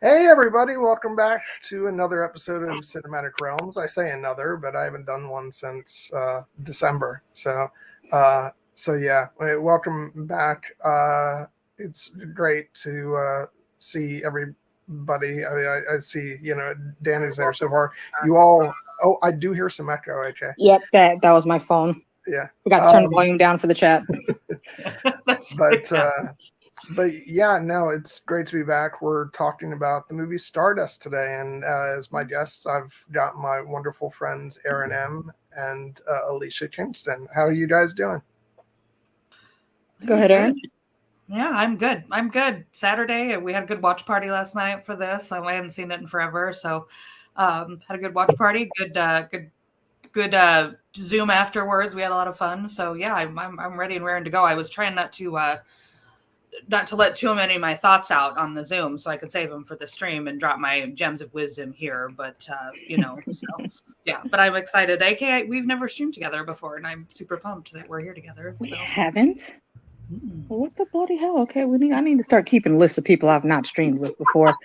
Hey everybody, welcome back to another episode of Cinematic Realms. I say another, but I haven't done one since December. Welcome back. It's great to see everybody. I see, Danny's there so far. You all, oh, I do hear some echo, HA. Yep, that was my phone. Yeah. We got to turn the volume down for the chat. But yeah, no, it's great to be back. We're talking about the movie Stardust today, and as my guests, I've got my wonderful friends Erin M and Alicia Kingston. How are you guys doing? Go ahead, Erin. Yeah, I'm good. Saturday, we had a good watch party last night for this. I hadn't seen it in forever, so had a good watch party. Good Zoom afterwards. We had a lot of fun. So yeah, I'm ready and raring to go. I was trying not to let too many of my thoughts out on the Zoom so I could save them for the stream and drop my gems of wisdom here. But, but I'm excited. AKA, we've never streamed together before, and I'm super pumped that we're here together. We haven't? Well, what the bloody hell? Okay, I need to start keeping lists of people I've not streamed with before.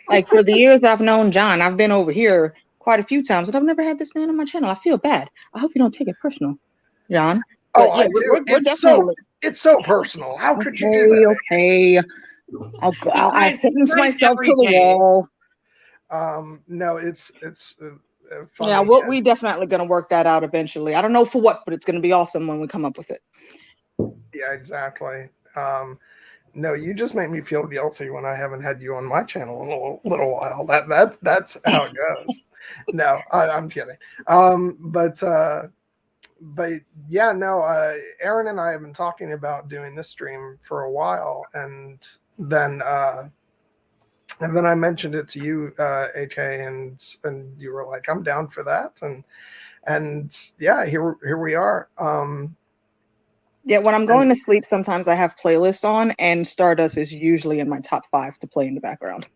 Like, for the years I've known John, I've been over here quite a few times, and I've never had this man on my channel. I feel bad. I hope you don't take it personal, John. But, I do. It's so personal. How could you do that? Okay. I sentence myself to the wall. No, it's funny. Yeah, we definitely going to work that out eventually. I don't know for what, but it's going to be awesome when we come up with it. Yeah, exactly. No, you just make me feel guilty when I haven't had you on my channel in a little while. That's how it goes. No, I'm kidding. But yeah, no, Erin and I have been talking about doing this stream for a while, and then I mentioned it to you, AK, and you were like, "I'm down for that," and yeah, here we are. Yeah, when I'm going to sleep, sometimes I have playlists on, and Stardust is usually in my top 5 to play in the background.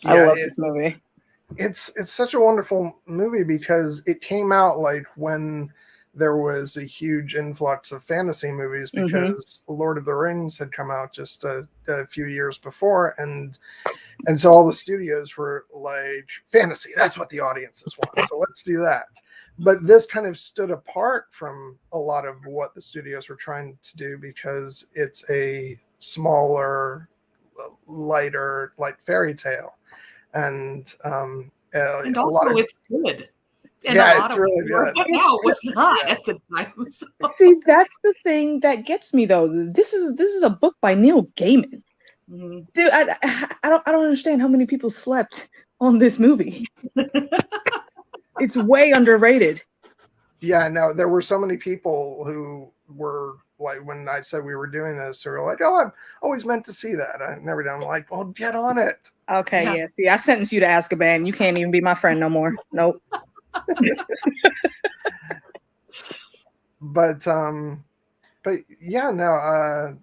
I love this movie. It's such a wonderful movie because it came out like when there was a huge influx of fantasy movies because Lord of the Rings had come out just a few years before, and so all the studios were like, fantasy, that's what the audiences want, so let's do that. But this kind of stood apart from a lot of what the studios were trying to do because it's a smaller, lighter, like fairy tale. And also it's good. And yeah, it's really good. But no, it was not at the time. So. See, that's the thing that gets me though. This is a book by Neil Gaiman. Mm-hmm. Dude, I don't understand how many people slept on this movie. It's way underrated. Yeah, no, there were so many people who were like, when I said we were doing this, they were like, "Oh, I've always meant to see that." I never done. I'm like, "Well, get on it." Okay, yeah. See, I sentenced you to Azkaban. You can't even be my friend no more. Nope. But yeah, no.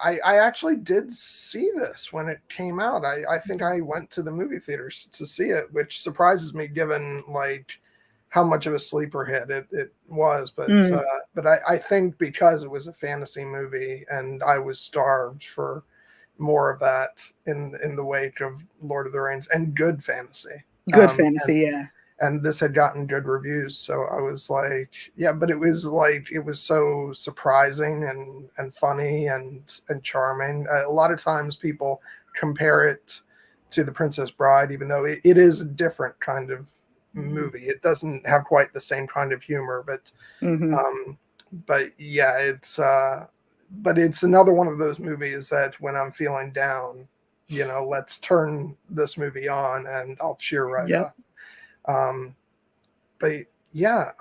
I actually did see this when it came out. I think I went to the movie theaters to see it, which surprises me given like how much of a sleeper hit it was. But I think because it was a fantasy movie and I was starved for more of that in the wake of Lord of the Rings and good fantasy. Yeah. And this had gotten good reviews, so I was like, yeah, but it was so surprising and funny and charming. A lot of times people compare it to The Princess Bride, even though it is a different kind of movie. It doesn't have quite the same kind of humor, but yeah, it's another one of those movies that when I'm feeling down, let's turn this movie on and I'll cheer right up. But yeah,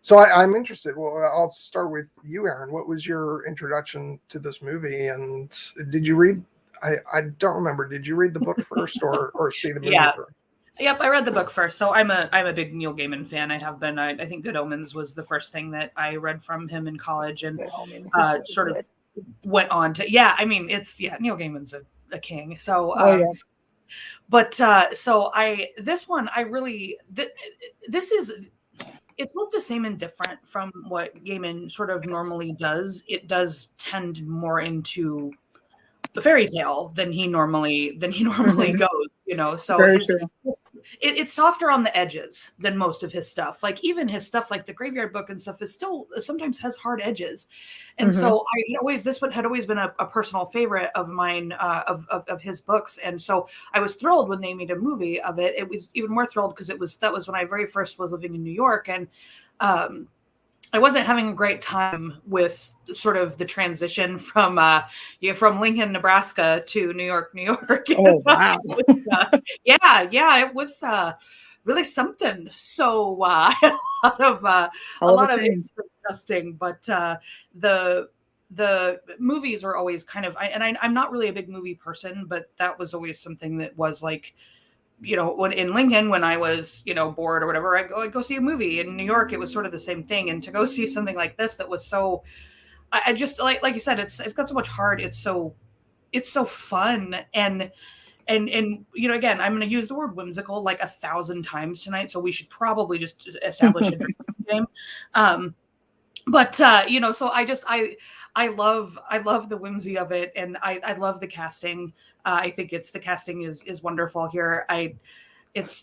so I'm interested. Well, I'll start with you, Erin. What was your introduction to this movie? And did you read? I don't remember. Did you read the book first or see the movie first? Yep, I read the book first. So I'm a big Neil Gaiman fan. I have been. I think Good Omens was the first thing that I read from him in college, and sort of went on to. Yeah, I mean, Neil Gaiman's a king. So. But this one, I really, it's both the same and different from what Gaiman sort of normally does. It does tend more into fairy tale than he normally goes, you know. So it's softer on the edges than most of his stuff. Like even his stuff like the Graveyard Book and stuff is still sometimes has hard edges. And so this one had always been a personal favorite of mine, of his books. And so I was thrilled when they made a movie of it. It was even more thrilled because that was when I very first was living in New York, and I wasn't having a great time with sort of the transition from Lincoln, Nebraska to New York, New York. Oh, wow. It was really something. So a lot of adjusting, but the movies are always kind of, I'm not really a big movie person, but that was always something that was like, you know, when in Lincoln, when I was, you know, bored or whatever, I'd go see a movie. In New York, it was sort of the same thing. And to go see something like this that was so, I just like you said, it's got so much heart. It's so fun. And you know, again, I'm going to use the word whimsical like 1,000 times tonight. So we should probably just establish a drinking game. But you know, so I love the whimsy of it, and I love the casting. I think the casting is wonderful here.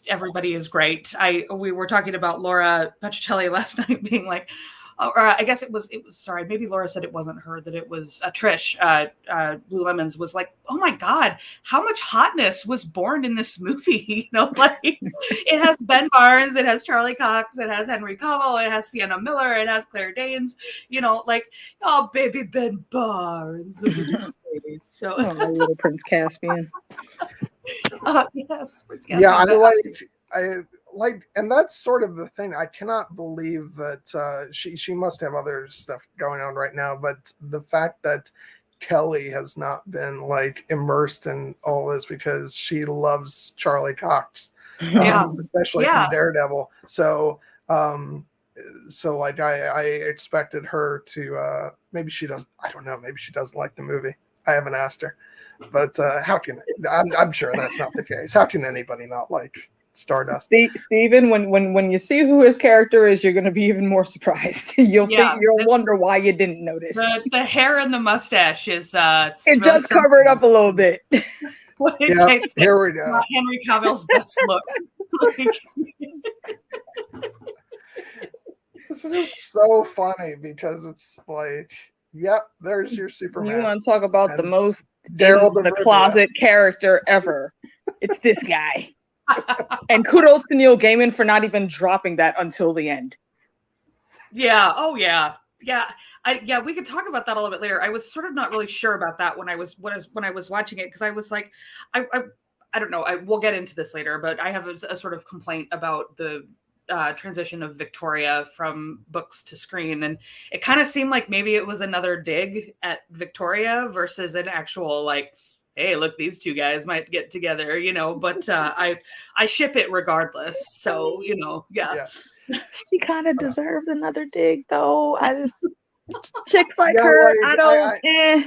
Everybody is great. We were talking about Laura Pacicelli last night being like, or I guess it was sorry, maybe Laura said it wasn't her, that it was Trish, Blue Lemons was like, oh my God, how much hotness was born in this movie? You know, like it has Ben Barnes, it has Charlie Cox, it has Henry Cavill, it has Sienna Miller, it has Claire Danes, you know, like, oh baby Ben Barnes. So little Prince Caspian. Yes, Prince Caspian. Yeah, I like, and that's sort of the thing. I cannot believe that she must have other stuff going on right now, but the fact that Kelly has not been like immersed in all this because she loves Charlie Cox, especially from Daredevil. So like I expected her to maybe she doesn't. I don't know. Maybe she doesn't like the movie. I haven't asked her, but how can I'm sure that's not the case. How can anybody not like Stardust? Steven, when you see who his character is, you're going to be even more surprised. You'll wonder why you didn't notice. The hair and the mustache is it really does cover it up a little bit. Here we go. Henry Cavill's best look. It's just so funny because it's like, yep, there's your Superman. You want to talk about the most the closet character ever? It's this guy. And kudos to Neil Gaiman for not even dropping that until the end. Yeah. Oh yeah. Yeah. We could talk about that a little bit later. I was sort of not really sure about that when I was watching it, because I was like, I don't know. We'll get into this later, but I have a sort of complaint about the transition of Victoria from books to screen, and it kind of seemed like maybe it was another dig at Victoria versus an actual like, hey, look, these two guys might get together, you know, but I ship it regardless. So, you know, yeah. She kind of deserved another dig, though. I just, chicks like her, like,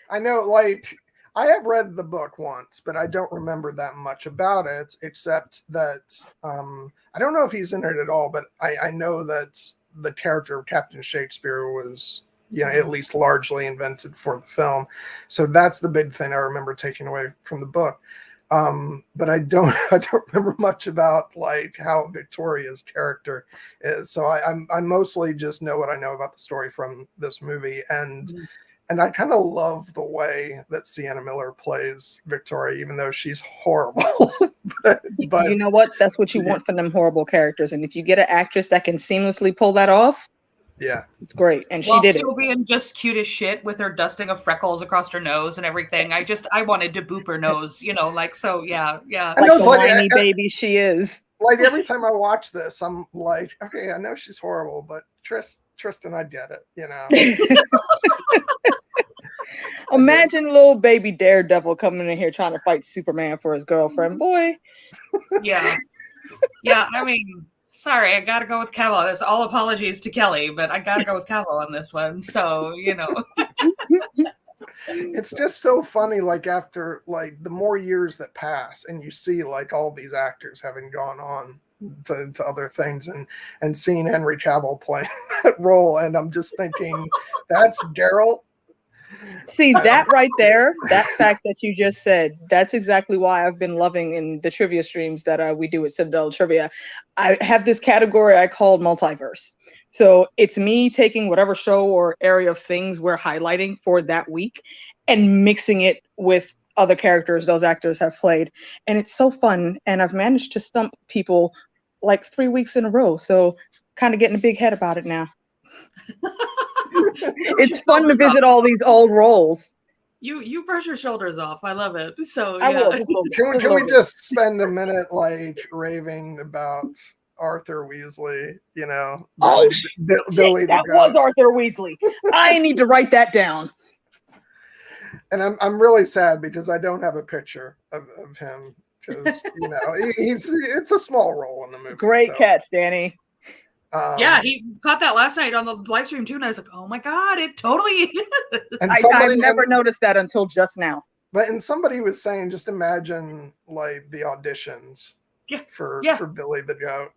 I know, like, I have read the book once, but I don't remember that much about it, except that, I don't know if he's in it at all, but I know that the character of Captain Shakespeare was, you know, at least largely invented for the film. So that's the big thing I remember taking away from the book. But I don't remember much about like how Victoria's character is. So I mostly just know what I know about the story from this movie. And I kind of love the way that Sienna Miller plays Victoria, even though she's horrible. but you know what? That's what you want from them horrible characters. And if you get an actress that can seamlessly pull that off, it's great. And she did it. Still being just cute as shit with her dusting of freckles across her nose and everything. I wanted to boop her nose, you know, like, so yeah. Like the whiny baby she is. Like every time I watch this, I'm like, okay, I know she's horrible, but Tristan, I get it, you know. Imagine little baby Daredevil coming in here trying to fight Superman for his girlfriend. Boy. Yeah. Yeah, I mean, sorry, I got to go with Cavill. It's all apologies to Kelly, but I got to go with Cavill on this one. So, you know. It's just so funny, like after like the more years that pass and you see like all these actors having gone on to other things and seeing Henry Cavill playing that role, and I'm just thinking that's Geralt. See, that right there, that fact that you just said, that's exactly why I've been loving in the trivia streams that we do at Citadel Trivia. I have this category I call multiverse. So it's me taking whatever show or area of things we're highlighting for that week and mixing it with other characters those actors have played. And it's so fun. And I've managed to stump people like 3 weeks in a row. So kind of getting a big head about it now. It's fun to visit all these old roles. You brush your shoulders off. I love it. So I will. Can we just spend a minute like raving about Arthur Weasley? You know, Oh, Billy that the was Goat. Arthur Weasley. I need to write that down. And I'm really sad because I don't have a picture of him because you know it's a small role in the movie. Great catch, Danny. Yeah, he caught that last night on the live stream too, and I was like, "Oh my god, it totally is." And I never noticed that until just now. But somebody was saying, just imagine like the auditions for Billy the Goat.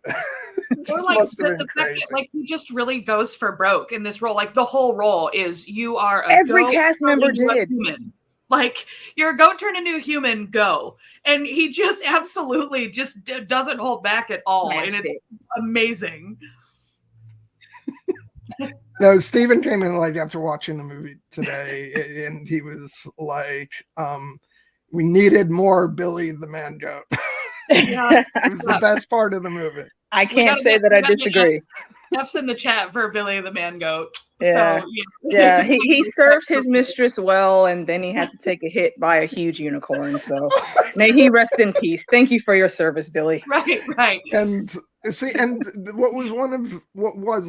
Or like the fact that, like, he just really goes for broke in this role. Like the whole role is you are a every goat cast member did. Human. Like you're a goat turned into a human, go. And he just absolutely just doesn't hold back at all, and it's amazing. No, Steven came in like after watching the movie today, and he was like, "We needed more Billy the Man Goat." Yeah. It was the best part of the movie. I can't say that I disagree. F's in the chat for Billy the Man Goat. Yeah, so, yeah. He served his mistress well, and then he had to take a hit by a huge unicorn. So may he rest in peace. Thank you for your service, Billy. Right. And see, and what was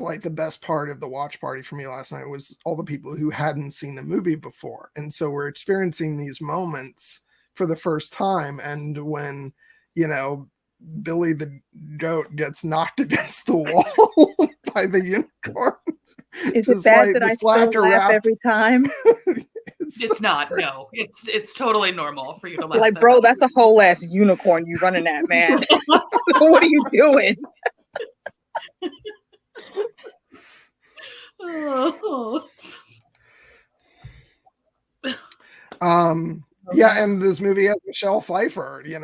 like the best part of the watch party for me last night was all the people who hadn't seen the movie before, and so we're experiencing these moments for the first time. And when Billy the Goat gets knocked against the wall by the unicorn. Is it bad that I still laugh every time? It's not. No, it's totally normal for you to laugh. Like, bro, that's a whole ass unicorn you running at, man. What are you doing? Yeah, and this movie has Michelle Pfeiffer, That's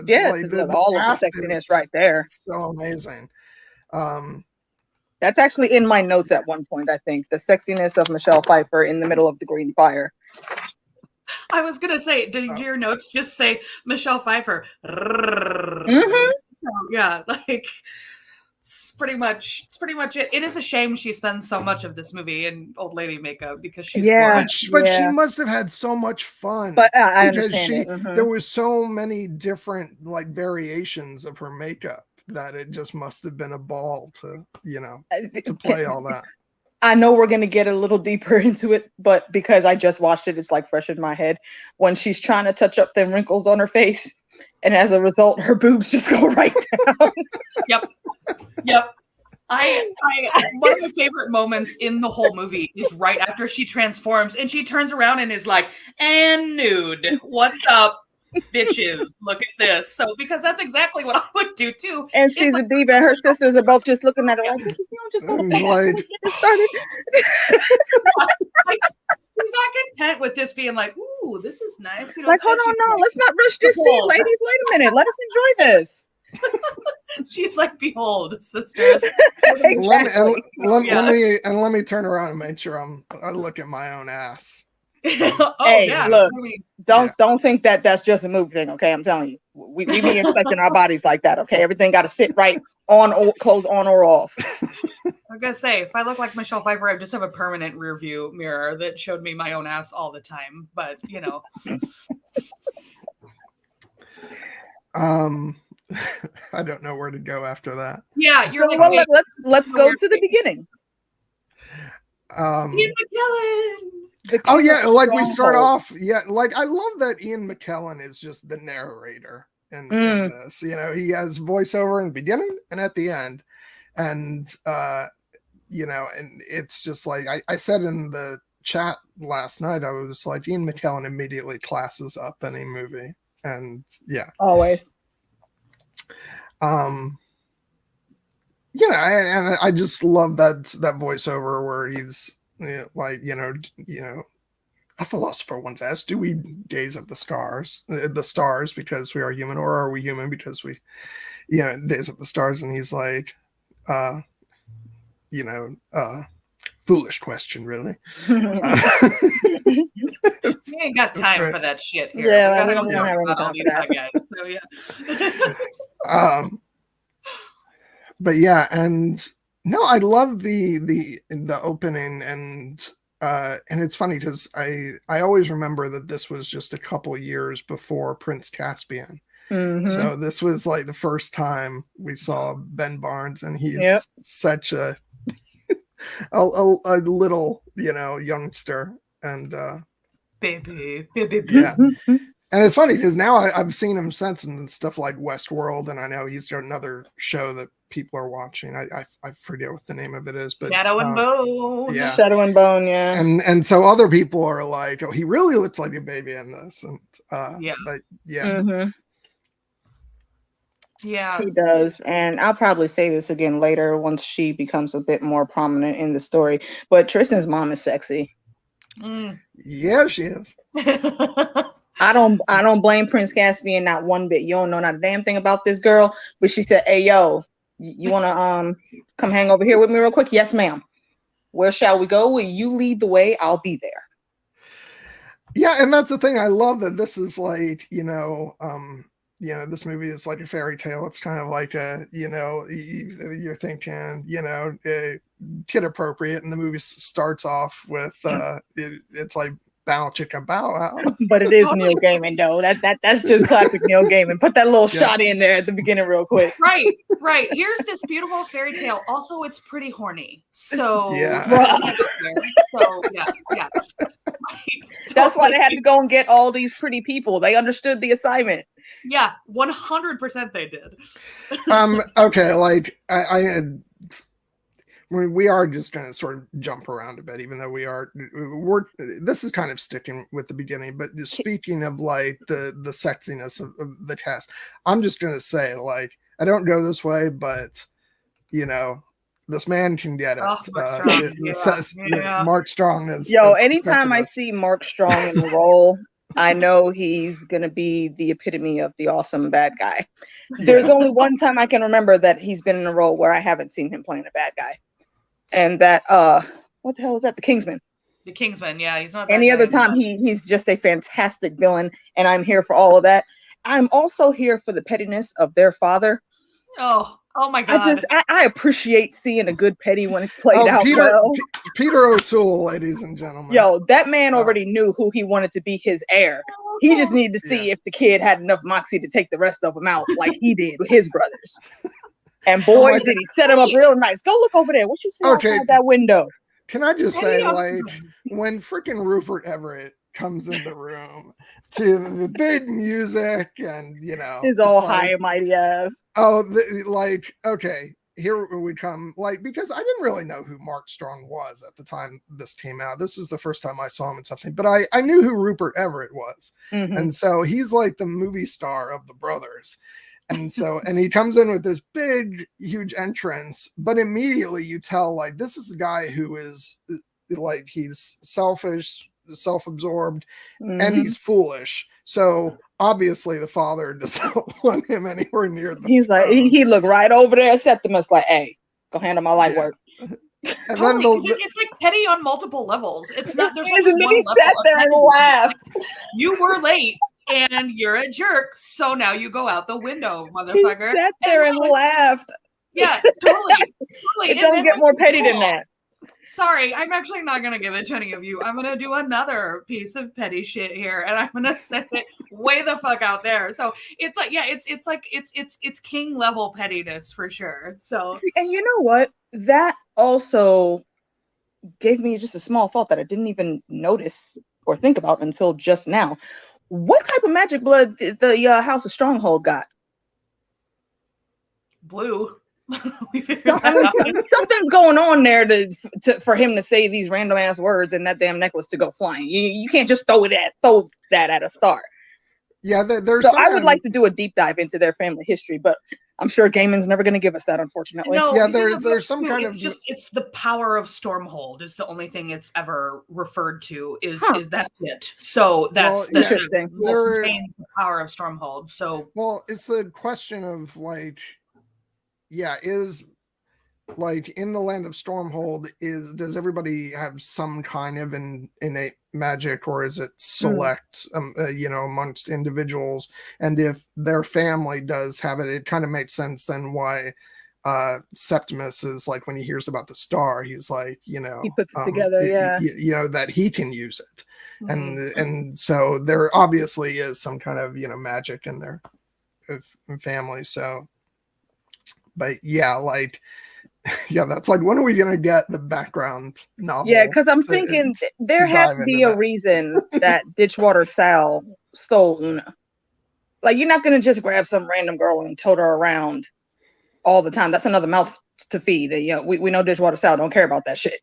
like all of the sexiness right there. So amazing. That's actually in my notes at one point, I think. The sexiness of Michelle Pfeiffer in the middle of the green fire. I was going to say, did your notes just say Michelle Pfeiffer? Mm-hmm. Yeah, like it's pretty much it. It is a shame she spends so much of this movie in old lady makeup because she's but she must have had so much fun. But I understand there was so many different like variations of her makeup that it just must have been a ball to play all that. I know we're going to get a little deeper into it, but because I just watched it, it's like fresh in my head. When she's trying to touch up them wrinkles on her face, and as a result, her boobs just go right down. Yep. One of my favorite moments in the whole movie is right after she transforms and she turns around and is like, "And nude. What's up, bitches? Look at this." So because that's exactly what I would do too. And she's a diva, and her sisters are both just looking at her like, just go to bed. Get started. He's not content with this being like, "Ooh, this is nice." Like, hold on, no, let's not rush this scene, ladies. Wait a minute, let us enjoy this. She's like, "Behold, sisters." Exactly. Let me turn around and make sure I look at my own ass. Look, don't think that that's just a movie thing, okay? I'm telling you, we be inspecting our bodies like that, okay? Everything got to sit right on, or clothes on or off. I'm gonna say, if I look like Michelle Pfeiffer, I just have a permanent rear view mirror that showed me my own ass all the time. But I don't know where to go after that. Yeah, you're like, well, let's go to the beginning. Ian McKellen. Oh yeah, like we start off. Yeah, like I love that Ian McKellen is just the narrator in this. He has voiceover in the beginning and at the end, and and it's just like I said in the chat last night. I was like, Ian McKellen immediately classes up any movie, and yeah, always. And I just love that voiceover where he's A philosopher once asked, do we gaze at the stars because we are human, or are we human because we, gaze at the stars? And he's like, foolish question, really. We ain't got time for that shit here. Yeah, we don't have any time for that. Guys, so yeah. But yeah, and no, I love the opening, and it's funny because I always remember that this was just a couple years before Prince Caspian. So this was like the first time we saw Ben Barnes, and he's such a little, youngster, and baby. Yeah. And it's funny because now I've seen him since in stuff like Westworld, and I know he's got another show that people are watching. I forget what the name of it is, but Shadow and Bone. Yeah, Shadow and Bone. Yeah, and so other people are like, oh, he really looks like a baby in this, and yeah. He does. And I'll probably say this again later once she becomes a bit more prominent in the story. But Tristan's mom is sexy. Yeah, she is. I don't blame Prince Caspian not one bit. You don't know not a damn thing about this girl, but she said, "Hey, yo, you wanna come hang over here with me real quick?" Yes, ma'am. Where shall we go? Will you lead the way? I'll be there. Yeah, and that's the thing. I love that this is like, this movie is like a fairy tale. It's kind of like you're thinking, kid appropriate, and the movie starts off with it's like bow chicka bow wow. But it is Neil Gaiman though. That's just classic Neil Gaiman. Put that little shot in there at the beginning real quick. Right. Here's this beautiful fairy tale. Also, it's pretty horny. So So yeah. That's why they had to go and get all these pretty people. They understood the assignment. Yeah, 100% they did. Okay, like we are just going to sort of jump around a bit, even though this is kind of sticking with the beginning. But speaking of like the sexiness of the cast, I'm just going to say, like, I don't go this way, but this man can get it. Mark Strong is. Anytime I see Mark Strong in the role, I know he's going to be the epitome of the awesome bad guy. There's only one time I can remember that he's been in a role where I haven't seen him playing a bad guy. And that, what the hell is that? The Kingsman. The Kingsman, yeah. He's not any other time. He's just a fantastic villain, and I'm here for all of that. I'm also here for the pettiness of their father. Oh my God. I appreciate seeing a good petty when it's played out well. Peter O'Toole, ladies and gentlemen. Yo, that man already knew who he wanted to be his heir. He just needed to see if the kid had enough moxie to take the rest of them out like he did with his brothers. And boy, did he set him up real nice. Go look over there. What you see outside that window? Can I just say, like, when freaking Rupert Everett comes in the room to the big music and, his all high and mighty ass. Okay, here we come. Like, because I didn't really know who Mark Strong was at the time this came out. This was the first time I saw him in something, but I knew who Rupert Everett was. And so he's like the movie star of the brothers. And so, and he comes in with this big, huge entrance, but immediately you tell, like, this is the guy who is like, he's selfish, self-absorbed, and he's foolish. So obviously the father doesn't want him anywhere near the He's like, he looked right over there at Septimus like, hey, go handle my light work. And totally, it's like petty on multiple levels. It's not, there's not just one level. Sat there and laughed. You were late. And you're a jerk, so now you go out the window, motherfucker. He sat there and laughed. Yeah, totally. It doesn't get more petty than that. Sorry, I'm actually not gonna give it to any of you. I'm gonna do another piece of petty shit here, and I'm gonna send it way the fuck out there. So it's like, it's king level pettiness for sure. So, and you know what? That also gave me just a small thought that I didn't even notice or think about until just now. What type of magic blood did the House of Stronghold got? Blue. Something's going on there for him to say these random ass words and that damn necklace to go flying. You can't just throw that at a star. Yeah, there's. So I would like to do a deep dive into their family history, but I'm sure Gaiman's never going to give us that, unfortunately. No, Yeah, there's some kind of it's the power of Stormhold is the only thing it's ever referred to is that it. So that's interesting. Contains the power of Stormhold. So it's the question of like, is like in the land of Stormhold, does everybody have some kind of innate magic, or is it select amongst individuals? And if their family does have it, it kind of makes sense then why Septimus is like, when he hears about the star, he's like, he puts it together, that he can use it. And so there obviously is some kind of magic in their family. So but that's like, when are we gonna get the background novel? Yeah, because I'm thinking there has to be a reason that Ditchwater Sal stole Una. Like, you're not gonna just grab some random girl and tote her around all the time. That's another mouth to feed. We know Ditchwater Sal don't care about that shit.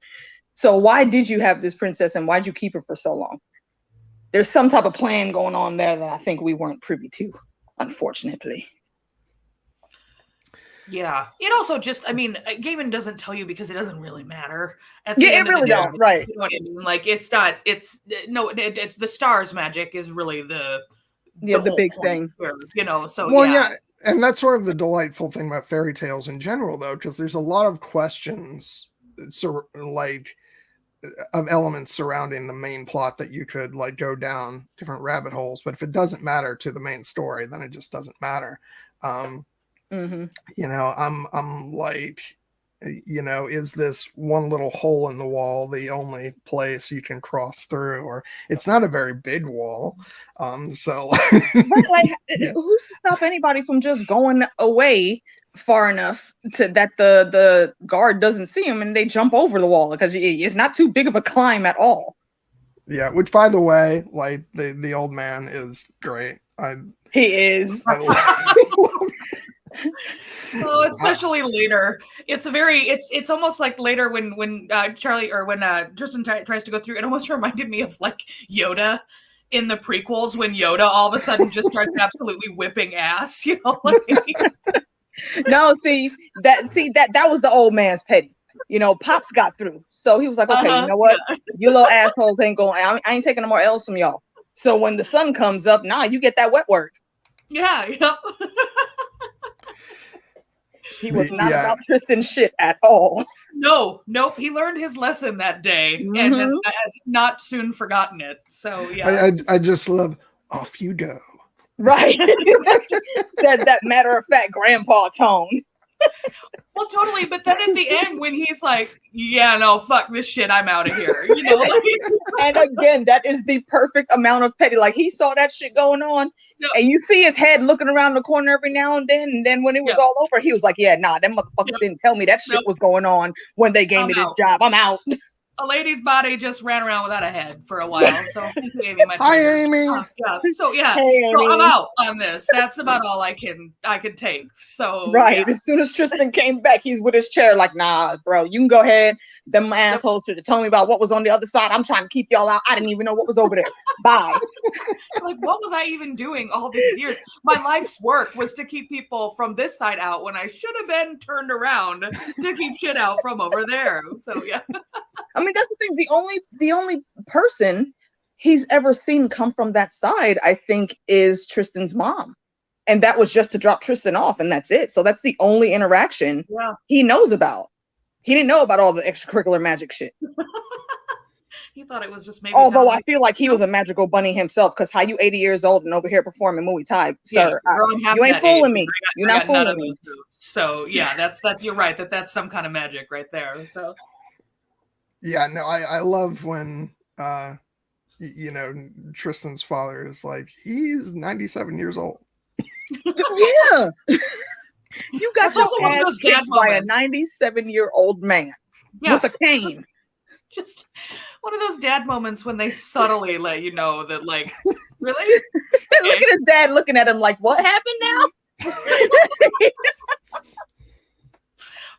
So why did you have this princess, and why'd you keep her for so long? There's some type of plan going on there that I think we weren't privy to, unfortunately. Yeah, it also just, Gaiman doesn't tell you because it doesn't really matter. It really don't, right? You know what I mean? Like, it's the stars magic is really the big thing here, so and that's sort of the delightful thing about fairy tales in general, though, because there's a lot of questions of elements surrounding the main plot that you could like go down different rabbit holes, but if it doesn't matter to the main story, then it just doesn't matter. I'm like, is this one little hole in the wall the only place you can cross through? Or it's not a very big wall. So who's to stop anybody from just going away far enough to that the guard doesn't see him and they jump over the wall, because it's not too big of a climb at all. Yeah, which, by the way, like the old man is great. He is. Oh, especially later. It's almost like later when Charlie, or when Tristan tries to go through. It almost reminded me of like Yoda in the prequels, when Yoda all of a sudden just starts absolutely whipping ass. No, that was the old man's petty. Pops got through, so he was like, okay, you know what? You little assholes ain't going. I ain't taking no more L's from y'all. So when the sun comes up, you get that wet work. Yeah. He was not about Tristan's shit at all. Nope. He learned his lesson that day and has not soon forgotten it. So yeah, I just love off you go. Right. that matter of fact grandpa tone. Well, totally. But then at the end, when he's like, yeah, no, fuck this shit, I'm out of here. And again, that is the perfect amount of petty. Like, he saw that shit going on, and you see his head looking around the corner every now and then. And then when it was all over, he was like, yeah, nah, them motherfuckers didn't tell me that shit was going on when they gave me this job. I'm out. A lady's body just ran around without a head for a while. So thank you, Amy. Hi, Amy. So Hey, so I'm out on this. That's about all I can take. So right. As soon as Tristan came back, he's with his chair like, nah, bro, you can go ahead. Them assholes should have told me about what was on the other side. I'm trying to keep y'all out. I didn't even know what was over there. Bye. Like, what was I even doing all these years? My life's work was to keep people from this side out when I should have been turned around to keep shit out from over there. So yeah. That's the thing. The only person he's ever seen come from that side, I think, is Tristan's mom. And that was just to drop Tristan off, and that's it. So that's the only interaction he knows about. He didn't know about all the extracurricular magic shit. He thought it was just maybe. Although I feel like he was a magical bunny himself, because how you 80 years old and over here performing Muay Thai, sir? You ain't fooling me. You're not fooling me. So yeah, that's you're right. That's some kind of magic right there. So. Yeah, no, I love when Tristan's father is like, he's 97 years old. Yeah. You got That's also one of those dad by a 97-year-old man with a cane. Just one of those dad moments when they subtly let you know that, like, really? Look at his dad looking at him like, what happened now?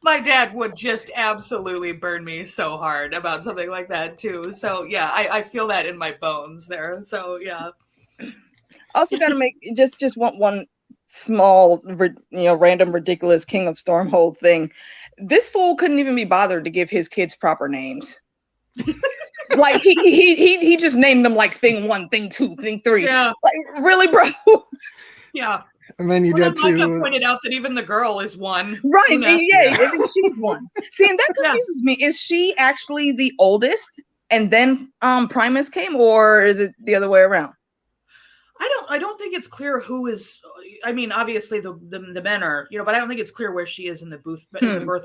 My dad would just absolutely burn me so hard about something like that too. So yeah, I feel that in my bones there. So yeah. Also got to make just want one small, random, ridiculous King of Stormhold thing. This fool couldn't even be bothered to give his kids proper names. Like he just named them like thing 1, thing 2, thing 3. Yeah. Like, really, bro? Yeah. And then you get Micah pointed out that even the girl is 1. Right. Una. Yeah. I think she's 1. See, and that confuses me. Is she actually the oldest and then Primus came, or is it the other way around? I don't think it's clear who is. I mean, obviously the men are, but I don't think it's clear where she is in the birth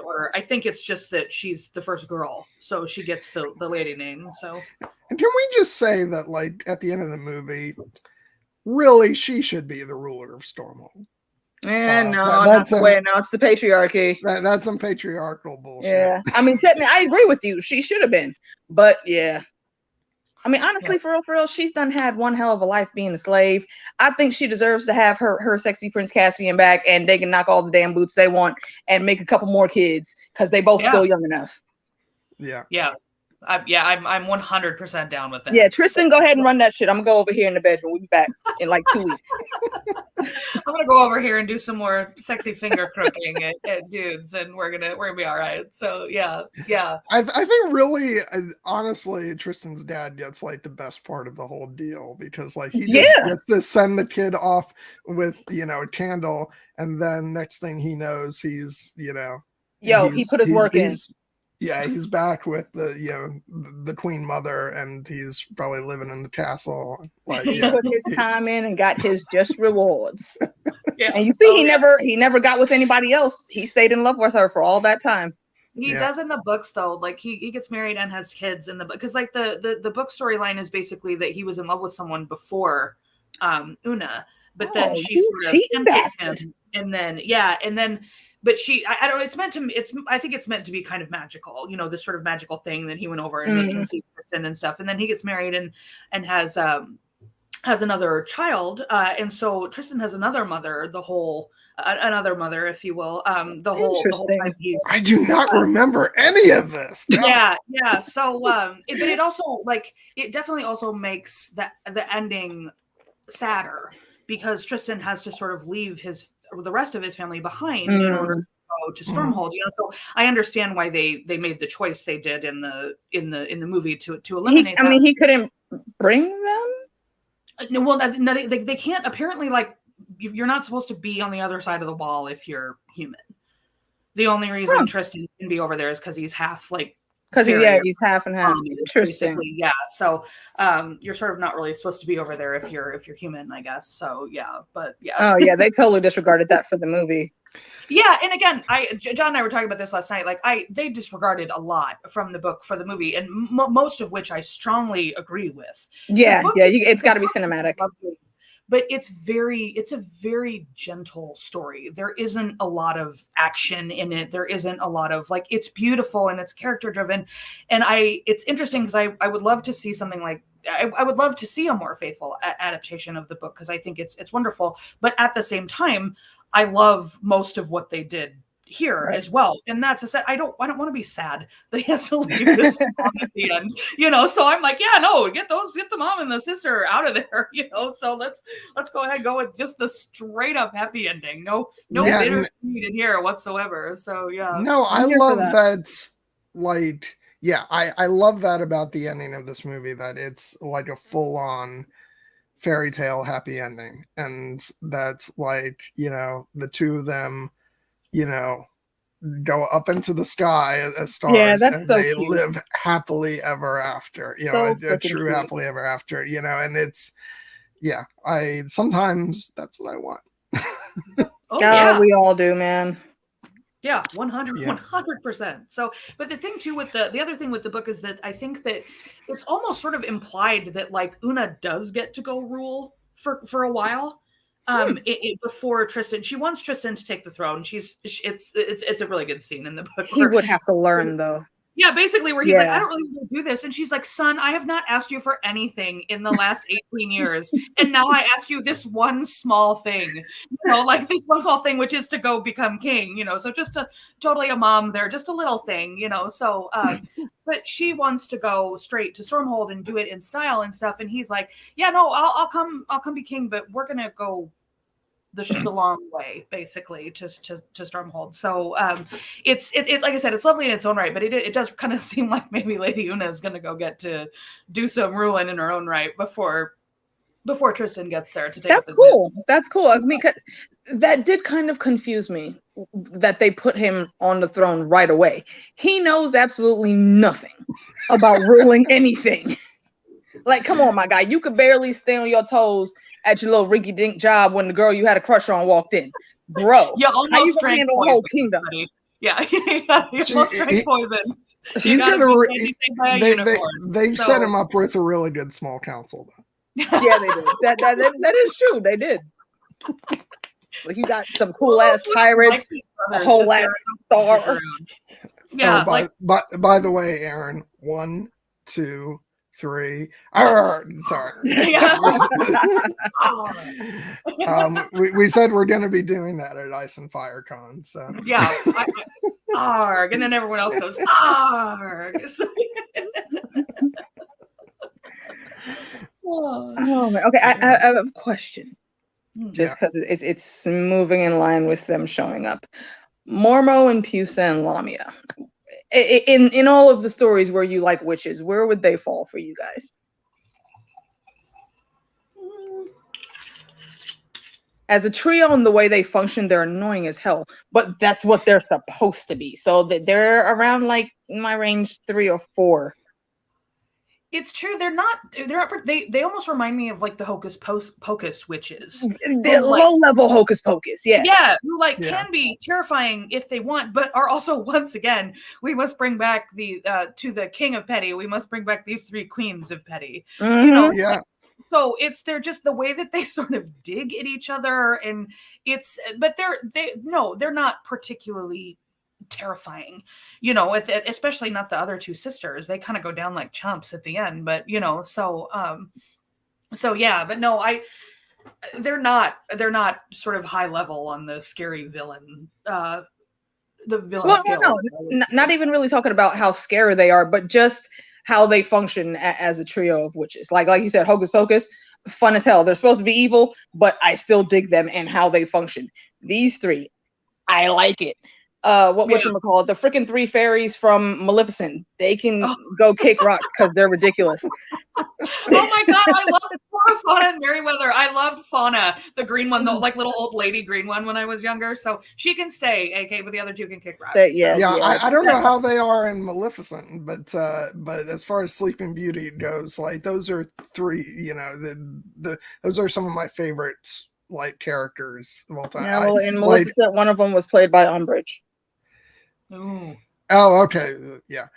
order. I think it's just that she's the first girl, so she gets the lady name. So, and can we just say that, like, at the end of the movie, really, she should be the ruler of Stormhold? No, not the way. No, it's the patriarchy. That's some patriarchal bullshit. Yeah, I mean, technically, I agree with you. She should have been, but yeah. I mean, honestly, for real, she's done had one hell of a life being a slave. I think she deserves to have her sexy Prince Caspian back, and they can knock all the damn boots they want and make a couple more kids because they both still young enough. Yeah. I'm 100% down with that. Yeah, Tristan, go ahead and run that shit. I'm gonna go over here in the bedroom. We'll be back in like 2 weeks. I'm gonna go over here and do some more sexy finger crooking at dudes, and we're gonna be all right. So yeah. I think really, honestly, Tristan's dad gets like the best part of the whole deal, because like he just gets to send the kid off with a candle, and then next thing he knows, he's he put his work in. Yeah, he's back with the Queen Mother, and he's probably living in the castle. Like, he put his time in and got his just rewards. And you see, he never got with anybody else. He stayed in love with her for all that time. He does in the books, though. Like he gets married and has kids in the book, because like the book storyline is basically that he was in love with someone before Una, but then she sort of tempted him, and then. But I don't. It's meant to. I think it's meant to be kind of magical. This sort of magical thing that he went over and they conceived Tristan and stuff. And then he gets married and has another child. And so Tristan has another mother. Another mother, if you will. The whole time I do not remember any of this. No. Yeah. So, but it also it definitely also makes the ending sadder, because Tristan has to sort of leave the rest of his family behind in order to go to Stormhold. So I understand why they made the choice they did in the movie to eliminate. I mean, he couldn't bring them. No, well, no, they can't. Apparently, like, you're not supposed to be on the other side of the wall if you're human. The only reason Tristan can be over there is because he's half because he's half and half. Basically, yeah. So you're sort of not really supposed to be over there if you're human, I guess. So yeah, but yeah. Oh yeah, they totally disregarded that for the movie. Yeah, and again, John and I were talking about this last night. Like, they disregarded a lot from the book for the movie, and most of which I strongly agree with. Yeah, it's got to be cinematic. But it's a very gentle story. There isn't a lot of action in it. There isn't a lot of it's beautiful and it's character driven. And it's interesting because I would love to see something like, I would love to see a more faithful adaptation of the book, because I think it's wonderful. But at the same time, I love most of what they did here as well. And that's I don't want to be sad that he has to leave this mom at the end, so I'm like, get the mom and the sister out of there, so let's go ahead and go with just the straight up happy ending. No bittersweet in here whatsoever. So I love that. I love that about the ending of this movie, that it's like a full on fairy tale happy ending, and that's the two of them go up into the sky as stars, and so they cute. live happily ever after, a true cute. Happily ever after, and it's, sometimes that's what I want. We all do, man. Yeah, 100%. So, but the thing too with the other thing with the book is that I think that it's almost sort of implied that Una does get to go rule for a while. Before Tristan, she wants Tristan to take the throne. It's a really good scene in the book. He would have to learn, though. Yeah, basically, where he's like, I don't really want to do this, and she's like, son, I have not asked you for anything in the last 18 years, and now I ask you this one small thing, this one small thing, which is to go become king, so just totally a mom there, just a little thing, so, but she wants to go straight to Stormhold and do it in style and stuff, and he's like, yeah, no, I'll come be king, but we're gonna go the long way, basically, to Stormhold. So it's like I said, it's lovely in its own right, but it does kind of seem like maybe Lady Una is going to go get to do some ruling in her own right before Tristan gets there to take up his cool. That's cool. I mean, that did kind of confuse me that they put him on the throne right away. He knows absolutely nothing about ruling anything. Like, come on, my guy. You could barely stay on your toes at your little rinky-dink job when the girl you had a crush on walked in. Bro, you almost drank the whole kingdom. Buddy. Yeah, you almost drank poison. They've set him up with a really good small council, though. Yeah, they did. That is true. They did. Like, you got some cool ass pirates, a whole ass star. Yeah. By the way, Erin, 1, 2, 3. Sorry. Yeah. We said we're going to be doing that at Ice and Fire Con. So yeah, arg, and then everyone else goes arg. Oh man. Okay, I have a question. Just because it's moving in line with them showing up. Mormo and Pusa and Lamia. In all of the stories where you like witches, where would they fall for you guys? As a trio, and the way they function, they're annoying as hell, but that's what they're supposed to be. So they're around like in my range 3 or 4. It's true. They almost remind me of like the Hocus Pocus witches. The low level Hocus Pocus. Yeah. Yeah. Who can be terrifying if they want, but are also, once again, we must bring back to the king of petty. We must bring back these 3 queens of petty. Mm-hmm. You know? Yeah. So they're just the way that they sort of dig at each other, and but they're not particularly terrifying, you know, especially not the other 2 sisters. They kind of go down like chumps at the end, but you know, so yeah, but no, they're not sort of high level on the scary villain the villain scale. No, not even really talking about how scary they are, but just how they function as a trio of witches. Like you said, Hocus Pocus, fun as hell. They're supposed to be evil, but I still dig them and how they function. These 3, I like it. Whatchamacallit, the freaking 3 fairies from Maleficent, they can go kick rocks because they're ridiculous. Oh my god, I love Fauna and Merryweather. I loved Fauna, the green one, the like little old lady green one when I was younger. So she can stay, AK, but the other 2 can kick rocks. I don't know how they are in Maleficent, but as far as Sleeping Beauty goes, like those are 3. You know, those are some of my favorites, like, characters of all time. Yeah, well, in Maleficent, one of them was played by Umbridge. Ooh. Oh, okay, yeah.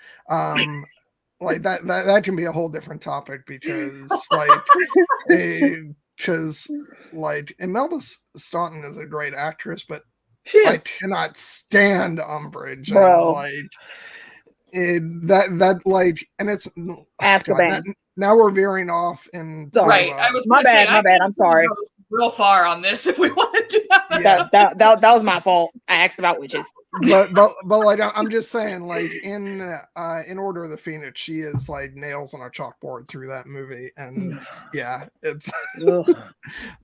Like that can be a whole different topic because Imelda Staunton is a great actress, but I cannot stand Umbridge. Bro. And and it's Azkaban. Now we're veering off into right. My bad. I'm sorry. Real far on this if we want to do that. Yeah. That was my fault. I asked about witches. But like I'm just saying, like in Order of the Phoenix, she is like nails on a chalkboard through that movie, and yeah, it's.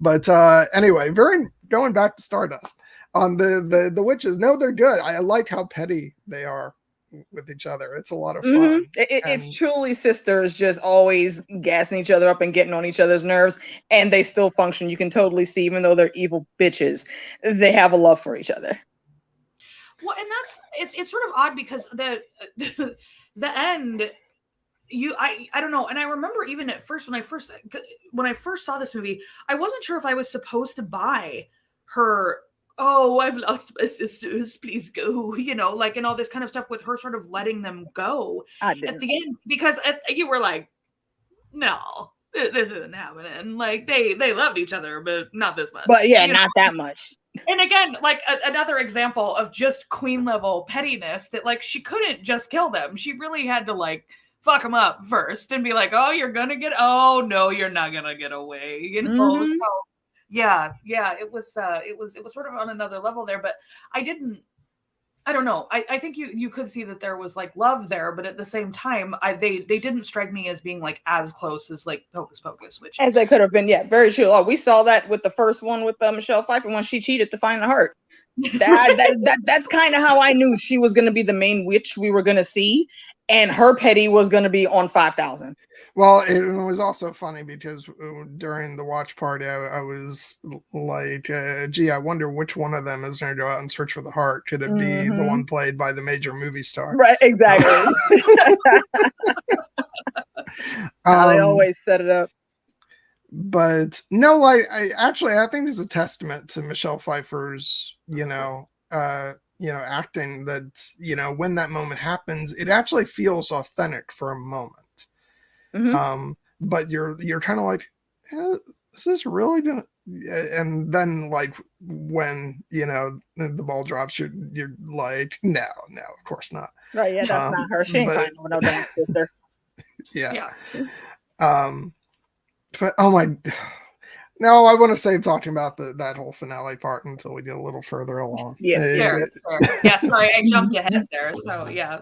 But anyway, going back to Stardust on the witches. No, they're good. I like how petty they are with each other. It's a lot of fun. Mm-hmm. It's truly sisters just always gassing each other up and getting on each other's nerves, and they still function. You can totally see, even though they're evil bitches, they have a love for each other. Well, and it's sort of odd because the end, I don't know, and I remember even at first when I first saw this movie, I wasn't sure if I was supposed to buy her. Oh, I've lost my sisters, please go, you know, like, and all this kind of stuff with her sort of letting them go at the end, because you were like, no, this isn't happening. Like, they loved each other, but not this much. But yeah, not that much. And again, like another example of just queen level pettiness that, like, she couldn't just kill them. She really had to, like, fuck them up first and be like, oh, you're no, you're not gonna get away, you know. Mm-hmm. So yeah, it was sort of on another level there, but I I don't know. I think you could see that there was like love there, but at the same time, they didn't strike me as being like as close as like Hocus Pocus, which as they could have been. Yeah, very true. Oh, we saw that with the first one with Michelle Pfeiffer when she cheated to find the heart. That's kind of how I knew she was going to be the main witch we were going to see, and her petty was going to be on 5,000. Well, it was also funny because during the watch party, I was like, gee, I wonder which one of them is going to go out and search for the heart. Could it be the one played by the major movie star? Right, exactly. They always set it up. But no, like I think it's a testament to Michelle Pfeiffer's, acting that, when that moment happens, it actually feels authentic for a moment. But you're kind of like, is this really gonna? And then like when the ball drops, you're like, no, of course not. Right? Yeah, that's not her. She ain't finding no damn sister. Yeah. But oh my. No, I want to save talking about that whole finale part until we get a little further along. Yeah, fair. Yeah, sorry, I jumped ahead there. So yeah.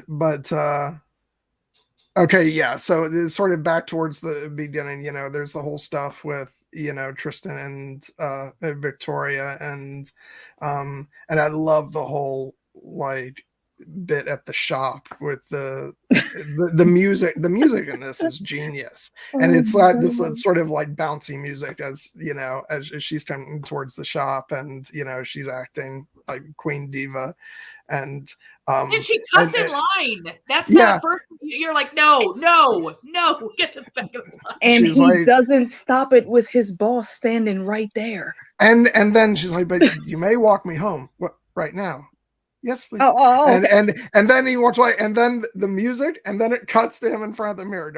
But okay, yeah. So it's sort of back towards the beginning. There's the whole stuff with Tristan and Victoria, and I love the whole like bit at the shop with the music. The music in this is genius, and it's like this sort of like bouncy music as she's coming towards the shop, and she's acting like Queen Diva, and she cuts in line. That's the first. You're like, no, get to the back of the line. And he doesn't stop it with his boss standing right there. And then she's like, but you may walk me home. What, right now? Yes, please. And then he walks away, and then the music, and then it cuts to him in front of the mirror.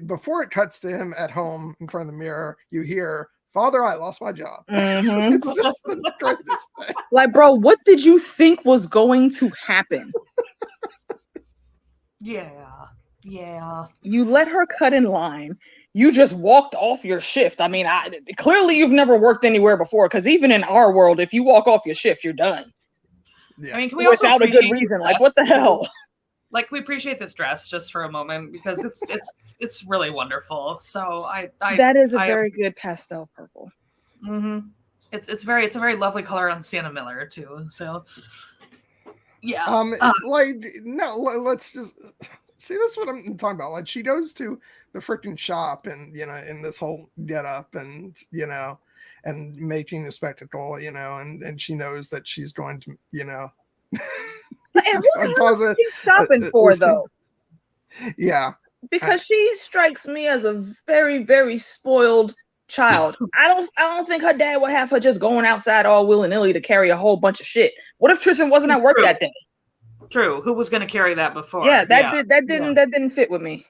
Before it cuts to him at home in front of the mirror, you hear, Father, I lost my job. It's just the greatest thing. Like, bro, what did you think was going to happen? Yeah. You let her cut in line. You just walked off your shift. I mean, clearly you've never worked anywhere before, because even in our world, if you walk off your shift, you're done. Yeah. I mean, can we also without a good reason? Like, what the hell? Like, we appreciate this dress just for a moment because it's really wonderful. So that is a very good pastel purple. Mm-hmm. It's a very lovely color on Sienna Miller too. So yeah. Let's just see. This is what I'm talking about. Like, she goes to the freaking shop and in this whole get up and and making a spectacle, and she knows that she's going to, And what is she stopping for, though? Yeah. Because she strikes me as a very, very spoiled child. I don't think her dad would have her just going outside all willy-nilly to carry a whole bunch of shit. What if Tristan wasn't at work that day? True. Who was going to carry that before? Yeah, that didn't fit with me.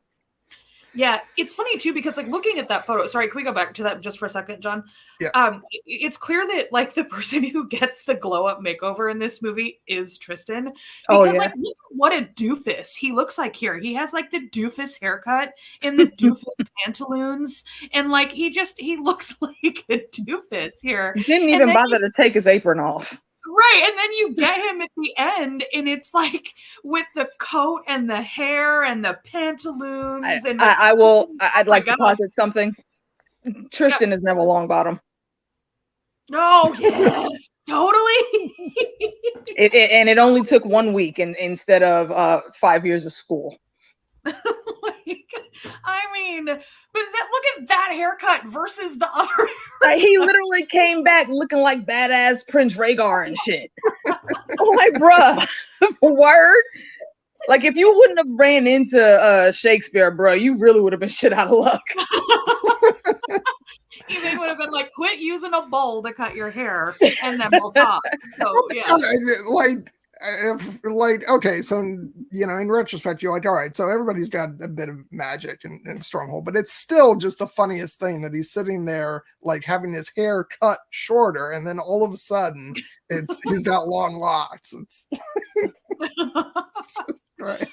Yeah, it's funny too because like looking at that photo. Sorry, can we go back to that just for a second, John? Yeah. It's clear that like the person who gets the glow up makeover in this movie is Tristan. Because like look at what a doofus he looks like here. He has like the doofus haircut and the doofus pantaloons, and like he looks like a doofus here. He didn't even bother to take his apron off. Right, and then you get him at the end, and it's like with the coat and the hair and the pantaloons. I'd like to posit something. Tristan is Neville Longbottom. Oh yes, totally. It only took 1 week instead of 5 years of school. I mean, but look at that haircut versus the other haircut. He literally came back looking like badass Prince Rhaegar and shit. I'm like, bruh, word? Like, if you wouldn't have ran into Shakespeare, bro, you really would have been shit out of luck. They would have been like, quit using a bowl to cut your hair, and then we'll talk. So, yeah. Okay, so in retrospect, you're like, all right, so everybody's got a bit of magic and Stronghold, but it's still just the funniest thing that he's sitting there like having his hair cut shorter, and then all of a sudden he's got long locks. It's just right.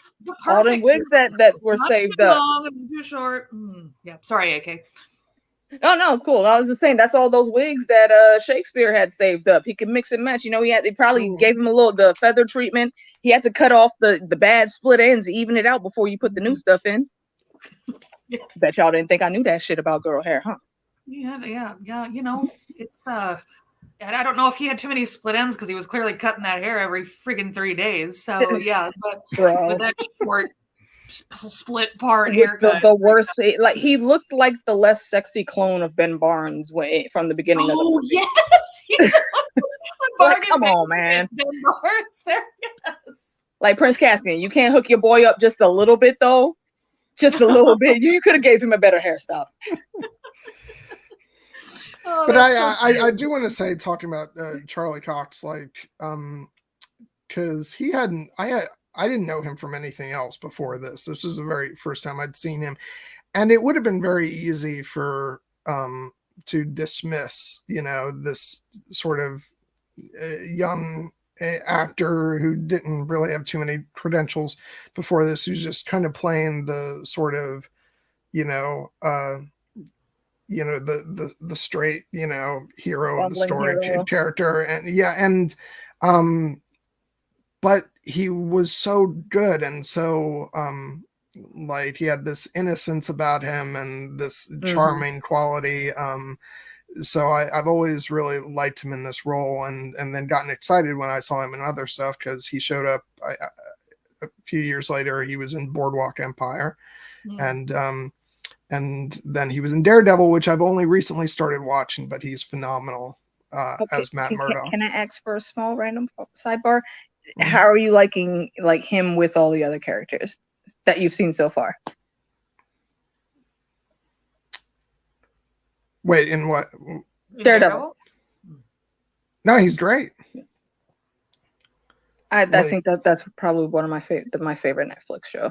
All the wigs that were saved up. Long and too short. Yeah, sorry, AK. Oh no, it's cool. I was just saying that's all those wigs that Shakespeare had saved up. He could mix and match. You know, they probably gave him the feather treatment. He had to cut off the bad split ends, even it out before you put the new stuff in. Yeah. Bet y'all didn't think I knew that shit about girl hair, huh? Yeah. You know, it's and I don't know if he had too many split ends because he was clearly cutting that hair every friggin' 3 days. So yeah, but that short split part haircut. The worst. Like he looked like the less sexy clone of Ben Barnes from the beginning of the movie. Yes, he did. Like, come on, man. Ben Barnes there, yes. Like Prince Caspian, you can't hook your boy up just a little bit though. Just a little bit. You could have gave him a better hairstyle. But I do want to say, talking about Charlie Cox, like, because I didn't know him from anything else before this. This was the very first time I'd seen him, and it would have been very easy for to dismiss, this sort of young actor who didn't really have too many credentials before this, who's just kind of playing the sort of, the straight, hero of the story character. And but he was so good. And so, like he had this innocence about him and this charming quality. So I've always really liked him in this role, and then gotten excited when I saw him in other stuff, because he showed up a few years later. He was in Boardwalk Empire, and then he was in Daredevil, which I've only recently started watching, but he's phenomenal as Matt Murdock. Can I ask for a small random sidebar? How are you liking him with all the other characters that you've seen so far? Wait, in what? Daredevil. No, he's great. I think that's probably one of my favorite Netflix show.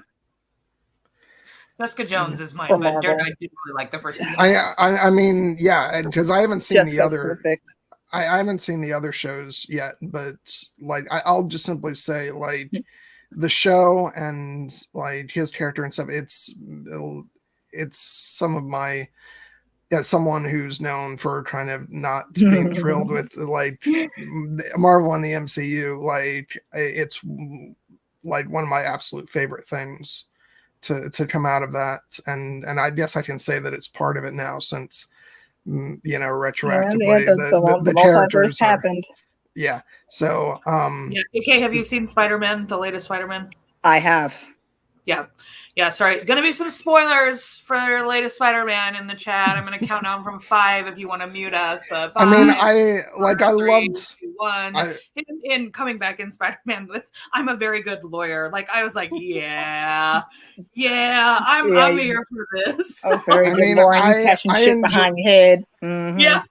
Jessica Jones is mine, but Daredevil, I did really like the first one. I mean, yeah, because I haven't seen Jessica's the other. Perfect. I haven't seen the other shows yet, but like I'll just simply say, like, the show and like his character and stuff. It's some of my. As someone who's known for kind of not being thrilled with like Marvel and the MCU, like it's like one of my absolute favorite things to come out of that, and I guess I can say that it's part of it now, since retroactively the characters happened. Yeah. So AK, have you seen Spider-Man, the latest Spider-Man? I have. Yeah, sorry. Gonna be some spoilers for the latest Spider-Man in the chat. I'm gonna count down from 5 if you want to mute us. But 5, I mean, I 3, loved 2, 1. In coming back in Spider-Man with "I'm a very good lawyer." Like I was like, I'm here for this. Oh, very good lawyer. Catching shit behind your head. Mm-hmm. Yeah.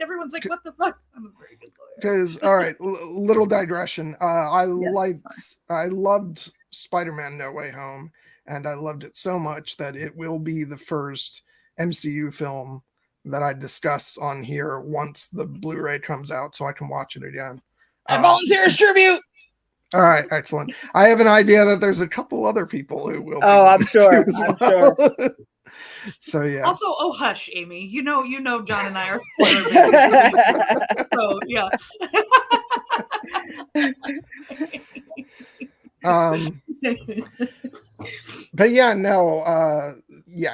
Everyone's like, "What the fuck?" I'm a very good lawyer. Because all right, little digression. I loved Spider-Man No Way Home, and I loved it so much that it will be the first MCU film that I discuss on here once the Blu-ray comes out, so I can watch it again. I volunteer as tribute. All right, excellent. I have an idea that there's a couple other people who will. I'm sure. I'm sure. So yeah. Also, hush, Amy. You know, John and I are spoiler babies. So yeah. But yeah, no,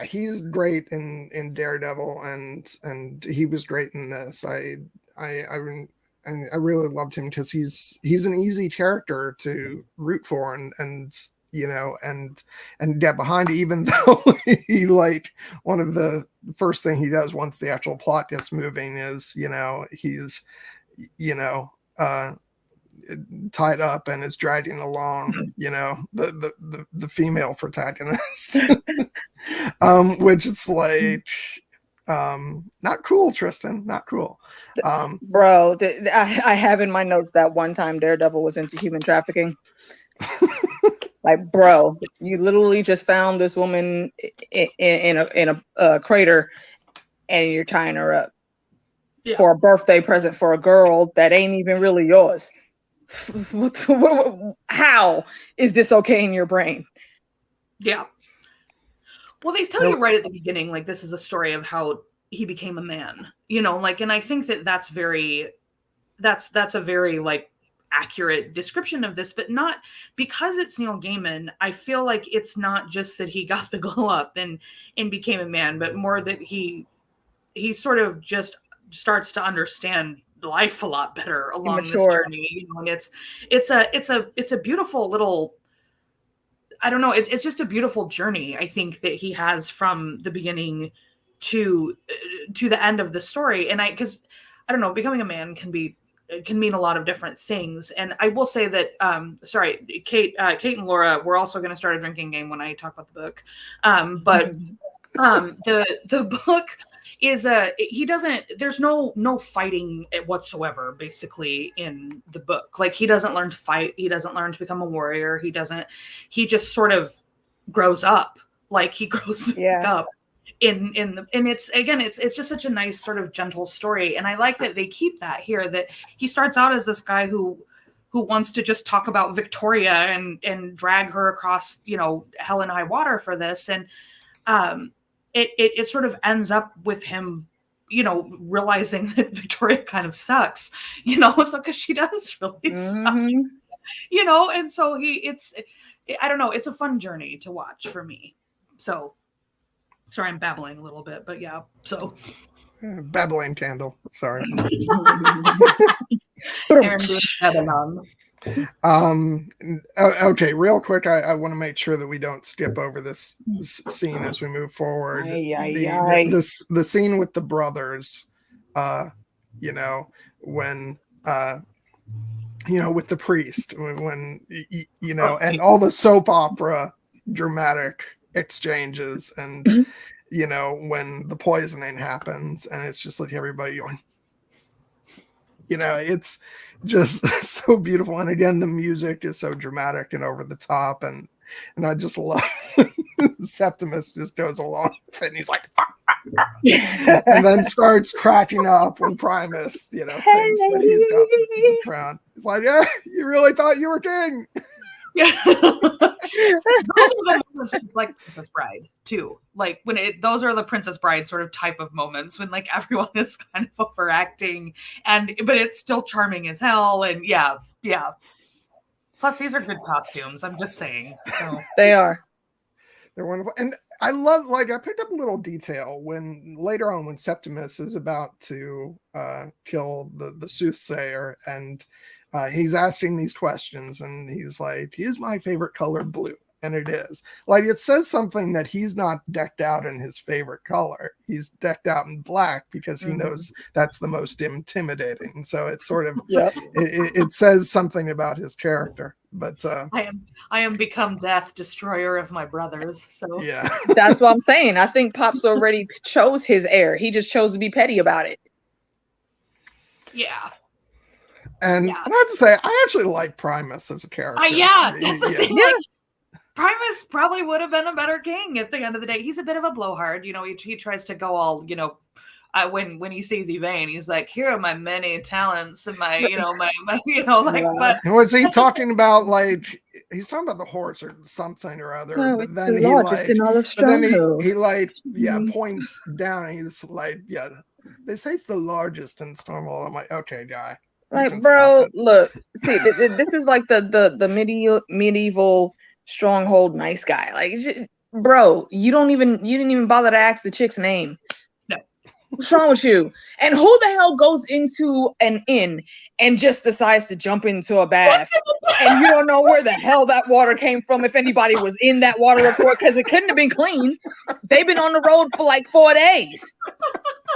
he's great in Daredevil, and he was great in this. I really loved him because he's an easy character to root for and get behind, even though he, like, one of the first thing he does once the actual plot gets moving is he's tied up and is dragging along the female protagonist, which is like not cool, Tristan, not cool. Bro, I have in my notes that one time Daredevil was into human trafficking. Like, bro, you literally just found this woman in a crater, and you're tying her up for a birthday present for a girl that ain't even really yours. How is this okay in your brain? Yeah. Well, they tell you right at the beginning, like, this is a story of how he became a man, you know, like, and I think that's a very like accurate description of this, but not because it's Neil Gaiman. I feel like it's not just that he got the glow up and became a man, but more that he sort of just starts to understand life a lot better along this journey, you know, and it's a beautiful little, I don't know, it's just a beautiful journey, I think, that he has from the beginning to the end of the story. And because I don't know, becoming a man can mean a lot of different things. And I will say that Kate and Laura, we're also going to start a drinking game when I talk about the book. But the book is there's no fighting whatsoever basically in the book. Like, he doesn't learn to fight, he doesn't learn to become a warrior, he just sort of grows up. Like, he grows up and it's just such a nice sort of gentle story. And I like that they keep that here, that he starts out as this guy who wants to just talk about Victoria and drag her across, you know, hell and high water for this. And it sort of ends up with him, you know, realizing that Victoria kind of sucks, you know, so because she does really suck, you know. And so I don't know, it's a fun journey to watch for me. So sorry, I'm babbling a little bit, but yeah. So babbling candle. Sorry. Erin doing Babylon. Okay, real quick, I want to make sure that we don't skip over this scene as we move forward. The scene with the brothers, you know, when you know, with the priest, when you know, and all the soap opera dramatic exchanges, and you know, when the poisoning happens, and it's just like everybody going, you know, it's just so beautiful. And again, the music is so dramatic and over the top, and I just love Septimus just goes along with it, and he's like and then starts cracking up when Primus, you know, thinks that he's got the crown. He's like, yeah, you really thought you were king. Yeah. Those are the moments like Princess Bride too. Like when those are the Princess Bride sort of type of moments when like everyone is kind of overacting but it's still charming as hell. And yeah. Plus these are good costumes. I'm just saying. So they are. They're wonderful. And I love, like, I picked up a little detail when later on when Septimus is about to kill the soothsayer, and he's asking these questions, and he's like, is my favorite color blue? And it is. Like, it says something that he's not decked out in his favorite color. He's decked out in black because he knows that's the most intimidating. So it's sort of, it says something about his character. But I am become death, destroyer of my brothers. So yeah, that's what I'm saying. I think Pops already chose his heir. He just chose to be petty about it. Yeah. And I have to say, I actually like Primus as a character. That's the thing. Like, Primus probably would have been a better king at the end of the day. He's a bit of a blowhard, you know. He tries to go all, you know, when he sees Yvain, he's like, here are my many talents and my, you know, my you know, like. But was he talking about, like, he's talking about the horse or something or other? Oh, but then he points down, and he's like, yeah, they say it's the largest in Stormwall. I'm like, okay, guy. Like, bro, look, see, this is like the medieval stronghold nice guy. Like, bro, you didn't even bother to ask the chick's name. No. What's wrong with you? And who the hell goes into an inn and just decides to jump into a bath? And you don't know where the hell that water came from, if anybody was in that water report, because it couldn't have been clean. They've been on the road for like 4 days.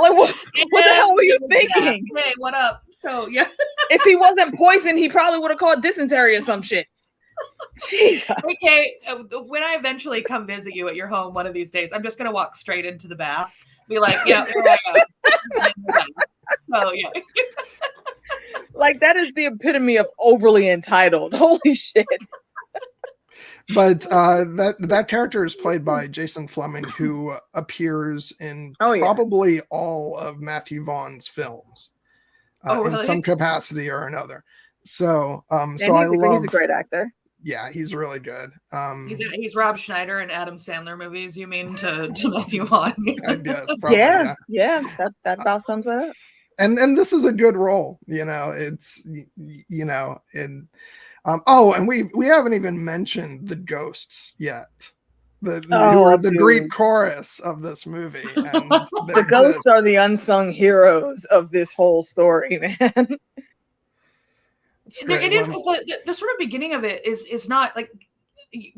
Like, what the hell were you thinking? Hey, what up? So, yeah. If he wasn't poisoned, he probably would have caught dysentery or some shit. Jesus. Okay, when I eventually come visit you at your home one of these days, I'm just going to walk straight into the bath. Be like, yeah, here I go. So, yeah. Like, that is the epitome of overly entitled. Holy shit. But that character is played by Jason Fleming, who appears in probably all of Matthew Vaughn's films in some capacity or another. So, I love. He's a great actor. Yeah, he's really good. He's Rob Schneider in Adam Sandler movies. You mean to Matthew Vaughn? I guess probably. Yeah. That about sums it up. And this is a good role. It's and and we haven't even mentioned the ghosts yet. Who are the Greek chorus of this movie. And the ghosts are the unsung heroes of this whole story, man. It is, because the sort of beginning of it is not like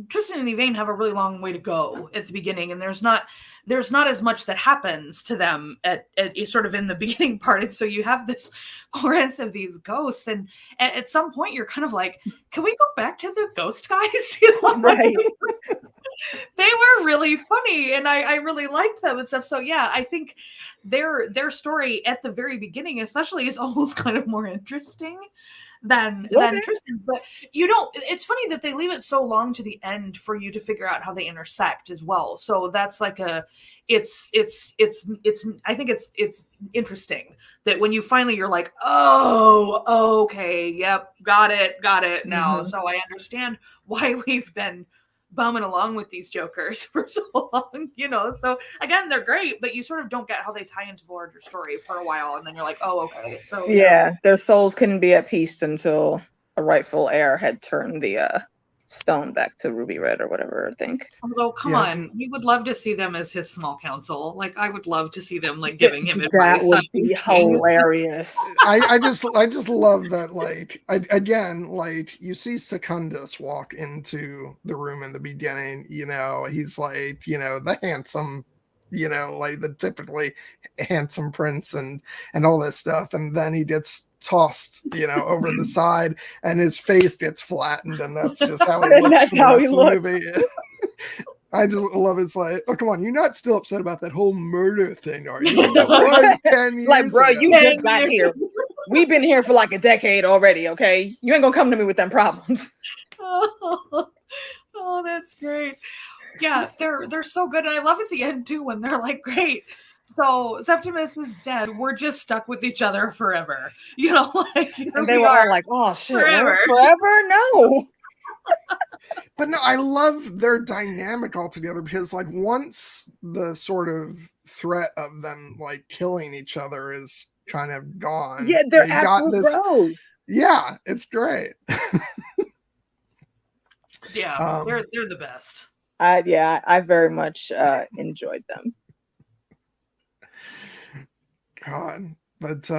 Tristan and Yvain have a really long way to go at the beginning, and there's not as much that happens to them at sort of in the beginning part, and so you have this chorus of these ghosts, and at some point you're kind of like, can we go back to the ghost guys? Right. They were really funny, and I really liked them and stuff. So yeah, I think their story at the very beginning especially is almost kind of more interesting than Tristan. But it's funny that they leave it so long to the end for you to figure out how they intersect as well. So that's like it's I think it's interesting that when you finally, you're like, oh, okay, yep, got it now. Mm-hmm. So I understand why we've been bumming along with these jokers for so long, so again, they're great, but you sort of don't get how they tie into the larger story for a while, and then you're like, oh, okay. So yeah, their souls couldn't be at peace until a rightful heir had turned the stone back to ruby red or whatever, I think. Although, come on, we would love to see them as his small counsel. Like, I would love to see them like giving him advice. That would be hilarious. I just love that. Like, you see Secundus walk into the room in the beginning. He's like, the handsome, like the typically handsome prince and all this stuff, and then he gets tossed, over the side, and his face gets flattened, and that's just how he looks for the rest of the movie. I just love it. It's like, oh, come on, you're not still upset about that whole murder thing, are you? That was 10 years like, bro, ago. you just got here. We've been here for like a decade already, okay? You ain't gonna come to me with them problems. Oh, that's great. Yeah, they're so good, and I love at the end too when they're like, great, so Septimus is dead, we're just stuck with each other forever, and they were all like, oh shit, forever no. But no, I love their dynamic altogether, because like once the sort of threat of them like killing each other is kind of gone, they're absolute bros. Yeah, it's great. Yeah, they're the best. I very much enjoyed them. God, but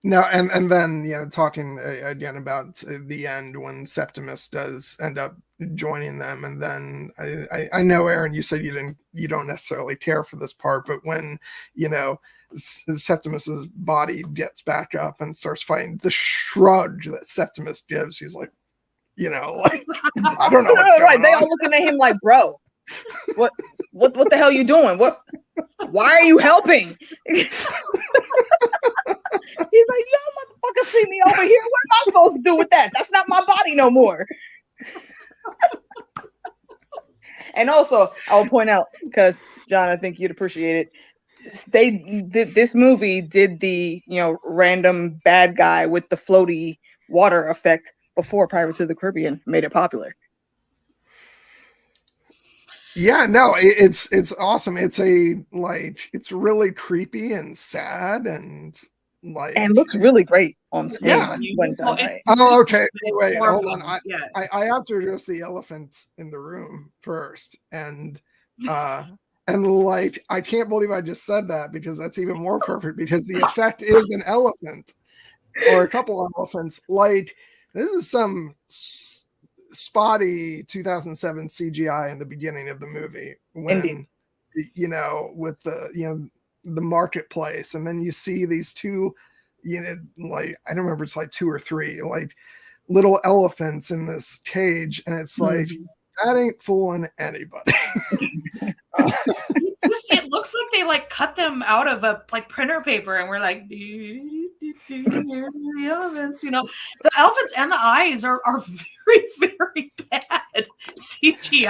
no, and then talking again about the end when Septimus does end up joining them, and then I know, Erin, you said you don't necessarily care for this part, but when Septimus's body gets back up and starts fighting, the shrug that Septimus gives, he's like, like, I don't know what's going on. They all looking at him like, bro, what the hell are you doing? Why are you helping? He's like, y'all motherfuckers see me over here. What am I supposed to do with that? That's not my body no more. And also, I'll point out, because John, I think you'd appreciate it. This movie did the random bad guy with the floaty water effect before Pirates of the Caribbean made it popular. Yeah, no, it's awesome. It's it's really creepy and sad, and looks really great on screen. Yeah. When done right. Oh, okay. Wait, hold on. I have to address the elephant in the room first, and I can't believe I just said that, because that's even more perfect, because the effect is an elephant or a couple of elephants. Like, this is some spotty 2007 CGI in the beginning of the movie, when with the the marketplace, and then you see these two, I don't remember, it's like 2 or 3 like little elephants in this cage, and it's like, that ain't fooling anybody. It looks like they like cut them out of a printer paper, and we're like, the elephants, the elephants, and the eyes are very, very bad CGI. See,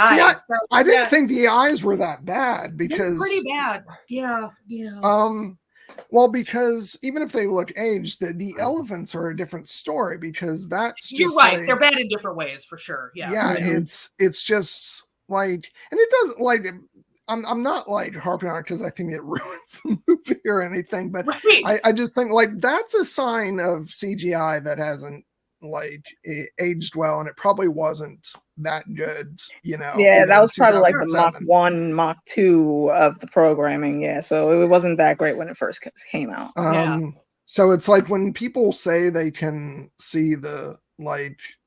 I didn't think the eyes were that bad, because they're pretty bad. Yeah. Well, because even if they look aged, the elephants are a different story because that's just You're right. like, They're bad in different ways for sure. Yeah. it's just like, and it doesn't like. I'm not like harping on it because I think it ruins the movie or anything, but Right. I just think like that's a sign of CGI that hasn't like aged well, and it probably wasn't that good, Yeah, that was probably like the Mach 2007. 1, Mach 2 of the programming. Yeah, so it wasn't that great when it first came out. So it's like when people say they can see the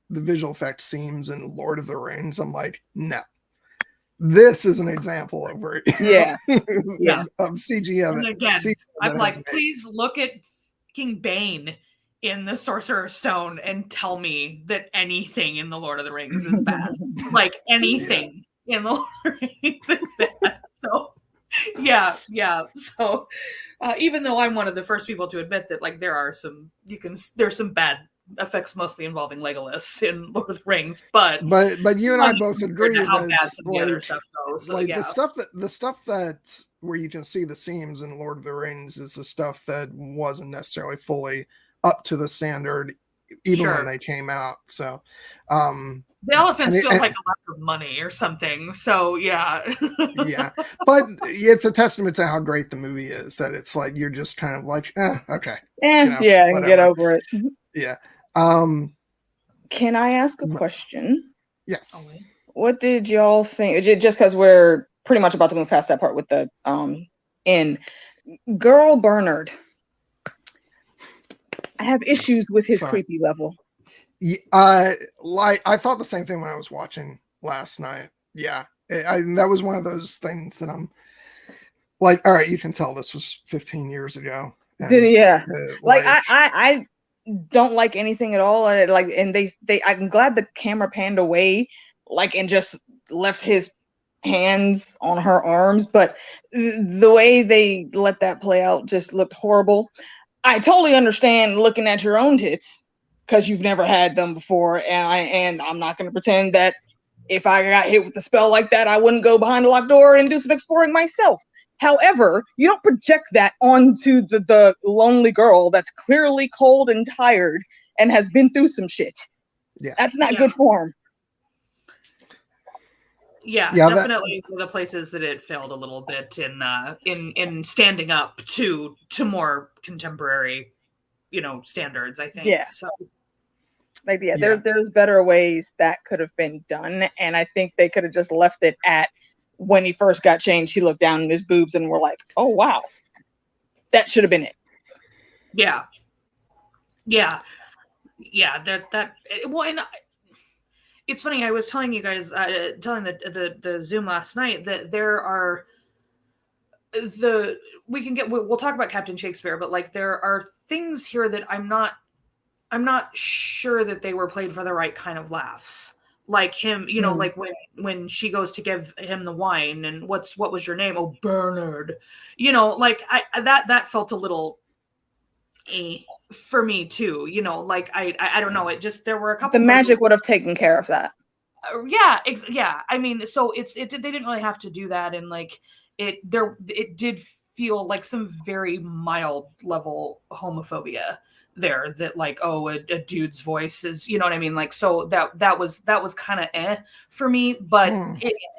visual effect seams in Lord of the Rings, I'm like, no. This is an example of it. Yeah. Of CG of And it. again, CG I'm like, please look at King Bane in the Sorcerer's Stone and tell me that anything in the Lord of the Rings is bad. Like anything in the Lord of the Rings is bad. So yeah. So even though I'm one of the first people to admit that like there's some bad effects mostly involving Legolas in Lord of the Rings, but you and I both agree that how bad some of the other stuff goes. So, the stuff that where you can see the seams in Lord of the Rings is the stuff that wasn't necessarily fully up to the standard even when they came out. So the elephants feel like a lack of money or something. So yeah. But it's a testament to how great the movie is that it's like you're just kind of like, okay. And get over it. Yeah. Can I ask a question? Yes. What did y'all think? Just because we're pretty much about to move past that part with the Girl Bernard. I have issues with his creepy level. I thought the same thing when I was watching last night. Yeah. That was one of those things that I'm like, all right, you can tell this was 15 years ago. And, I don't like anything at all. I'm glad the camera panned away, and just left his hands on her arms, but the way they let that play out just looked horrible. I totally understand looking at your own tits because you've never had them before, and I'm not going to pretend that if I got hit with a spell like that, I wouldn't go behind a locked door and do some exploring myself. However, you don't project that onto the lonely girl that's clearly cold and tired and has been through some shit. Yeah, that's not good form. Yeah, definitely the places that it failed a little bit in standing up to more contemporary, standards, I think. Yeah. So there's better ways that could have been done, and I think they could have just left it at when he first got changed, he looked down at his boobs and were like, "Oh wow, that should have been it." Yeah. Well, and it's funny. I was telling you guys, telling the Zoom last night that there are we'll talk about Captain Shakespeare, but there are things here that I'm not sure that they were played for the right kind of laughs. Like him, like when she goes to give him the wine and what was your name? Oh, Bernard. That felt a little for me too. I don't know. It just, there were a couple. The magic would have taken care of that. Yeah. I mean, so they didn't really have to do that, and it did feel like some very mild level homophobia there, that a dude's voice is, you know what I mean, so that was kind of for me, but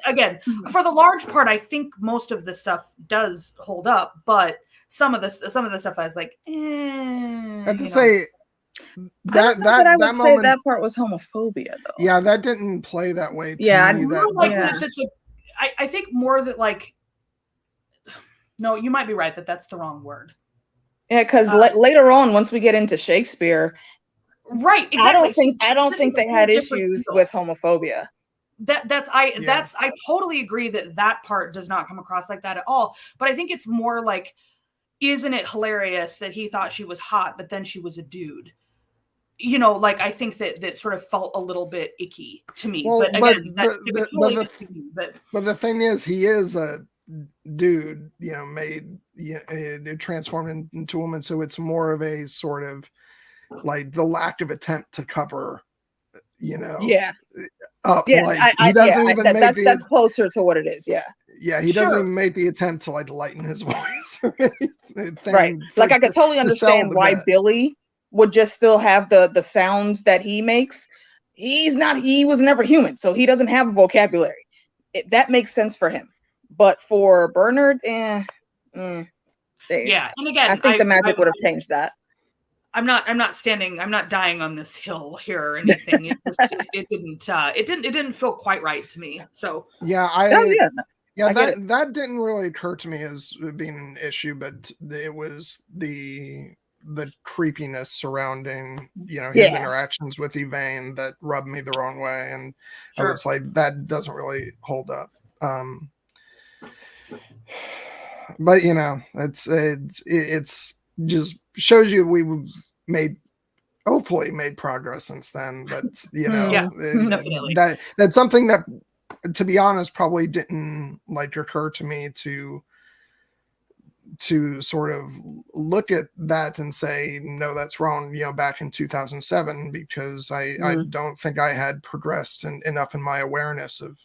again, for the large part, I think most of the stuff does hold up, but some of the stuff I was like, I have to say that moment, that part was homophobia though. Yeah, that didn't play that way to me. I think more that no, you might be right that's the wrong word. Yeah, because later on, once we get into Shakespeare, right? Exactly. I don't think they had issues with homophobia. I totally agree that part does not come across like that at all. But I think it's more like, isn't it hilarious that he thought she was hot, but then she was a dude? I think that sort of felt a little bit icky to me. Well, but again, but the thing is, he is a dude, made, transformed into a woman, so it's more of a sort of the lack of attempt to cover, up. Yeah, Like he doesn't even make that's closer to what it is. Yeah. Yeah, he doesn't even make the attempt to like lighten his voice or anything. Right. Like I could totally understand why Billy would just still have the sounds that he makes. He was never human, so he doesn't have a vocabulary. That makes sense for him. But for Bernard, yeah. And again, I think the magic would have changed that. I'm not dying on this hill here or anything. It didn't feel quite right to me. So that didn't really occur to me as being an issue, but it was the creepiness surrounding his interactions with Yvain that rubbed me the wrong way, and I was like, that doesn't really hold up. But it's just shows you we hopefully made progress since then. But that's something that, to be honest, probably didn't like occur to me to sort of look at that and say, no, that's wrong, back in 2007, because I don't think I had progressed enough in my awareness of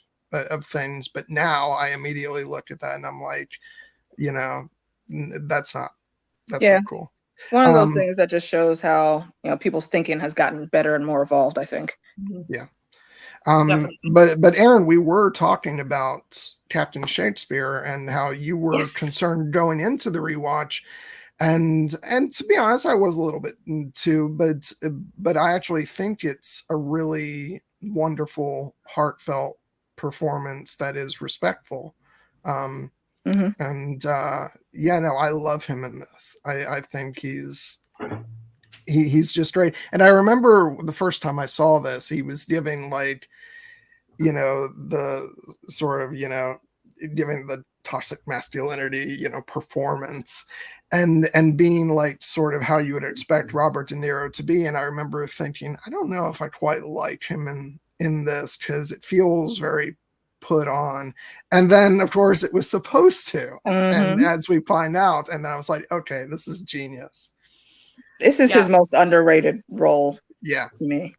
things. But now I immediately look at that and I'm like, that's not cool. One of those things that just shows how people's thinking has gotten better and more evolved, I think. Yeah. But Erin, we were talking about Captain Shakespeare and how you were concerned going into the rewatch, and to be honest, I was a little bit too, but I actually think it's a really wonderful, heartfelt performance that is respectful. And I love him in this. I think he's just great. And I remember the first time I saw this, he was giving like, the sort of, giving the toxic masculinity, performance and being like sort of how you would expect Robert De Niro to be. And I remember thinking, I don't know if I quite like him in this, because it feels very put on. And then of course it was supposed to, and as we find out, and then I was like, okay, this is genius. This is his most underrated role. Yeah. To me.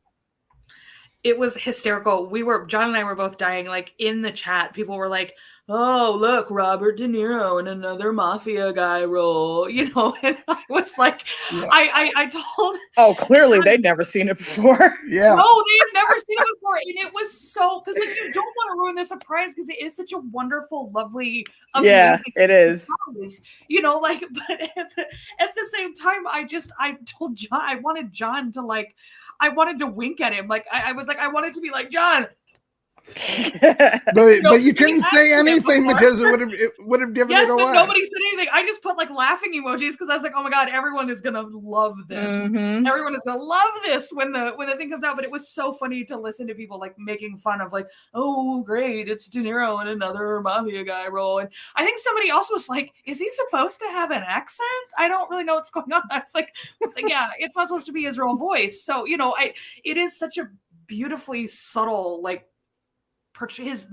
It was hysterical. John and I were both dying. Like in the chat, people were like, oh, look, Robert De Niro in another mafia guy role, and I was like, I told. Oh, clearly they'd never seen it before. Yeah. No, they'd never seen it before. And it was so, because like, you don't want to ruin the surprise, because it is such a wonderful, lovely, amazing. Yeah, it is. Surprise, but at the same time, I told John, I wanted John to like, I wanted to wink at him. Like, I was like, I wanted to be like, John. but you couldn't say anything because it would have given it away. But nobody said anything. I just put like laughing emojis because I was like, oh my god, everyone is gonna love this. Everyone is gonna love this when the thing comes out. But it was so funny to listen to people like making fun of like, oh great, it's De Niro in another mafia guy role. And I think somebody else was like, is he supposed to have an accent? I don't really know what's going on. I was like, yeah, it's not supposed to be his real voice. So it is such a beautifully subtle like his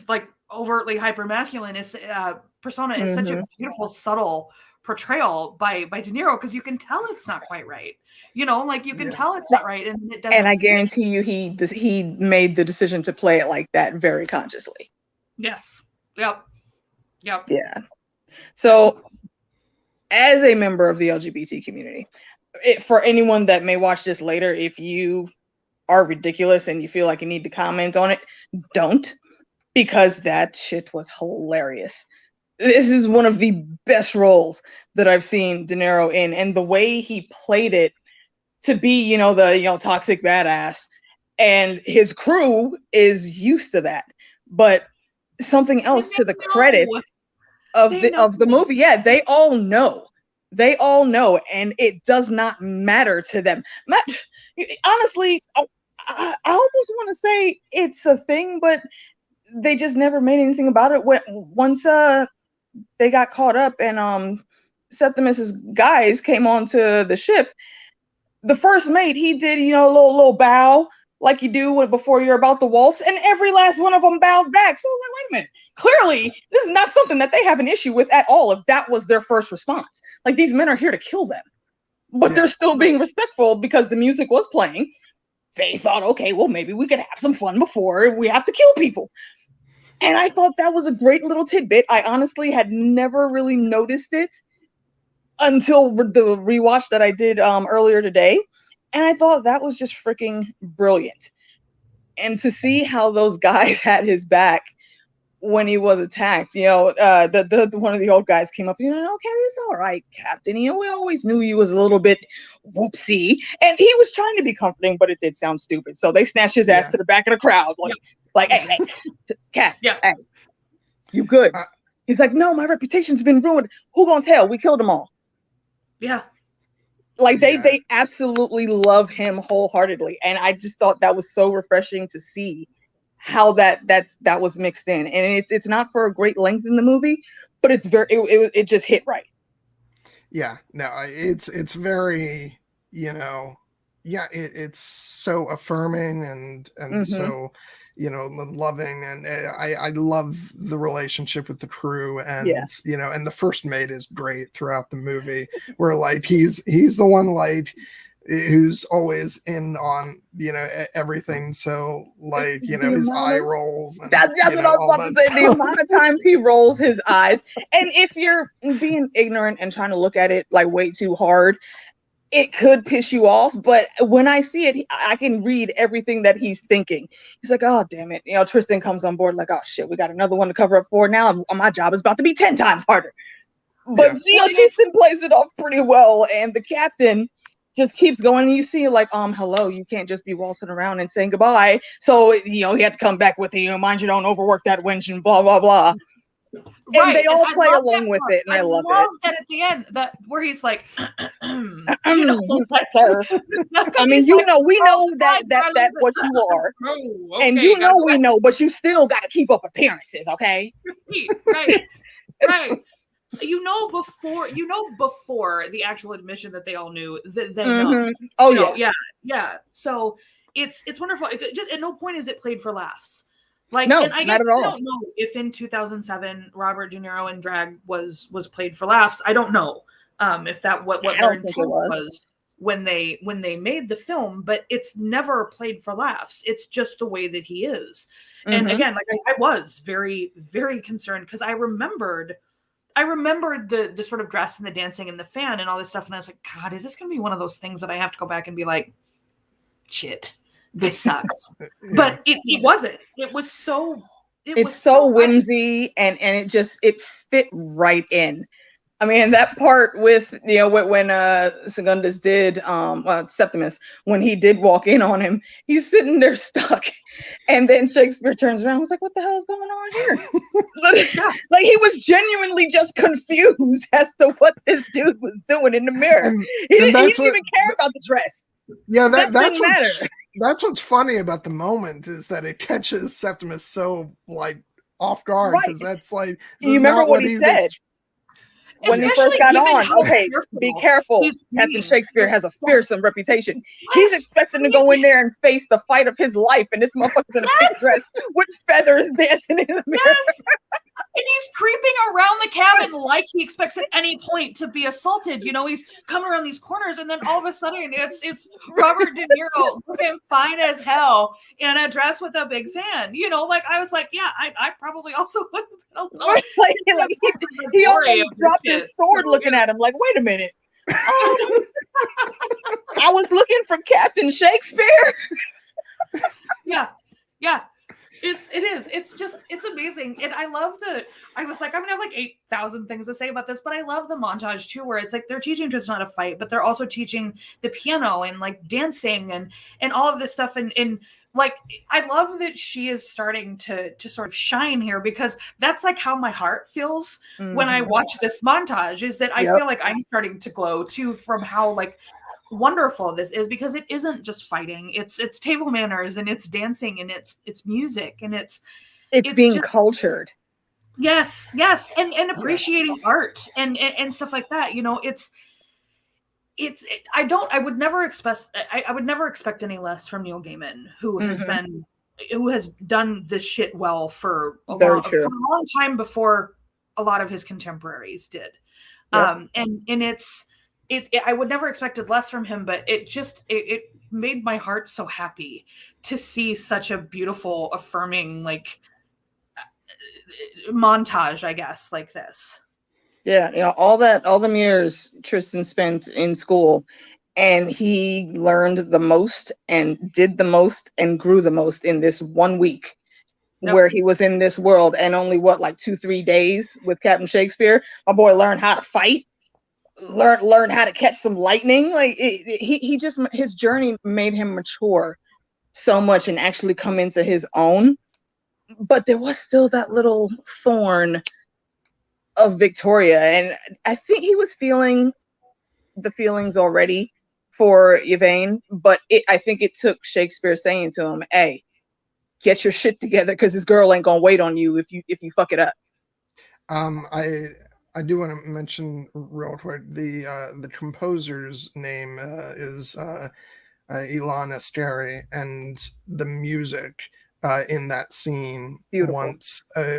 like overtly hypermasculine persona is such a beautiful subtle portrayal by De Niro, because you can tell it's not quite right. You can tell it's not right, and it doesn't. And I guarantee you, he made the decision to play it like that very consciously. Yes. Yep. Yeah. So, as a member of the LGBT community, for anyone that may watch this later, if you are ridiculous and you feel like you need to comment on it, don't, because that shit was hilarious. This is one of the best roles that I've seen De Niro in, and the way he played it to be, the toxic badass, and his crew is used to that. But something else to the credit of the movie, they all know. They all know, and it does not matter to them. Honestly, I almost want to say it's a thing, but they just never made anything about it. Once they got caught up and Septimus's guys came onto the ship, the first mate, he did, a little bow like you do before you're about to waltz, and every last one of them bowed back. So I was like, wait a minute. Clearly, this is not something that they have an issue with at all if that was their first response. Like, these men are here to kill them. But they're still being respectful because the music was playing. they thought, okay, well, maybe we could have some fun before we have to kill people. And I thought that was a great little tidbit. I honestly had never really noticed it until the rewatch that I did earlier today. And I thought that was just freaking brilliant. And to see how those guys had his back when he was attacked, the one of the old guys came up, okay, it's all right, Captain. We always knew you was a little bit whoopsie. And he was trying to be comforting, but it did sound stupid. So they snatched his ass to the back of the crowd, hey, Cap, hey, you good? He's like, no, my reputation's been ruined. Who gonna tell? We killed them all. Yeah. They absolutely love him wholeheartedly. And I just thought that was so refreshing to see how that was mixed in. And it's not for a great length in the movie, but it's it just hit right. Yeah, no, it's very, it's so affirming and so, loving, and I love the relationship with the crew, and and the first mate is great throughout the movie, where like he's the one like who's always in on everything, so like his eye rolls, and that's what I was about to say. The amount of times he rolls his eyes, and if you're being ignorant and trying to look at it like way too hard, it could piss you off. But when I see it, I can read everything that he's thinking. He's like, oh damn it, Tristan comes on board like, oh shit, we got another one to cover up for now. My job is about to be 10 times harder. But Tristan plays it off pretty well, and the captain just keeps going, and you see like, hello, you can't just be waltzing around and saying goodbye. So he had to come back with mind you don't overwork that wench and blah blah blah. Right. And they all play along with it, and I love that at the end, that where he's like, sir. I mean, we know that what you are, and we know, but you still got to keep up appearances, okay? Right. Before the actual admission that they all knew that they know. Oh yeah. So it's wonderful. Just at no point is it played for laughs. Like, no, and I guess not at all. I don't know if in 2007 Robert De Niro in drag was played for laughs. I don't know if that what their intent was when they made the film, but it's never played for laughs. It's just the way that he is. And again, like I was very, very concerned because I remembered the sort of dress and the dancing and the fan and all this stuff, and I was like, God, is this going to be one of those things that I have to go back and be like, shit, this sucks? But it wasn't. It was so. It's so whimsy, and it fit right in. I mean, that part with when Secundus did Septimus, when he did walk in on him, he's sitting there stuck, and then Shakespeare turns around. I was like, "What the hell is going on here?" Like he was genuinely just confused as to what this dude was doing in the mirror. He didn't even care about the dress. Yeah, that's what's funny about the moment is that it catches Septimus so like off guard, because that's like you remember what he said. When he first got on, okay, be careful. Captain Shakespeare has a fearsome reputation. He's expecting to go in there and face the fight of his life, and this motherfucker's in a pink dress with feathers dancing in the mirror. And he's creeping around the cabin like he expects at any point to be assaulted. He's coming around these corners, and then all of a sudden it's Robert De Niro looking fine as hell in a dress with a big fan. Like I was like, yeah, I probably also would have been a little. He almost dropped his sword looking at him like, wait a minute. I was looking for Captain Shakespeare. Yeah. It is. It's amazing. And I love I was like, I'm gonna have like 8,000 things to say about this, but I love the montage too, where it's like they're teaching Tristan how to fight, but they're also teaching the piano and like dancing and all of this stuff. And like, I love that she is starting to sort of shine here, because that's like how my heart feels when I watch this montage, is that I feel like I'm starting to glow too from how like wonderful this is, because it isn't just fighting, it's table manners, and it's dancing, and it's music, and it's being just cultured. Yes, and appreciating art and stuff like that. I would never expect any less from Neil Gaiman, who has done this shit well for a long time before a lot of his contemporaries did. And I would never expected less from him, but it made my heart so happy to see such a beautiful, affirming, like, montage, I guess, like this. Yeah, all the years Tristan spent in school, and he learned the most and did the most and grew the most in this 1 week. Nope. Where he was in this world, and only like 2-3 days with Captain Shakespeare. My boy learned how to fight, learn how to catch some lightning. Like his journey made him mature so much and actually come into his own. But there was still that little thorn of Victoria, and I think he was feeling the feelings already for Yvain, but I think it took Shakespeare saying to him, "Hey, get your shit together, because this girl ain't gonna wait on you if you fuck it up." I do want to mention real quick the composer's name is Ilan Asteri, and the music in that scene, beautiful.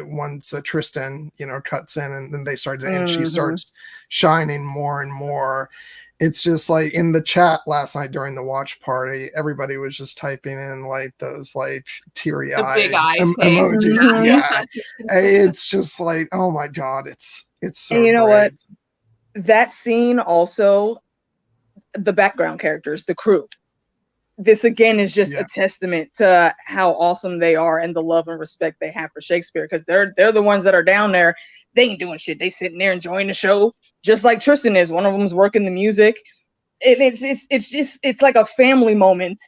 once Tristan cuts in, and then they start and she starts shining more and more. It's just like in the chat last night during the watch party, everybody was just typing in like those like teary-eyed emojis. Yeah, it's just like, oh my god, it's so. And you know what? That scene also, the background characters, the crew. This again is just a testament to how awesome they are and the love and respect they have for Shakespeare, because they're the ones that are down there. They ain't doing shit. They sitting there enjoying the show, just like Tristan is. One of them's working the music. It's like a family moment,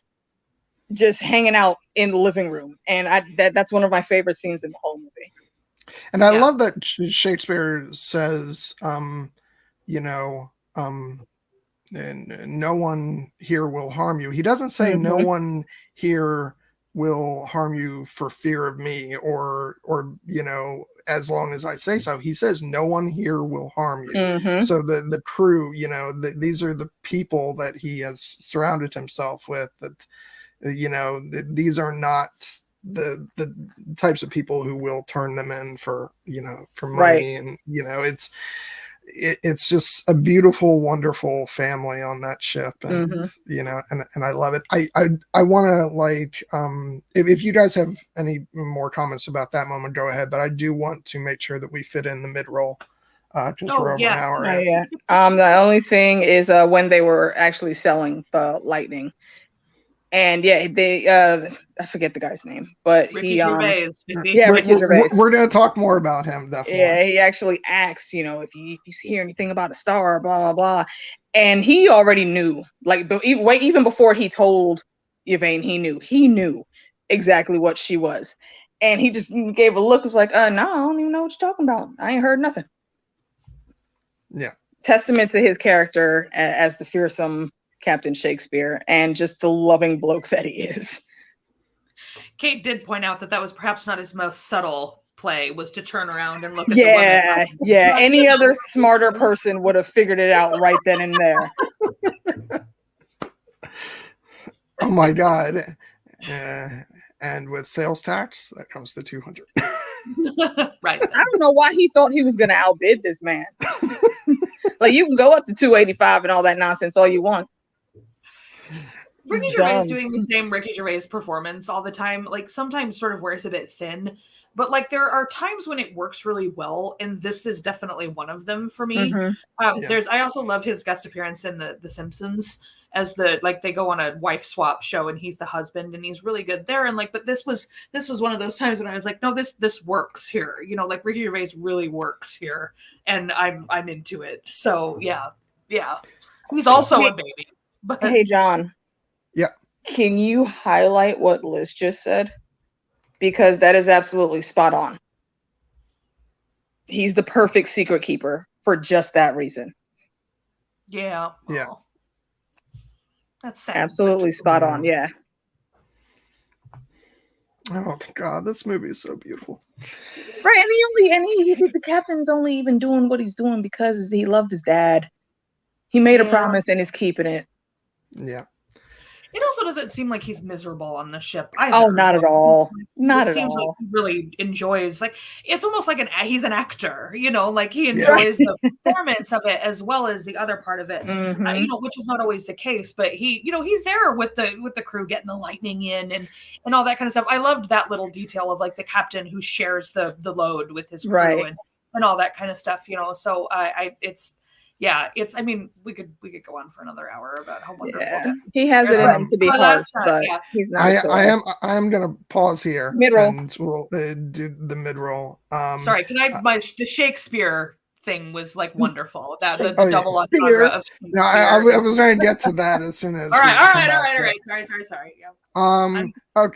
just hanging out in the living room, and that's one of my favorite scenes in the whole movie. And I love that Shakespeare says, and no one here will harm you. He doesn't say no one here will harm you for fear of me, or as long as I say so. He says no one here will harm you. So the crew, these are the people that he has surrounded himself with, that these are not the types of people who will turn them in for money. Right. And it's just a beautiful, wonderful family on that ship, and and I love it. I want to if you guys have any more comments about that moment, go ahead. But I do want to make sure that we fit in the mid-roll, because we're over an hour in. The only thing is when they were actually selling the lightning, and they I forget the guy's name, but Ricky Gervais. Ricky Gervais. We're gonna talk more about him, definitely. Yeah, he actually asks, if you hear anything about a star, blah blah blah, and he already knew. Like, even before he told Yvain, he knew exactly what she was, and he just gave a look. Was like, no, I don't even know what you're talking about. I ain't heard nothing. Yeah. Testament to his character as the fearsome Captain Shakespeare, and just the loving bloke that he is. Kate did point out that was perhaps not his most subtle play, was to turn around and look at the woman. Yeah. Any other smarter person would have figured it out right then and there. Oh my god. And with sales tax, that comes to 200. Right. I don't know why he thought he was going to outbid this man. Like, you can go up to 285 and all that nonsense all you want. Ricky Gervais doing the same Ricky Gervais performance all the time, like sometimes sort of wears a bit thin, but like there are times when it works really well, and this is definitely one of them for me. I also love his guest appearance in the Simpsons, as they go on a wife swap show and he's the husband, and he's really good there. And but this was one of those times when I was like, no, this works here. Like Ricky Gervais really works here, and I'm into it. So yeah. He's also a baby. But hey, John. Yeah. Can you highlight what Liz just said? Because that is absolutely spot on. He's the perfect secret keeper for just that reason. Yeah. Yeah. Oh. That's sad. Absolutely spot on. Yeah. Oh god, this movie is so beautiful. Right, and the captain's only even doing what he's doing because he loved his dad. He made a promise and is keeping it. Yeah. It also doesn't seem like he's miserable on the ship either. Oh, not at all. Not at seems all. like he really enjoys, like, it's almost like he's an actor, you know, like he enjoys the performance of it as well as the other part of it, you know, which is not always the case, but he, you know, he's there with the crew getting the lightning in and all that kind of stuff. I loved that little detail of like the captain who shares the load with his crew and all that kind of stuff, you know. So I mean, we could go on for another hour about how wonderful he has it in him to be harsh, but he's not. I am gonna pause here mid-roll. And we'll do the mid-roll. Sorry, the Shakespeare thing was like wonderful. That the double entendre of Shakespeare. No, I was trying to get to that as soon as. all right. Sorry. Yeah.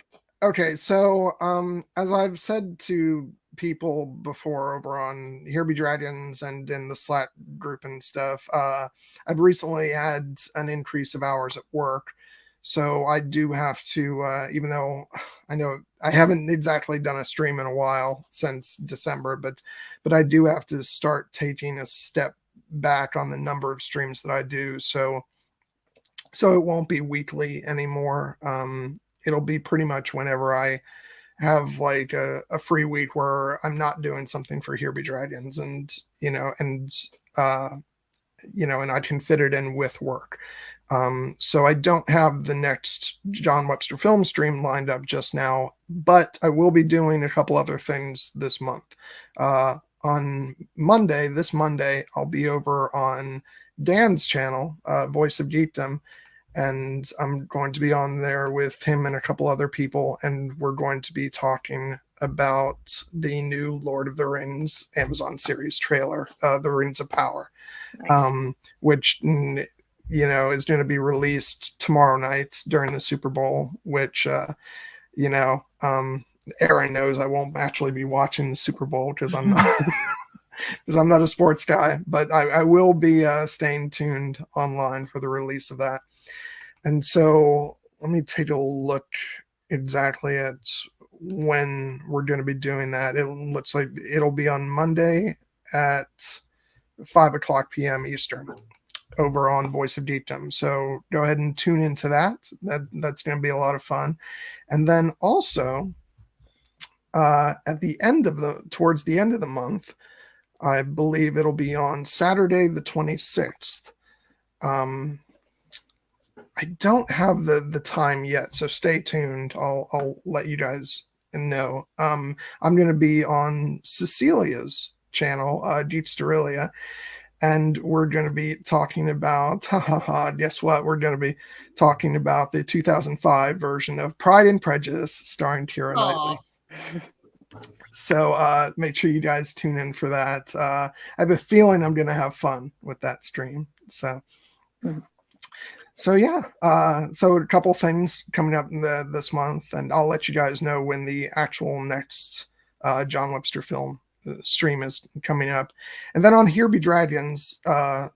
Okay. So, as I've said to people before over on Here Be Dragons and in the Slack group and stuff, I've recently had an increase of hours at work, so I do have to, even though I know I haven't exactly done a stream in a while since December, but I do have to start taking a step back on the number of streams that I do, so it won't be weekly anymore. It'll be pretty much whenever I have like a free week where I'm not doing something for Here Be Dragons, and and I can fit it in with work. So I don't have the next John Webster film stream lined up just now, but I will be doing a couple other things this month. On this Monday, I'll be over on Dan's channel, Voice of Geekdom, and I'm going to be on there with him and a couple other people, and we're going to be talking about the new Lord of the Rings Amazon series trailer, The Rings of Power, which is going to be released tomorrow night during the Super Bowl, which Erin knows I won't actually be watching the Super Bowl because I'm not a sports guy, but I will be staying tuned online for the release of that. And so let me take a look exactly at when we're going to be doing that. It looks like it'll be on Monday at 5:00 p.m. Eastern over on Voice of Geekdom. So go ahead and tune into that. That's going to be a lot of fun. And then also towards the end of the month, I believe it'll be on Saturday the 26th. I don't have the time yet, so stay tuned. I'll let you guys know. I'm going to be on Cecilia's channel, Geeksterillia, and we're going to be talking about, guess what? We're going to be talking about the 2005 version of Pride and Prejudice starring Keira Knightley. So make sure you guys tune in for that. I have a feeling I'm going to have fun with that stream. So yeah, so a couple things coming up this month, and I'll let you guys know when the actual next John Webster film stream is coming up. And then on Here Be Dragons,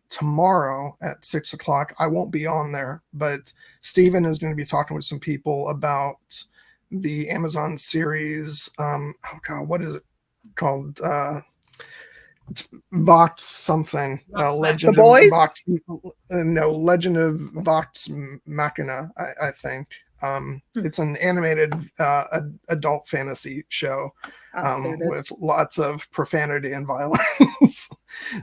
tomorrow at 6:00, I won't be on there, but Steven is going to be talking with some people about the Amazon series. What is it called? It's Vox something. Legend of Vox. Legend of Vox Machina, I think. It's an animated adult fantasy show with lots of profanity and violence.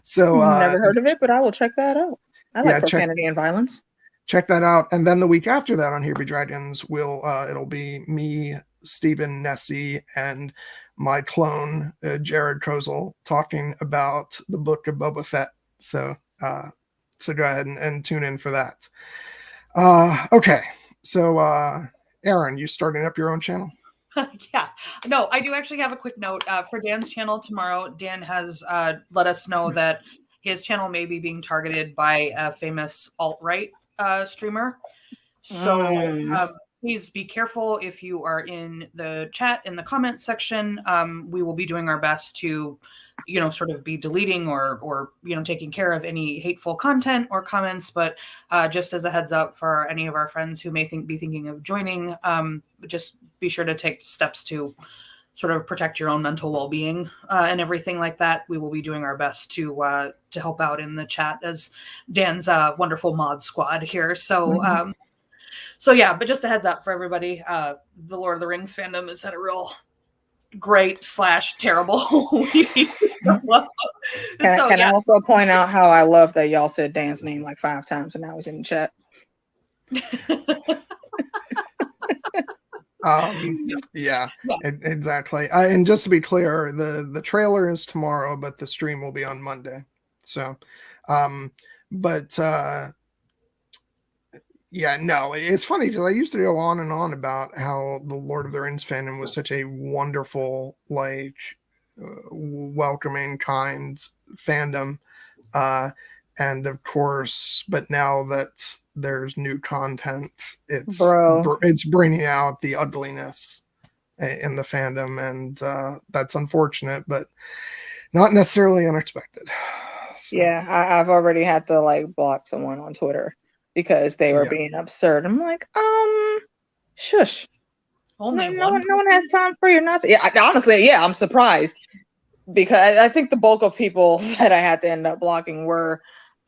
So never heard of it, but I will check that out. I like profanity and violence. Check that out. And then the week after that on Here Be Dragons, it'll be me, Stephen, Nessie, and my clone, Jared Kozel, talking about the book of Boba Fett. So go ahead and tune in for that. Okay. So, Erin, you starting up your own channel? Yeah. No, I do actually have a quick note for Dan's channel tomorrow. Dan has let us know that his channel may be being targeted by a famous alt-right streamer. So please be careful if you are in the chat, in the comments section. We will be doing our best to, sort of be deleting or taking care of any hateful content or comments. But just as a heads up for any of our friends who may be thinking of joining, just be sure to take steps to sort of protect your own mental well-being and everything like that. We will be doing our best to help out in the chat as Dan's wonderful mod squad here. So So yeah, but just a heads up for everybody, the Lord of the Rings fandom has had a real great / terrible week. Can I also point out how I love that y'all said Dan's name like 5 times and now he's in the chat? Yeah, exactly. And just to be clear, the trailer is tomorrow, but the stream will be on Monday. So, yeah, no, it's funny because I used to go on and on about how the Lord of the Rings fandom was such a wonderful, like, welcoming, kind fandom. And of course, but now that there's new content, it's bringing out the ugliness in the fandom, and that's unfortunate, but not necessarily unexpected. So. Yeah, I've already had to like block someone on Twitter because they were being absurd. I'm like, shush. Only no one has time for your nonsense. Yeah, honestly, I'm surprised because I think the bulk of people that I had to end up blocking were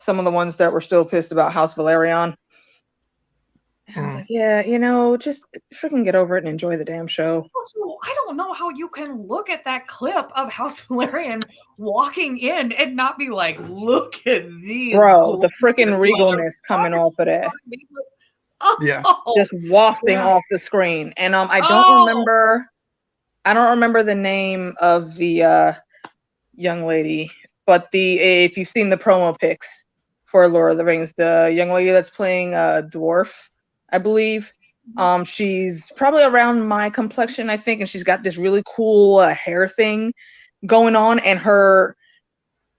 some of the ones that were still pissed about House Valerian. And I was like, yeah, just freaking get over it and enjoy the damn show. Also, I don't know how you can look at that clip of House Valerian walking in and not be like, look at these. Bro, the freaking regalness coming off of that. Yeah. Just wafting off the screen. And I don't remember the name of the young lady, but if you've seen the promo pics for Lord of the Rings, the young lady that's playing dwarf, I believe. She's probably around my complexion, I think, and she's got this really cool hair thing going on, and her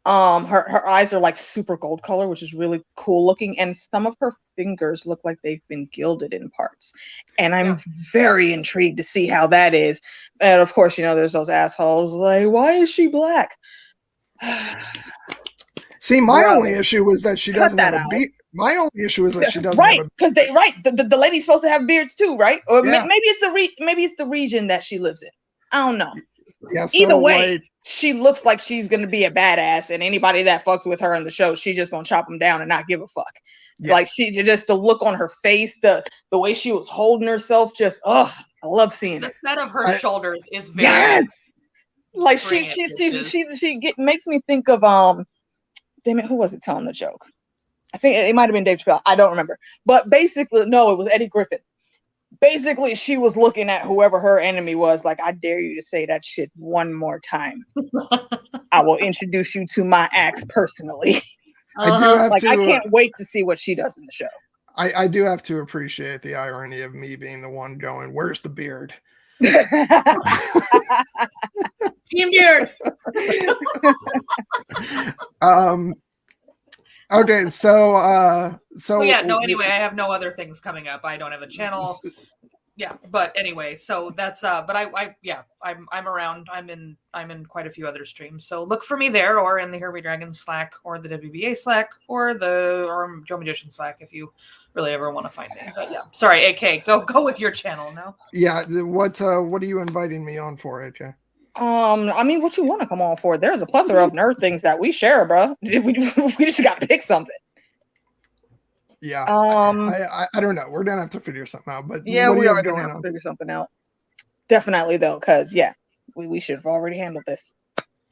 eyes are like super gold color, which is really cool looking, and some of her fingers look like they've been gilded in parts. And I'm very intrigued to see how that is. And of course, there's those assholes like, why is she black? See, my only issue was that she doesn't have a beard. My only issue is that she doesn't have a because the lady's supposed to have beards too, right? Or maybe it's the region that she lives in. I don't know. Yeah. So either way, she looks like she's gonna be a badass, and anybody that fucks with her in the show, she's just gonna chop them down and not give a fuck. Yeah. Like she just the look on her face, the way she was holding herself, just I love seeing the it. set of her shoulders is very like she makes me think of damn it, who was it telling the joke? I think it might have been Dave Chappelle. I don't remember. But basically, no, it was Eddie Griffin. Basically, she was looking at whoever her enemy was like, I dare you to say that shit one more time. I will introduce you to my axe personally. I can't wait to see what she does in the show. I do have to appreciate the irony of me being the one going, where's the beard? Team beard. Okay, so yeah, no, anyway, I have no other things coming up. I don't have a channel. Yeah, but anyway, so that's but I'm around. I'm in quite a few other streams. So look for me there, or in the Here We Dragon Slack, or the WBA Slack, or Joe Magician Slack if you really ever want to find me. But yeah, sorry, AK, go with your channel now. Yeah, what are you inviting me on for, AK? I mean, what you want to come on for? There's a plethora of nerd things that we share, bro. We just got to pick something. Yeah. I don't know. We're gonna have to figure something out. But yeah, we are gonna have to figure something out. Definitely though, because we should have already handled this.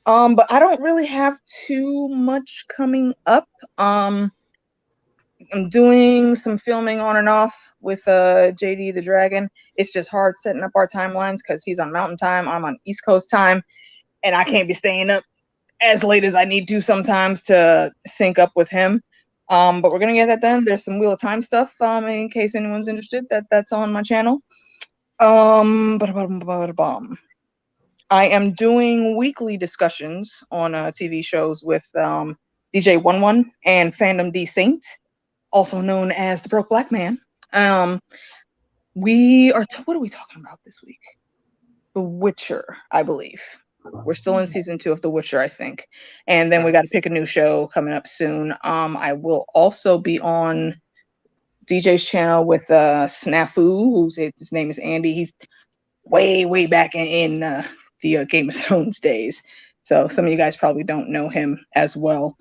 But I don't really have too much coming up. I'm doing some filming on and off with JD the Dragon. It's just hard setting up our timelines because he's on Mountain Time, I'm on East Coast time, and I can't be staying up as late as I need to sometimes to sync up with him. But we're gonna get that done. There's some Wheel of Time stuff in case anyone's interested. That's on my channel. I am doing weekly discussions on TV shows with DJ 11 and Fandom D Saint, also known as the Broke Black Man. We are what are we talking about this week? The Witcher, I believe. We're still in season 2 of The Witcher, I think. And then we got to pick a new show coming up soon. I will also be on DJ's channel with Snafu, his name is Andy. He's way back in the Game of Thrones days. So some of you guys probably don't know him as well.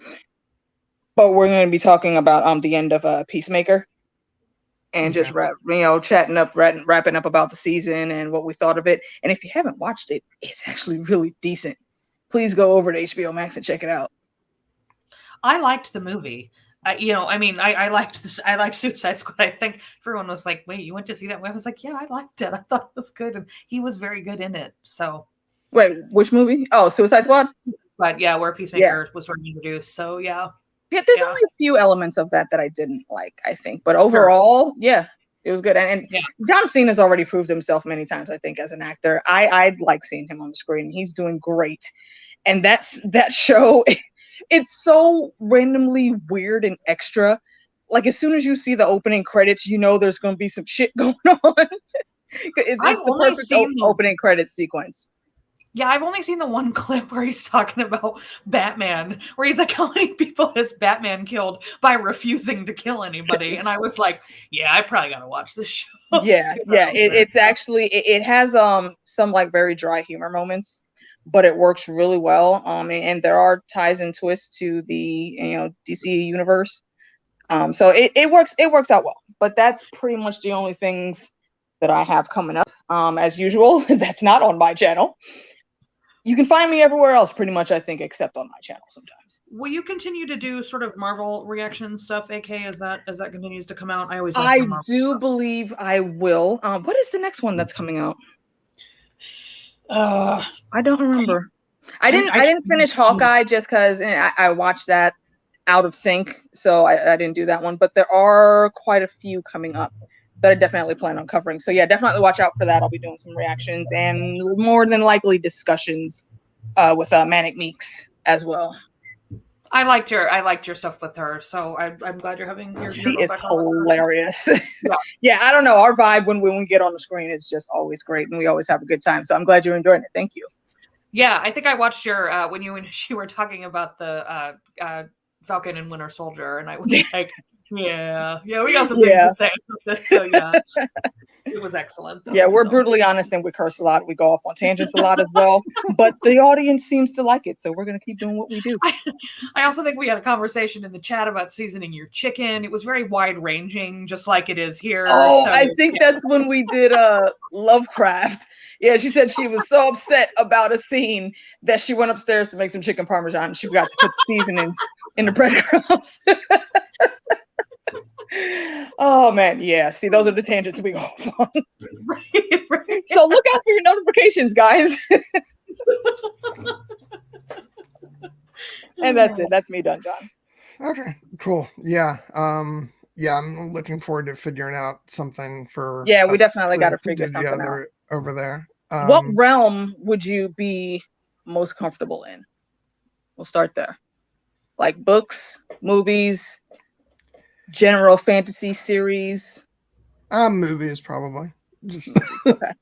But we're going to be talking about the end of Peacemaker. and Okay. just chatting up, wrapping up about the season and what we thought of it. And if you haven't watched it, it's actually really decent. Please go over to HBO Max and check it out. I liked the movie. I liked this. I liked Suicide Squad. I think everyone was like, "Wait, you went to see that?" I was like, "Yeah, I liked it. I thought it was good, and he was very good in it." So, wait, which movie? Oh, Suicide Squad. But yeah, where Peacemaker was sort of introduced. So yeah, there's only a few elements of that I didn't like, I think, but overall, it was good. And John Cena's already proved himself many times, I think, as an actor. I like seeing him on the screen. He's doing great, and that show. It's so randomly weird and extra. Like, as soon as you see the opening credits, there's going to be some shit going on. it's the perfect opening credits sequence. Yeah, I've only seen the one clip where he's talking about Batman, where he's like, how many people has Batman killed by refusing to kill anybody? And I was like, yeah, I probably got to watch this show. It's actually, it has some like very dry humor moments, but it works really well. And there are ties and twists to the DC universe. So it works out well. But that's pretty much the only things that I have coming up. As usual, that's not on my channel. You can find me everywhere else, pretty much, I think, except on my channel sometimes. Will you continue to do sort of Marvel reaction stuff, AK, as that continues to come out? I do believe I will. What is the next one that's coming out? I don't remember. I didn't finish Hawkeye just because I watched that out of sync, so I didn't do that one. But there are quite a few coming up that I definitely plan on covering. So yeah, definitely watch out for that. I'll be doing some reactions and more than likely discussions with Manic Meeks as well. I liked your stuff with her, so I'm glad you're having your. She is hilarious. Yeah, I don't know. Our vibe when we get on the screen is just always great, and we always have a good time. So I'm glad you're enjoying it. Thank you. Yeah, I think I watched your when you were talking about the Falcon and Winter Soldier, and I was like. Yeah, we got some things to say about this, so yeah, it was excellent. Yeah, we're brutally honest and we curse a lot. We go off on tangents a lot as well, but the audience seems to like it, so we're going to keep doing what we do. I also think we had a conversation in the chat about seasoning your chicken. It was very wide-ranging, just like it is here. Oh, so, I think that's when we did Lovecraft. Yeah, she said she was so upset about a scene that she went upstairs to make some chicken parmesan. She forgot to put the seasonings in the breadcrumbs. Oh man, yeah. See, those are the tangents we go on. Right. So look out for your notifications, guys. And that's it. That's me done, John. Okay, cool. Yeah. I'm looking forward to figuring out something for. Yeah, we definitely got to figure something out over there. What realm would you be most comfortable in? We'll start there. Like books, movies. General fantasy series. Movies probably. Just okay.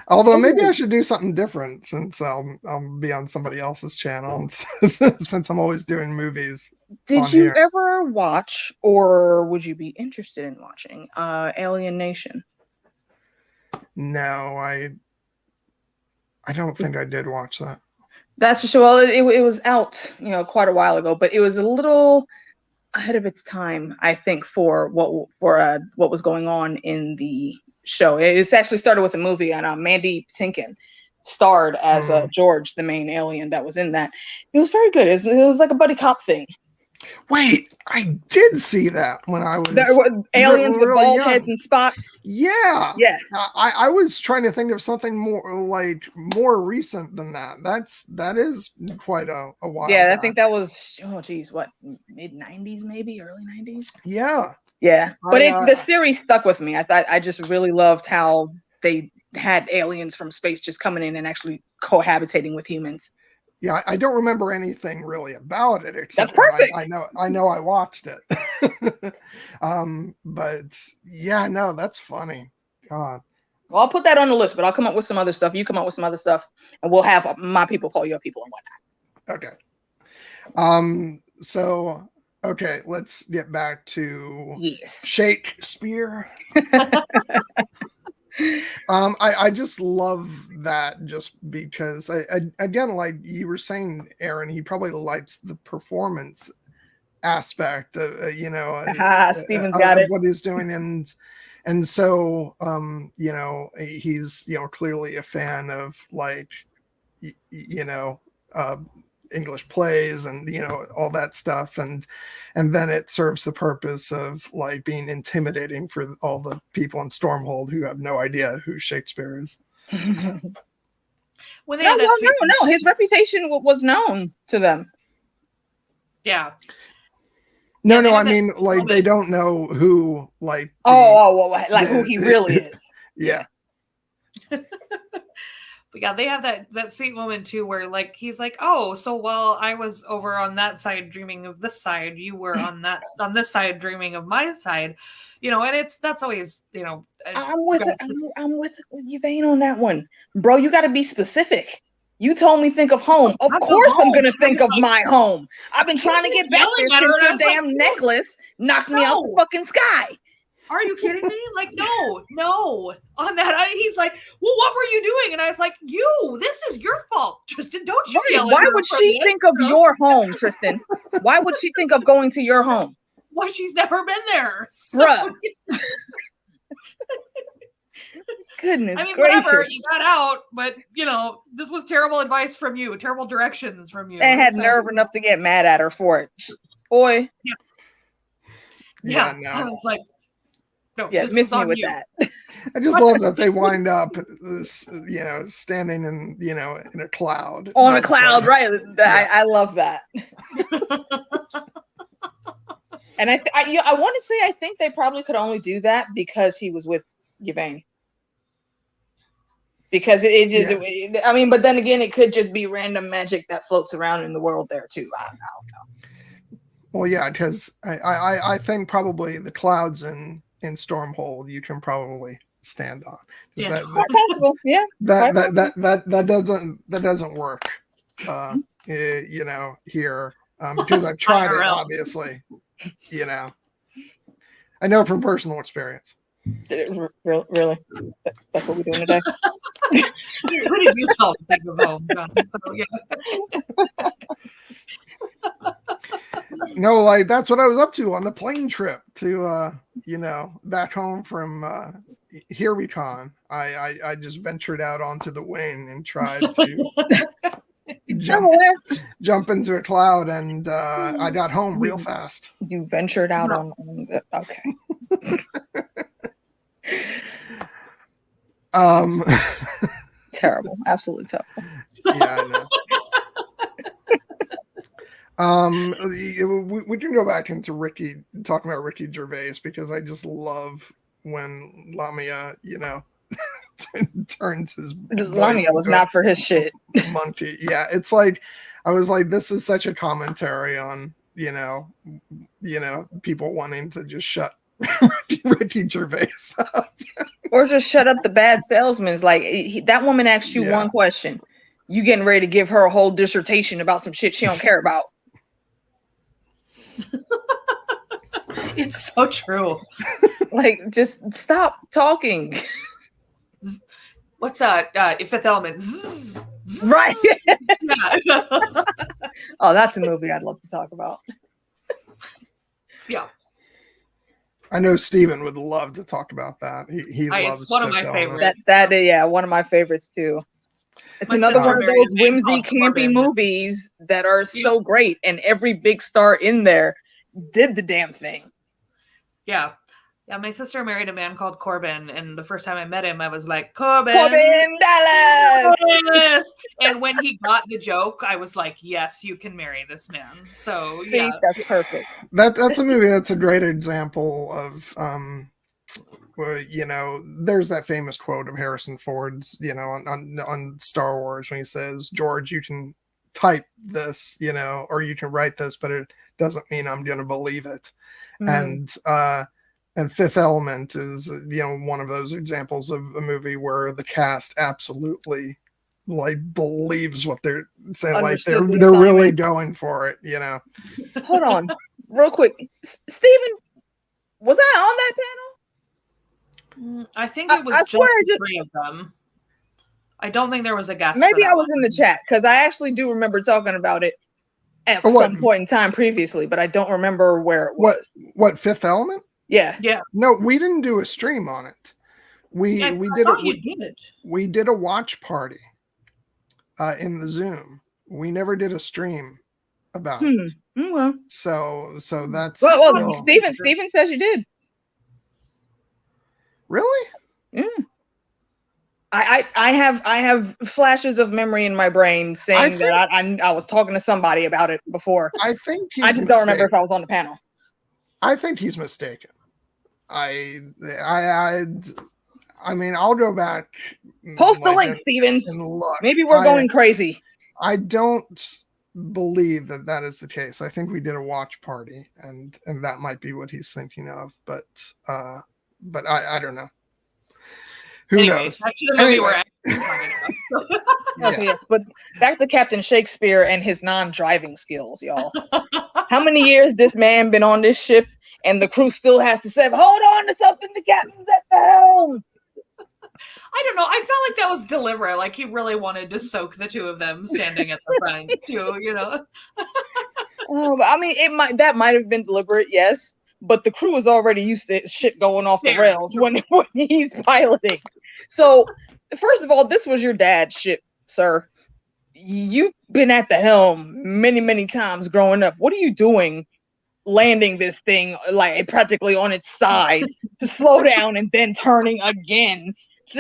Although maybe I should do something different since I'll be on somebody else's channel since I'm always doing movies. Did you ever watch, or would you be interested in watching, Alien Nation? No, I don't think I did watch that. That's just well, it was out, quite a while ago, but it was a little ahead of its time, I think, for what was going on in the show. It's actually started with a movie, and Mandy Patinkin starred as George, the main alien that was in that. It was very good. It was like a buddy cop thing. Wait, I did see that when I was aliens with bald heads and spots. Yeah. I was trying to think of something more recent than that. That is quite a while. Yeah, back. I think that was what, mid 90s, maybe early 90s. Yeah. But the series stuck with me. I just really loved how they had aliens from space just coming in and actually cohabitating with humans. Yeah, I don't remember anything really about it except that's perfect. I know I watched it. But yeah, no, that's funny. God. Well, I'll put that on the list, but I'll come up with some other stuff. You come up with some other stuff, and we'll have my people call your people and whatnot. Okay. So okay, let's get back to Shakespeare. I just love that just because I again, like you were saying, Erin, he probably likes the performance aspect, Steven's got it. what he's doing, and so he's clearly a fan of like English plays and all that stuff, and then it serves the purpose of like being intimidating for all the people in Stormhold who have no idea who Shakespeare is. No, his reputation was known to them. Yeah. No, I mean, like, they don't know who, like... who he really is. Yeah. But yeah, they have that sweet moment, too, where, like, he's like, oh, so while I was over on that side dreaming of this side, you were on this side dreaming of my side. And that's always, I'm with Yvain on that one. Bro, you got to be specific. You told me think of home. Of course I'm going to think of my home. I've been trying to get back there since your damn necklace knocked me out the fucking sky. Are you kidding me? Like, no. On that, he's like, well, what were you doing? And I was like, this is your fault, Tristan. Don't you yell at her. Why would she think of your home, Tristan? Why would she think of going to your home? Well, she's never been there. So. Bruh. Goodness I mean, gracious. whatever, you got out, but this was terrible advice from you, terrible directions from you. And had nerve enough to get mad at her for it. Boy. Yeah. No. I was like, no, this was on you. That. I just love that they wind up standing in a cloud. On a cloud, right. I love that. And I want to say I think they probably could only do that because he was with Yvain. Because but then again, it could just be random magic that floats around in the world there too. I don't know. Well, yeah, because I think probably the clouds in Stormhold you can probably stand on. Yeah, quite possible. Yeah, that doesn't work. Here because I've tried it. Obviously, I know from personal experience. Really? That's what we're doing today? Who did you tell to think of home? No, like that's what I was up to on the plane trip to back home from HereWeCon. I just ventured out onto the wing and tried to jump into a cloud, and I got home real fast. You ventured out on the okay. Terrible, absolutely terrible. Yeah, I know. We can go back into talking about Ricky Gervais, because I just love when Lamia, turns his Lamia was not for his shit. Monkey. Yeah, it's like I was like, this is such a commentary on people wanting to just shut Ricky Gervais up. Or just shut up the bad salesmen. Like that woman asked you one question. You getting ready to give her a whole dissertation about some shit she don't care about. It's so true. Like, just stop talking. What's that? Fifth Element. Right. Oh, that's a movie I'd love to talk about. Yeah. I know Steven would love to talk about that. He loves one of my favorites. One of my favorites too. It's another one of those whimsy, campy movies that are so great, and every big star in there did the damn thing. Yeah. Yeah, my sister married a man called Corbin, and the first time I met him, I was like, Corbin Dallas! And when he got the joke, I was like, yes, you can marry this man. So, yeah. That's perfect. That's a movie that's a great example of, there's that famous quote of Harrison Ford's, on Star Wars when he says, George, you can type this, or you can write this, but it doesn't mean I'm going to believe it. Mm-hmm. And Fifth Element is, one of those examples of a movie where the cast absolutely believes what they're saying. Like they're really going for it, Hold on, real quick, Steven, was I on that panel? I think it was just the three of them. I don't think there was a guest. Maybe I was in the chat because I actually do remember talking about it. at What? some point in time previously, but I don't remember where it What? was. What, Fifth Element? Yeah. Yeah. No, we didn't do a stream on it. We I did thought it. you did. We did a watch party in the Zoom. We never did a stream about it. Well, So that's well, still... Steven says you did. Really? Yeah. I have flashes of memory in my brain saying that I was talking to somebody about it before. I think I just don't remember if I was on the panel. I think he's mistaken. I mean, I'll go back. Post the link, Stevens. And look. Maybe we're going crazy. I don't believe that is the case. I think we did a watch party, and that might be what he's thinking of. But I don't know. Who knows? Actually, the movie we're actually talking about. Okay, yes, but back to Captain Shakespeare and his non-driving skills, y'all. How many years this man been on this ship, and the crew still has to say, "Hold on to something, the captain's at the helm." I don't know. I felt like that was deliberate. Like he really wanted to soak the two of them standing at the front, too. You know. I mean, that might have been deliberate, yes. But the crew is already used to shit going off the rails when he's piloting. So, first of all, this was your dad's ship, sir. You've been at the helm many, many times growing up. What are you doing landing this thing like practically on its side to slow down and then turning again? It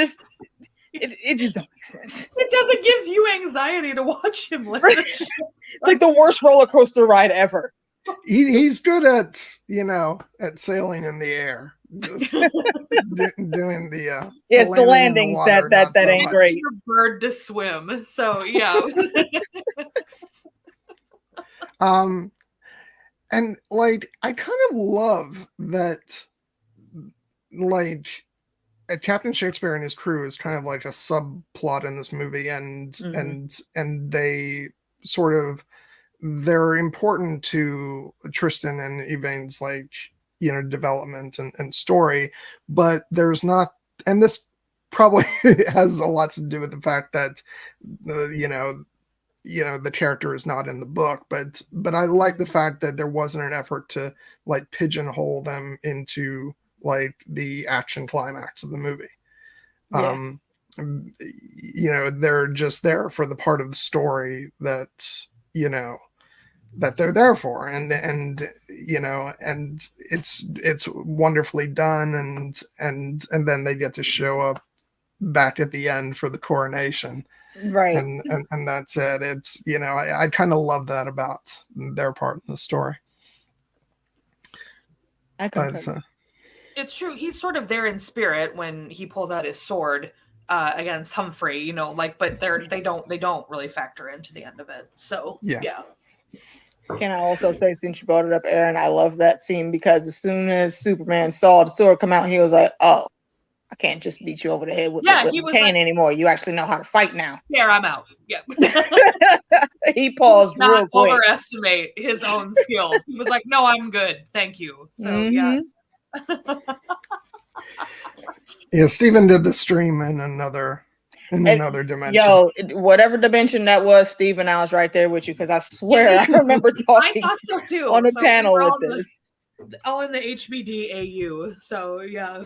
just don't make sense. It doesn't gives you anxiety to watch him land. It's like the worst roller coaster ride ever. He's good at sailing in the air, just doing the it's the landings that ain't much. great. Your bird to swim, so yeah. And like I kind of love that, like Captain Shakespeare and his crew is kind of like a subplot in this movie, and they sort of, they're important to Tristan and Yvain's development and story, but there's not, and this probably has a lot to do with the fact that the character is not in the book, but I like the fact that there wasn't an effort to like pigeonhole them into like the action climax of the movie. Yeah. They're just there for the part of the story that that they're there for, and it's wonderfully done, and then they get to show up back at the end for the coronation, right? And that's it. It's I kind of love that about their part in the story. It's true. He's sort of there in spirit when he pulls out his sword against Humphrey, but they don't really factor into the end of it. So yeah. Can I also say, since you brought it up, Erin, I love that scene because as soon as Superman saw the sword come out, he was like, "Oh, I can't just beat you over the head with a cane anymore. You actually know how to fight now." Yeah, I'm out. Yeah. He paused real quick. Overestimate his own skills. He was like, "No, I'm good. Thank you." So yeah. Yeah, Stephen did the stream in another dimension. Yo, whatever dimension that was, Stephen, I was right there with you because I swear I remember talking I thought so too. on a panel with this. All in the HBD AU. So yeah.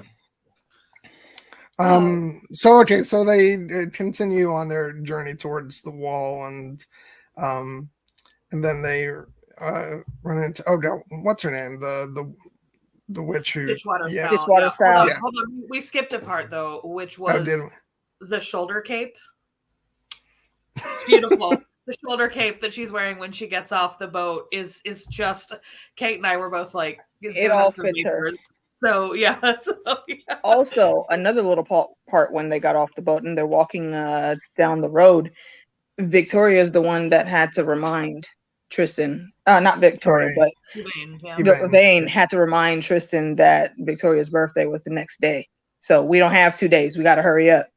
So they continue on their journey towards the wall, and then they run into what's her name? The witch who Ditchwater Style. Hold on. We skipped a part though, which was the shoulder cape. It's beautiful. The shoulder cape that she's wearing when she gets off the boat is just, Kate and I were both like, it all fits her. So yeah. Also, another little part when they got off the boat and they're walking down the road, Victoria's the one that had to remind Tristan, not Victoria, but Yvain had to remind Tristan that Victoria's birthday was the next day. So we don't have 2 days. We got to hurry up.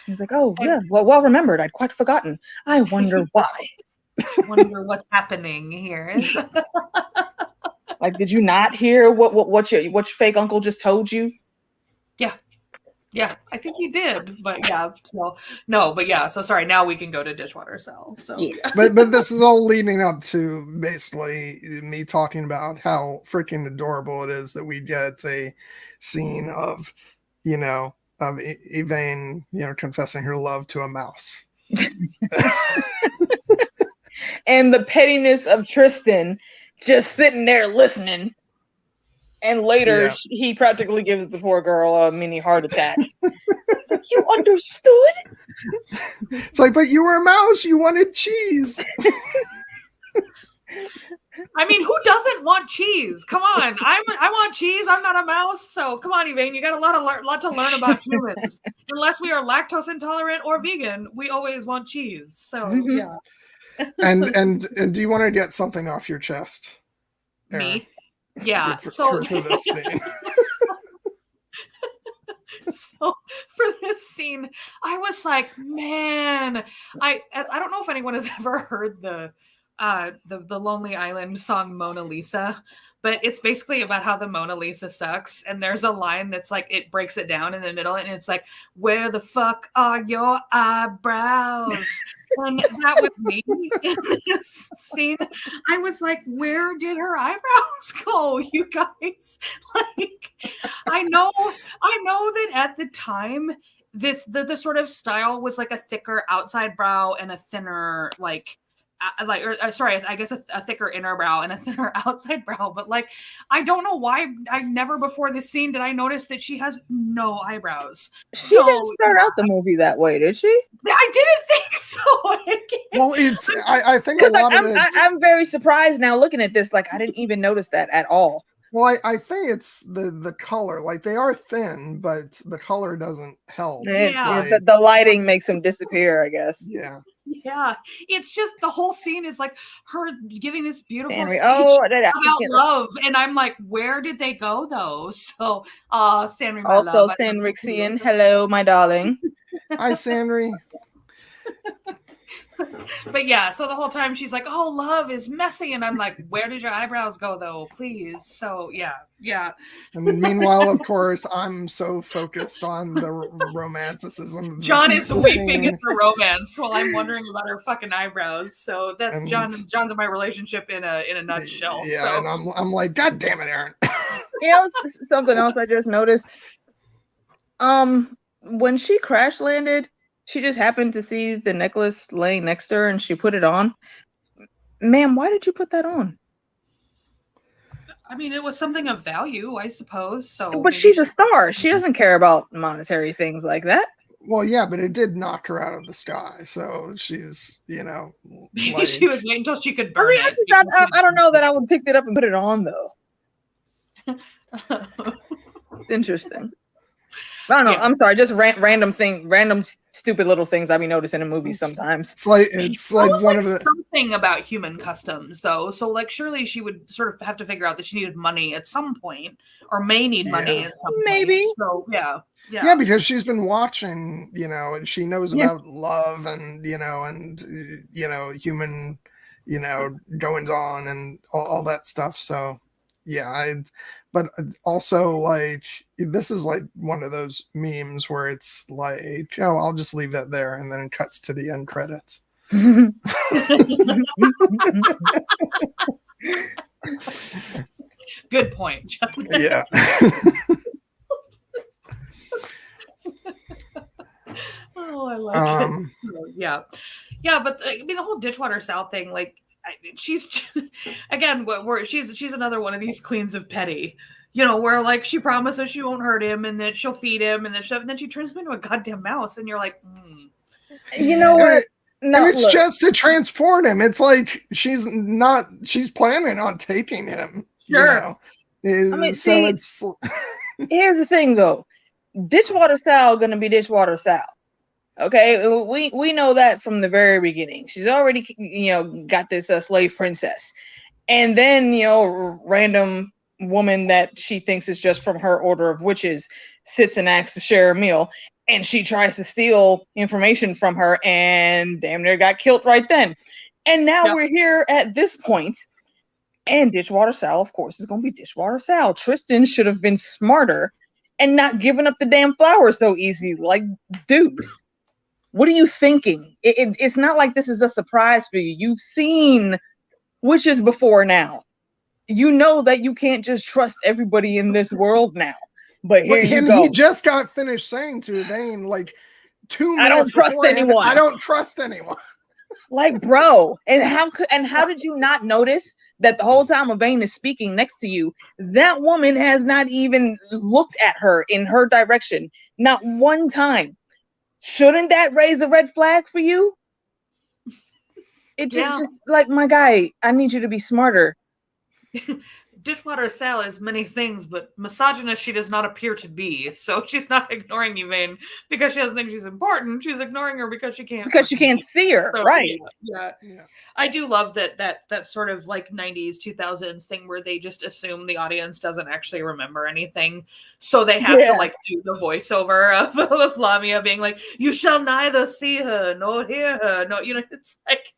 He was like, "Oh, yeah, well remembered. I'd quite forgotten. I wonder why." I wonder what's happening here. Like, did you not hear what your fake uncle just told you? Yeah. Yeah, I think he did, but yeah. So no, but yeah. So sorry. Now we can go to Dishwater Cell. So Yeah. But this is all leading up to basically me talking about how freaking adorable it is that we get a scene of, of Yvain, confessing her love to a mouse. And the pettiness of Tristan just sitting there listening. And later, he practically gives the poor girl a mini heart attack. Like, you understood? It's like, but you were a mouse. You wanted cheese. I mean, who doesn't want cheese? Come on, I want cheese. I'm not a mouse, so come on, Yvain. You got a lot to learn about humans. Unless we are lactose intolerant or vegan, we always want cheese. So yeah. And do you want to get something off your chest, Erin? Me? Yeah. For this scene. So for this scene, I was like, man, I don't know if anyone has ever heard the Lonely Island song Mona Lisa, but it's basically about how the Mona Lisa sucks. And there's a line that's like, it breaks it down in the middle, and it's like, where the fuck are your eyebrows? And that was me in this scene. I was like, where did her eyebrows go, you guys? Like, I know that at the time, the sort of style was like a thicker outside brow and a thinner I guess a thicker inner brow and a thinner outside brow. But like, I don't know why I never before this scene did I notice that she has no eyebrows. She didn't start out the movie that way, did she? I didn't think so. Well, it's I think a lot of it. I'm very surprised now looking at this. Like, I didn't even notice that at all. Well, I think it's the color. Like, they are thin, but the color doesn't help. Yeah. The lighting makes them disappear, I guess. Yeah. Yeah, it's just the whole scene is like her giving this beautiful speech about love, and I'm like, where did they go though? So, Sandry, my also love. Sanrixian, hello, my darling. Hi, Sandry. But yeah, so the whole time she's like, oh, love is messy, and I'm like, where did your eyebrows go though, please? So yeah. And meanwhile, of course, I'm so focused on the romanticism. John is weeping at the romance while I'm wondering about her fucking eyebrows. So that's John's and my relationship in a nutshell. Yeah, so. and I'm like, God damn it, Erin. Something else I just noticed. When she crash landed, she just happened to see the necklace laying next to her, and she put it on. Ma'am, why did you put that on? I mean, it was something of value, I suppose. So, but she's a star. She doesn't care about monetary things like that. Well, yeah, but it did knock her out of the sky. So she's, like, she was waiting until she could burn it. I don't know that I would pick it up and put it on though. It's interesting. I don't know. Yeah. I'm sorry. Just random stupid little things I be noticing in movies sometimes. It's like one of the something about human customs, though. So like, surely she would sort of have to figure out that she needed money at some point, or may need money at some maybe. Point. So yeah, because she's been watching, and she knows about love and human, goings on and all that stuff. So yeah, but also like this is like one of those memes where it's like, oh, I'll just leave that there, and then it cuts to the end credits. Good point. Yeah. Oh, I like it. Yeah, but I mean, the whole Dishwater South thing, like, she's again, she's another one of these queens of petty, where like she promises she won't hurt him and that she'll feed him and then she turns him into a goddamn mouse, and you're like, you know what? No, and it's just to transport him. It's like she's planning on taking him. Sure. It's here's the thing though. Dishwater Sal gonna be Dishwater Sal. Okay, we know that from the very beginning. She's already got this slave princess, and then random woman that she thinks is just from her order of witches sits and asks to share a meal, and she tries to steal information from her, and damn near got killed right then. And now we're here at this point, and Dishwater Sal, of course, is going to be Dishwater Sal. Tristan should have been smarter and not giving up the damn flower so easy. Like, dude, what are you thinking? It's not like this is a surprise for you. You've seen witches before now. You know that you can't just trust everybody in this world now. But here you go. He just got finished saying to Yvain, like, 2 minutes I don't trust anyone. I don't trust anyone. Like, bro, and how did you not notice that the whole time Yvain is speaking next to you, that woman has not even looked at her in her direction, not one time? Shouldn't that raise a red flag for you? It just like, my guy, I need you to be smarter. Dishwater Sal is many things, but misogynist she does not appear to be. So she's not ignoring Yvain because she doesn't think she's important. She's ignoring her because she can't see her. So, right. Yeah. I do love that sort of like 90s, 2000s thing where they just assume the audience doesn't actually remember anything. So they have to like do the voiceover of Lamia being like, you shall neither see her nor hear her. No, it's like,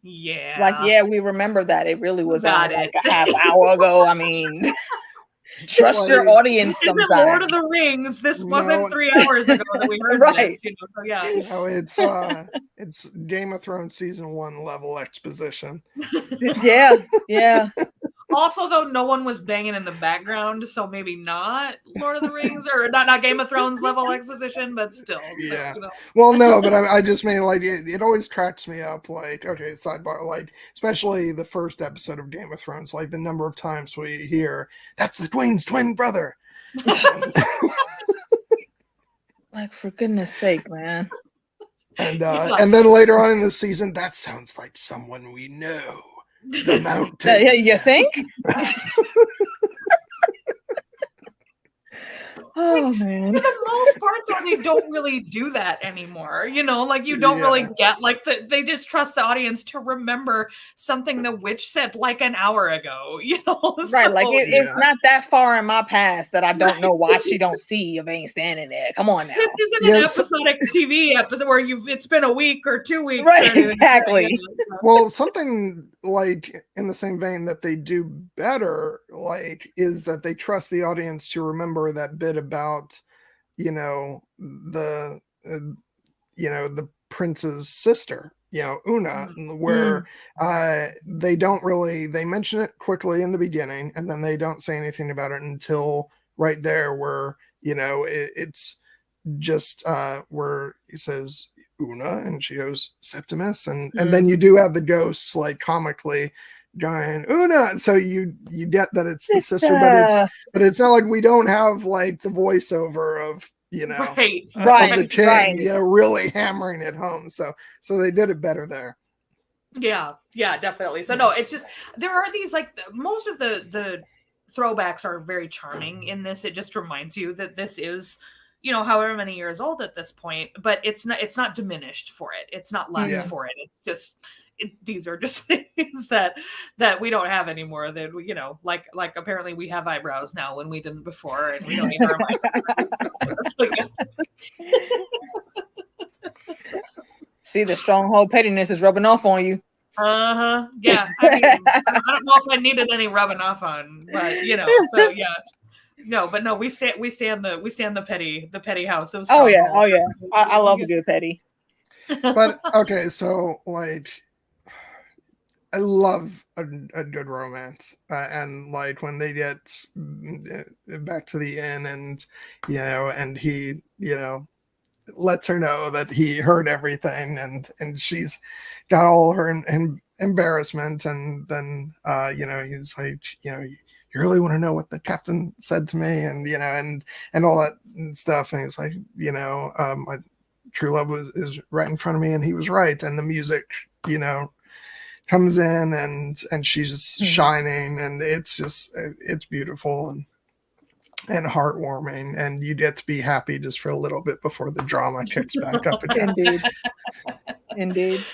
we remember that. It really was like a half hour ago. I mean, trust your audience. This isn't Lord of the Rings. This wasn't 3 hours ago that we heard this. So it's Game of Thrones season 1 level exposition. Yeah. Also, though, no one was banging in the background, so maybe not Lord of the Rings or not Game of Thrones level exposition, but still. Yeah. So, well, no, but I just mean, like, it always cracks me up, like, okay, sidebar, like, especially the first episode of Game of Thrones, like, the number of times we hear, that's the Queen's twin brother. Like, for goodness sake, man. And then later on in the season, that sounds like someone we know. The mountain. You think? Oh man. For the most part, though, they don't really do that anymore. Like you don't really get like they just trust the audience to remember something the witch said like an hour ago. Right? So, like it's not that far in my past that I don't know why she don't see Yvain standing there. Come on now. This isn't an episodic TV episode where it's been a week or 2 weeks. Right? Exactly. Well, something like in the same vein that they do better, like, is that they trust the audience to remember that bit about the prince's sister, Una, where they mention it quickly in the beginning and then they don't say anything about it until right there where it's just where he says Una and she goes Septimus, and then you do have the ghosts like comically going Una, so you get that it's the sister, but it's not like we don't have like the voiceover of of the king, really hammering it home. So they did it better there. Yeah, definitely. So no, it's just there are these like most of the throwbacks are very charming in this. It just reminds you that this is however many years old at this point, but it's not diminished for it. It's not less for it. It's just these are just things that we don't have anymore. That like apparently we have eyebrows now when we didn't before, and we don't even See, the stronghold pettiness is rubbing off on you. Yeah. I don't know if I needed any rubbing off on, but so yeah. No, but no, we stand the petty house. Oh yeah. I love a good petty. But okay, so like I love a good romance, and like when they get back to the inn, and and he lets her know that he heard everything, and she's got all her embarrassment, and then he's like you really want to know what the captain said to me, and and all that stuff, and it's like my true love is right in front of me, and he was right, and the music comes in, and she's just shining, and it's beautiful and heartwarming, and you get to be happy just for a little bit before the drama kicks back up again. Indeed.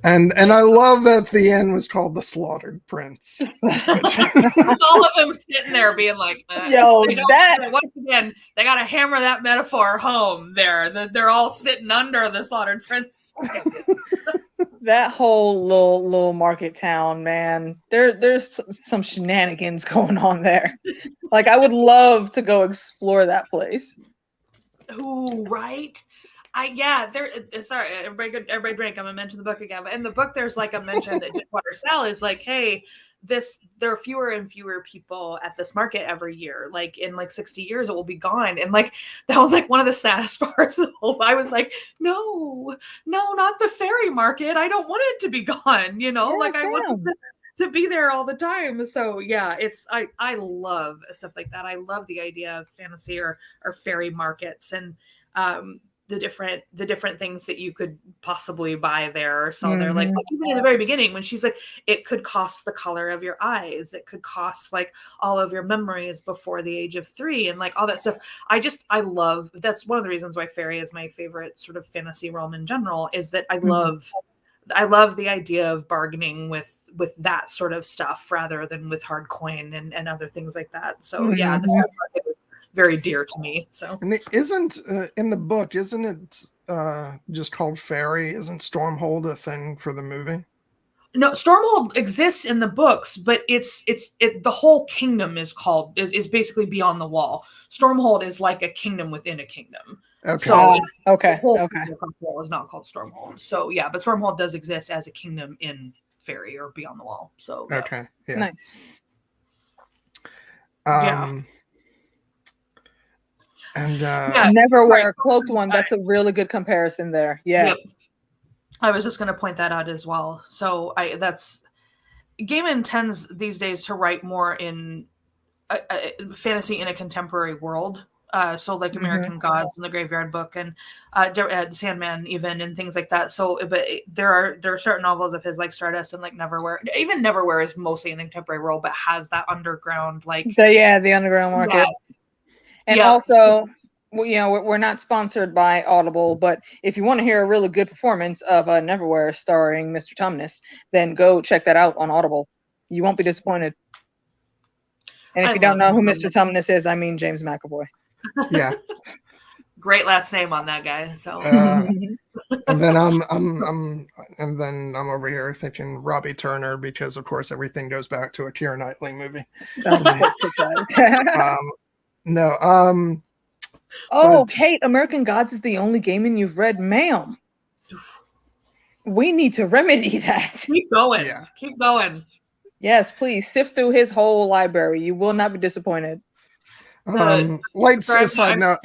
And I love that the end was called The Slaughtered Prince. All of them sitting there being like, once again, they got to hammer that metaphor home there. They're all sitting under the Slaughtered Prince. That whole little market town, man, there's some shenanigans going on there. Like, I would love to go explore that place. Ooh, right. Sorry, everybody drink. I'm gonna mention the book again. But in the book, there's like a mention that Dipwater Sal is like, hey, there are fewer and fewer people at this market every year. Like in like 60 years, it will be gone. And like that was like one of the saddest parts of the whole. I was like, no, not the fairy market. I don't want it to be gone. You know, like I want to be there all the time. So yeah, I love stuff like that. I love the idea of fantasy or fairy markets and the different things that you could possibly buy there or sell there. Like even in the very beginning when she's like, it could cost the color of your eyes, it could cost like all of your memories before the age of 3 and like all that stuff. I love, that's one of the reasons why fairy is my favorite sort of fantasy realm in general, is that I love the idea of bargaining with that sort of stuff rather than with hard coin and other things like that. So yeah, the fairy market is very dear to me. So, and it isn't in the book, isn't it just called fairy? Isn't Stormhold a thing for the movie? No, Stormhold exists in the books, but the whole kingdom is basically Beyond the Wall. Stormhold is like a kingdom within a kingdom. Okay. So okay. The whole wall is not called Stormhold. So yeah, but Stormhold does exist as a kingdom in Fairy or Beyond the Wall. So yeah. Okay. Yeah. Nice. And Neverwhere, Cloaked One. That's a really good comparison there. Yeah. Yep. I was just going to point that out as well. So Gaiman tends these days to write more in fantasy in a contemporary world. So like American Gods and the Graveyard Book and Sandman even and things like that. So, but there are certain novels of his like Stardust and like Neverwhere. Even Neverwhere is mostly in the contemporary world, but has that underground like the underground market. Yeah. And also, you know, we're not sponsored by Audible, but if you want to hear a really good performance of Neverwhere starring Mr. Tumnus, then go check that out on Audible. You won't be disappointed. And if you don't know who Mr. Tumnus is, I mean James McAvoy. Yeah. Great last name on that guy. So and then I'm over here thinking Robbie Turner, because of course everything goes back to a Keira Knightley movie. Kate, American Gods is the only Gaiman you've read, ma'am. We need to remedy that. Keep going. Yeah. Keep going. Yes, please sift through his whole library. You will not be disappointed. Side note.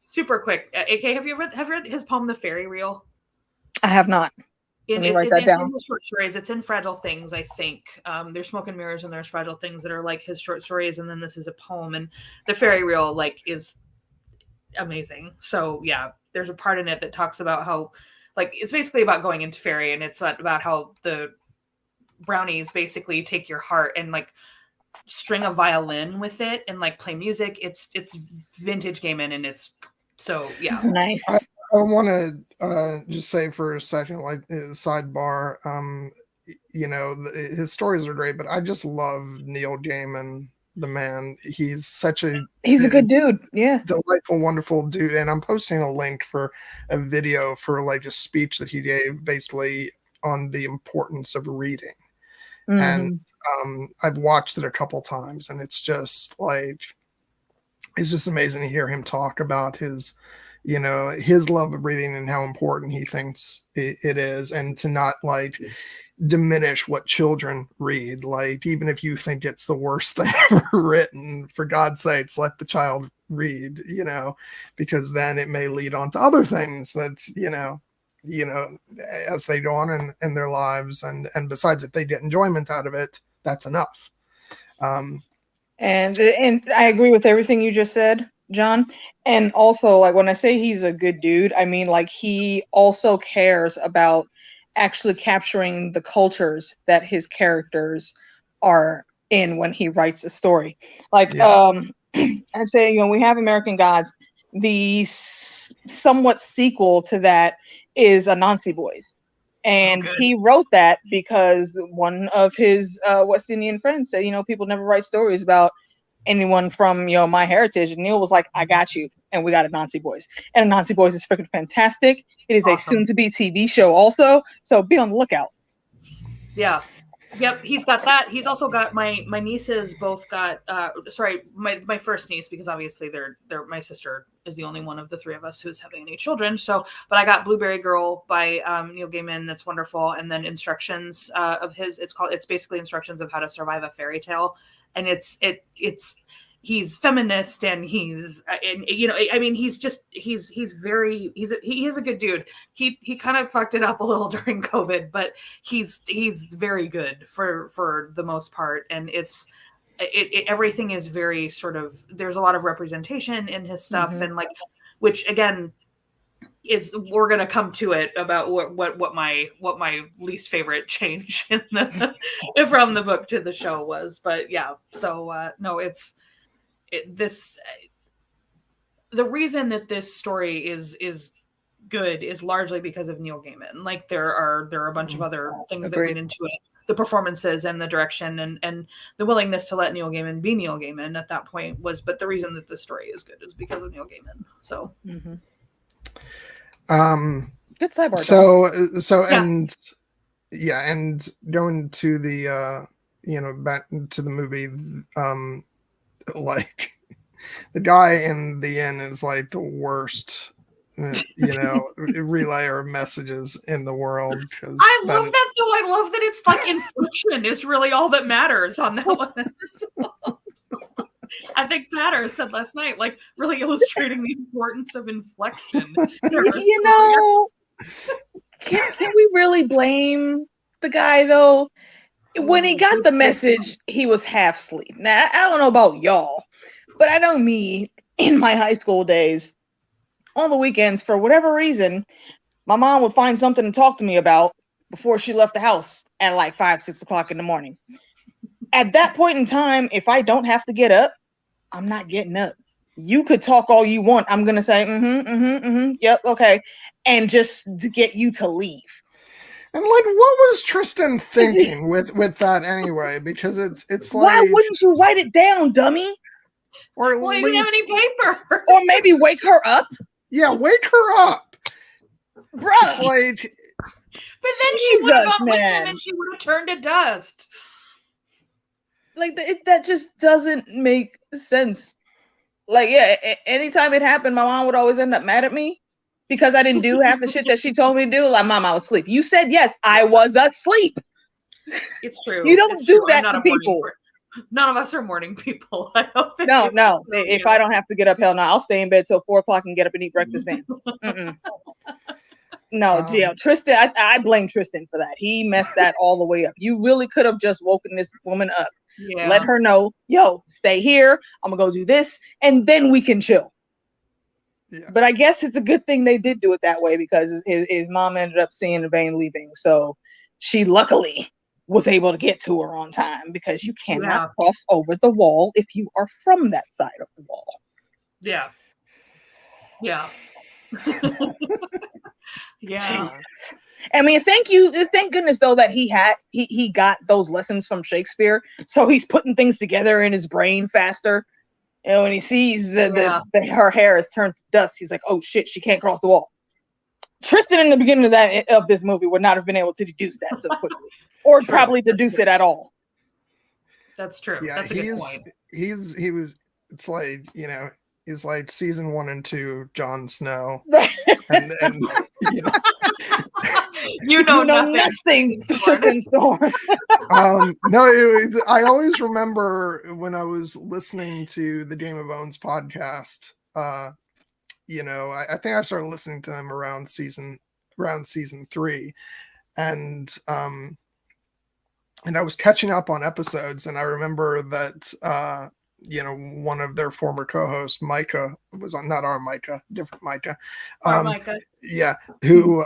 Super quick. AK, have you read his poem "The Fairy Reel"? I have not. It's in his short stories. It's in Fragile Things, I think. There's Smoke and Mirrors and there's Fragile Things that are like his short stories, and then this is a poem. And the Fairy Reel like is amazing. So yeah, there's a part in it that talks about how like it's basically about going into fairy, and it's about how the brownies basically take your heart and like string a violin with it and like play music. It's vintage Gaiman, and it's so yeah. Nice. I want to just say for a second, like sidebar, you know, his stories are great, but I just love Neil Gaiman, the man. He's a good dude. Yeah. Delightful, wonderful dude. And I'm posting a link for a video for like a speech that he gave basically on the importance of reading. And I've watched it a couple times, and it's just amazing to hear him talk about his love of reading and how important he thinks it is, and to not like diminish what children read. Like, even if you think it's the worst thing ever written, for God's sakes, let the child read, you know, because then it may lead on to other things that, you know, as they go on in their lives. And besides, if they get enjoyment out of it, that's enough. And I agree with everything you just said, John. And also, like, when I say he's a good dude, I mean, like, he also cares about actually capturing the cultures that his characters are in when he writes a story. Like, I'd say, you know, we have American Gods. The somewhat sequel to that is Anansi Boys. And he wrote that because one of his West Indian friends said, you know, people never write stories about anyone from, you know, my heritage. And Neil was like, I got you. And we got Anansi Boys. And Anansi Boys is freaking fantastic. It is awesome. A soon-to-be TV show also. So be on the lookout. Yeah. Yep, he's got that. He's also got my nieces both got my first niece, because obviously they're my sister is the only one of the three of us who's having any children. So, but I got Blueberry Girl by Neil Gaiman. That's wonderful. And then instructions of his. It's basically instructions of how to survive a fairy tale, and it's he's feminist, and he's and I mean he is a good dude. He kind of fucked it up a little during COVID, but he's very good for the most part, and everything is very sort of, there's a lot of representation in his stuff, and like, which again is, we're gonna come to it about what my least favorite change in the from the book to the show was, but yeah. So no, the reason that this story is good is largely because of Neil Gaiman. Like there are a bunch of other things that went into it, the performances and the direction and the willingness to let Neil Gaiman be Neil Gaiman at that point was, but the reason that this story is good is because of Neil Gaiman. So, good sidebar. So yeah. And going to the back to the movie, like the guy in the end is like the worst relayer of messages in the world. I love that though. I love that it's like inflection is really all that matters on that one. I think Patter said last night, like really illustrating the importance of inflection. Can we really blame the guy though? When he got the message, he was half asleep. Now, I don't know about y'all, but I know me in my high school days, on the weekends, for whatever reason, my mom would find something to talk to me about before she left the house at like 5, 6 o'clock in the morning. At that point in time, if I don't have to get up, I'm not getting up. You could talk all you want. I'm going to say, yep, okay. And just to get you to leave. And like, what was Tristan thinking with that anyway? Because it's like, why wouldn't you write it down, dummy? Or well, he didn't have any paper. Or maybe wake her up. Yeah, wake her up, bro. It's like, but then she would have gone with him, and she would have turned to dust. Like that just doesn't make sense. Like, yeah, anytime it happened, my mom would always end up mad at me because I didn't do half the shit that she told me to do. Like, Mom, I was asleep. You said yes, I was asleep. It's true. You don't do that to people. None of us are morning people. No. If I don't have to get up, hell no. I'll stay in bed till 4 o'clock and get up and eat breakfast then. No, Tristan, I blame Tristan for that. He messed that all the way up. You really could have just woken this woman up. Yeah. Let her know, yo, stay here. I'm gonna go do this, and then we can chill. Yeah. But I guess it's a good thing they did do it that way because his mom ended up seeing Vane leaving. So she luckily was able to get to her on time because you cannot cross over the wall if you are from that side of the wall. Yeah. Yeah. Yeah. I mean, thank goodness though that he got those lessons from Shakespeare, so he's putting things together in his brain faster. And when he sees her hair is turned to dust, he's like, "Oh shit, she can't cross the wall." Tristan in the beginning of this movie would not have been able to deduce that so quickly, or probably deduce it at all. That's true. Yeah, that's a good point. It's like, he's like season 1 and 2 Jon Snow, and you know nothing. Tristan Thorn. No, I always remember when I was listening to the Game of Owns podcast. I think I started listening to them around season 3, and I was catching up on episodes, and I remember that one of their former co-hosts, Micah, was on, not our Micah, different Micah. Micah. Yeah, who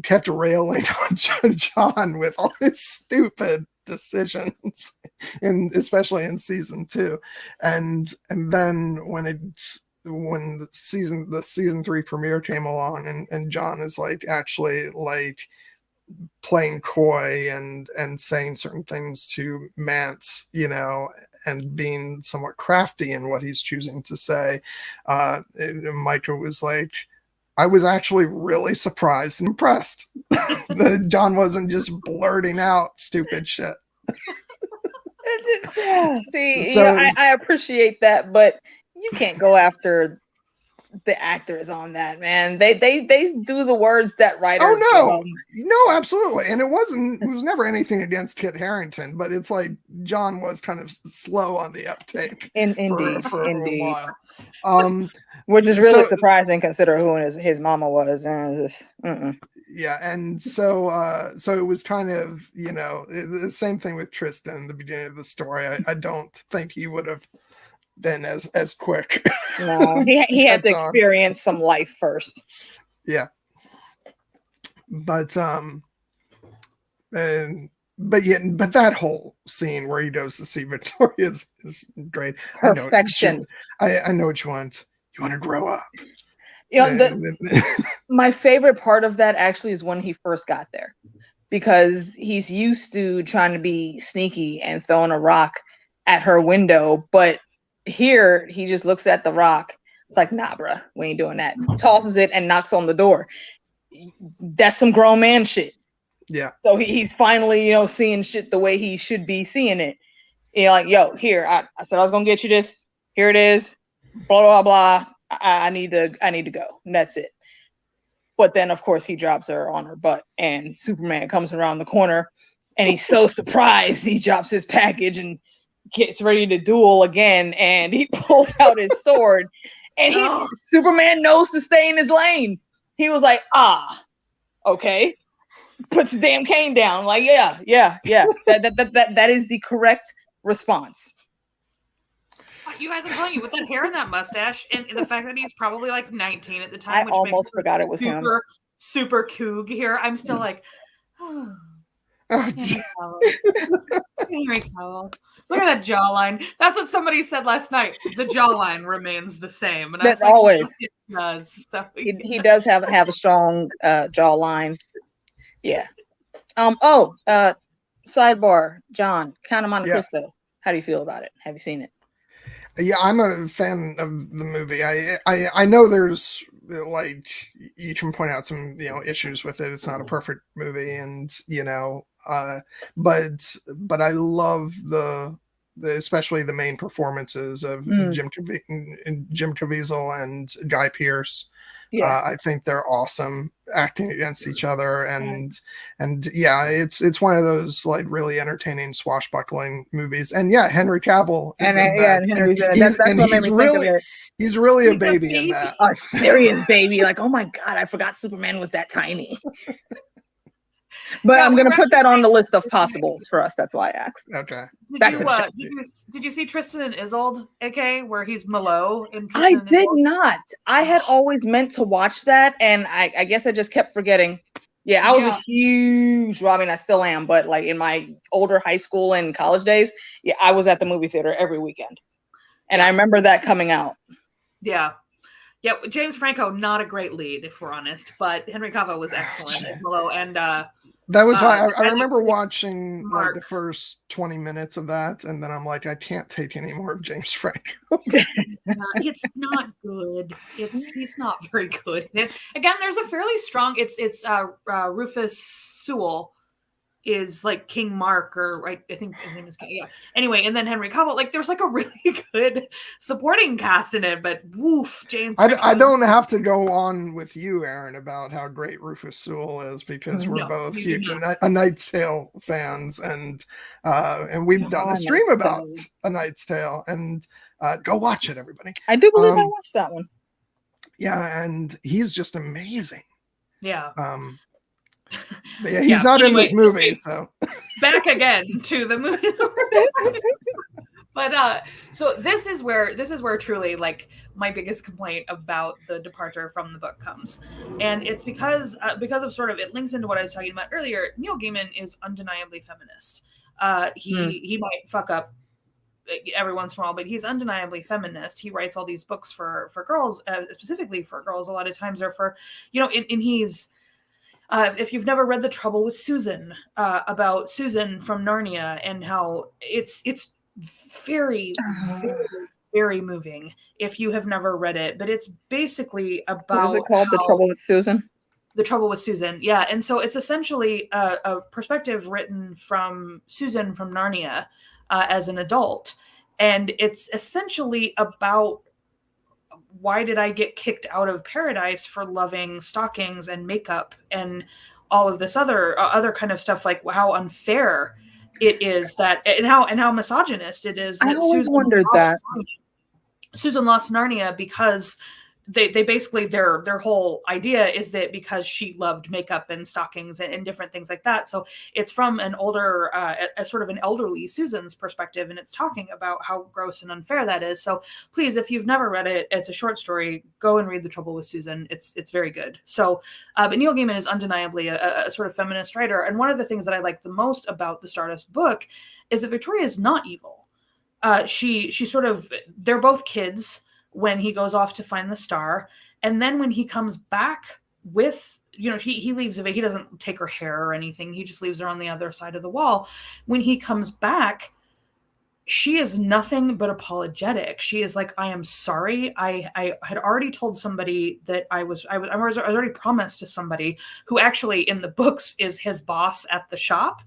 kept railing on John with all his stupid decisions, especially in season 2, and then when the season 3 premiere came along, and John is like actually like playing coy and saying certain things to Mance, and being somewhat crafty in what he's choosing to say. Micah was like, I was actually really surprised and impressed that John wasn't just blurting out stupid shit. See, So I appreciate that, but you can't go after the actors on that, man. They do the words that writers. Oh no, absolutely. And it was never anything against Kit Harington, but it's like John was kind of slow on the uptake for a while. Which is really surprising considering who his mama was. Yeah, and so it was kind of, the same thing with Tristan in the beginning of the story. I don't think he would have been as quick. No, he had to experience some life first. Yeah. But that whole scene where he goes to see Victoria is great. Perfection. I know what you want. You want to grow up. My favorite part of that actually is when he first got there, because he's used to trying to be sneaky and throwing a rock at her window, but here he just looks at the rock. It's like, nah, bruh, we ain't doing that. Tosses it and knocks on the door. That's some grown man shit. Yeah. So he's finally, seeing shit the way he should be seeing it. Like, yo, here, I said I was gonna get you this. Here it is. Blah blah blah. I need to go. And that's it. But then, of course, he drops her on her butt, and Superman comes around the corner, and he's so surprised. He drops his package and gets ready to duel again, and he pulls out his sword, and Superman knows to stay in his lane. He was like, okay. Puts the damn cane down. Like, yeah. That is the correct response. You guys, I'm telling you, with that hair and that mustache, and the fact that he's probably like 19 at the time, which almost makes forgot it was him. Super coog here. I'm still like, Henry Cavill. Look at that jawline. That's what somebody said last night. The jawline remains the same, and that's always it does. So, he does have a strong jawline. Yeah. Sidebar, John, Count of Monte Cristo. How do you feel about it? Have you seen it? Yeah, I'm a fan of the movie. I know there's, like, you can point out some issues with it. It's not a perfect movie, and but I love the especially the main performances of Jim Caviezel and Guy Pearce. Yeah. I think they're awesome acting against each other, and yeah, it's one of those like really entertaining swashbuckling movies. And yeah, Henry Cavill is in that. He's really a baby in that. A serious baby. Like, oh my God, I forgot Superman was that tiny. But yeah, I'm going to put that on the list of possibles for us. That's why I asked. Okay. Did you see Tristan and Isolde, AK, where he's Malo? I did not. I had always meant to watch that, and I guess I just kept forgetting. Yeah, I was a huge, well, I mean, I still am, but like in my older high school and college days, yeah, I was at the movie theater every weekend. And I remember that coming out. Yeah. Yeah, James Franco, not a great lead, if we're honest, but Henry Cavill was excellent as Malo, and that was why I remember watching like the first 20 minutes of that, and then I'm like, I can't take any more of James Franco. It's not good. He's not very good. Again, there's a fairly strong. It's Rufus Sewell is like King Mark, or I think his name is King. Yeah. Anyway, and then Henry Cavill. Like, there's like a really good supporting cast in it, but woof, James. I don't have to go on with you, Erin, about how great Rufus Sewell is, because we're both huge A Knight's Tale fans, and we've done a stream about A Knight's Tale, and go watch it, everybody. I do believe I watched that one. Yeah, and he's just amazing. Yeah. But yeah, he's not in this movie, so back again to the movie. But so this is where truly like my biggest complaint about the departure from the book comes, and it's because of sort of, it links into what I was talking about earlier. Neil Gaiman is undeniably feminist. He might fuck up every once in a while, but he's undeniably feminist. He writes all these books for girls, specifically for girls. A lot of times they're for, and he's. If you've never read The Trouble with Susan, about Susan from Narnia, and how it's very, very very moving if you have never read it, but it's basically about what is it called? The Trouble with Susan? The Trouble with Susan. Yeah. And so it's essentially a perspective written from Susan from Narnia as an adult. And it's essentially about why did I get kicked out of paradise for loving stockings and makeup and all of this other kind of stuff, like how unfair it is that, and how misogynist it is. I always wondered that. Susan lost Narnia because they basically their whole idea is that because she loved makeup and stockings and different things like that. So it's from an older, a sort of an elderly Susan's perspective, and it's talking about how gross and unfair that is. So please, if you've never read it, it's a short story. Go and read The Trouble with Susan. It's very good. So, but Neil Gaiman is undeniably a sort of feminist writer, and one of the things that I like the most about the Stardust book is that Victoria is not evil. She sort of, they're both kids when he goes off to find the star. And then when he comes back with, he leaves of it. He doesn't take her hair or anything. He just leaves her on the other side of the wall. When he comes back, she is nothing but apologetic. She is like, I am sorry. I had already told somebody that I was already promised to somebody who actually in the books is his boss at the shop.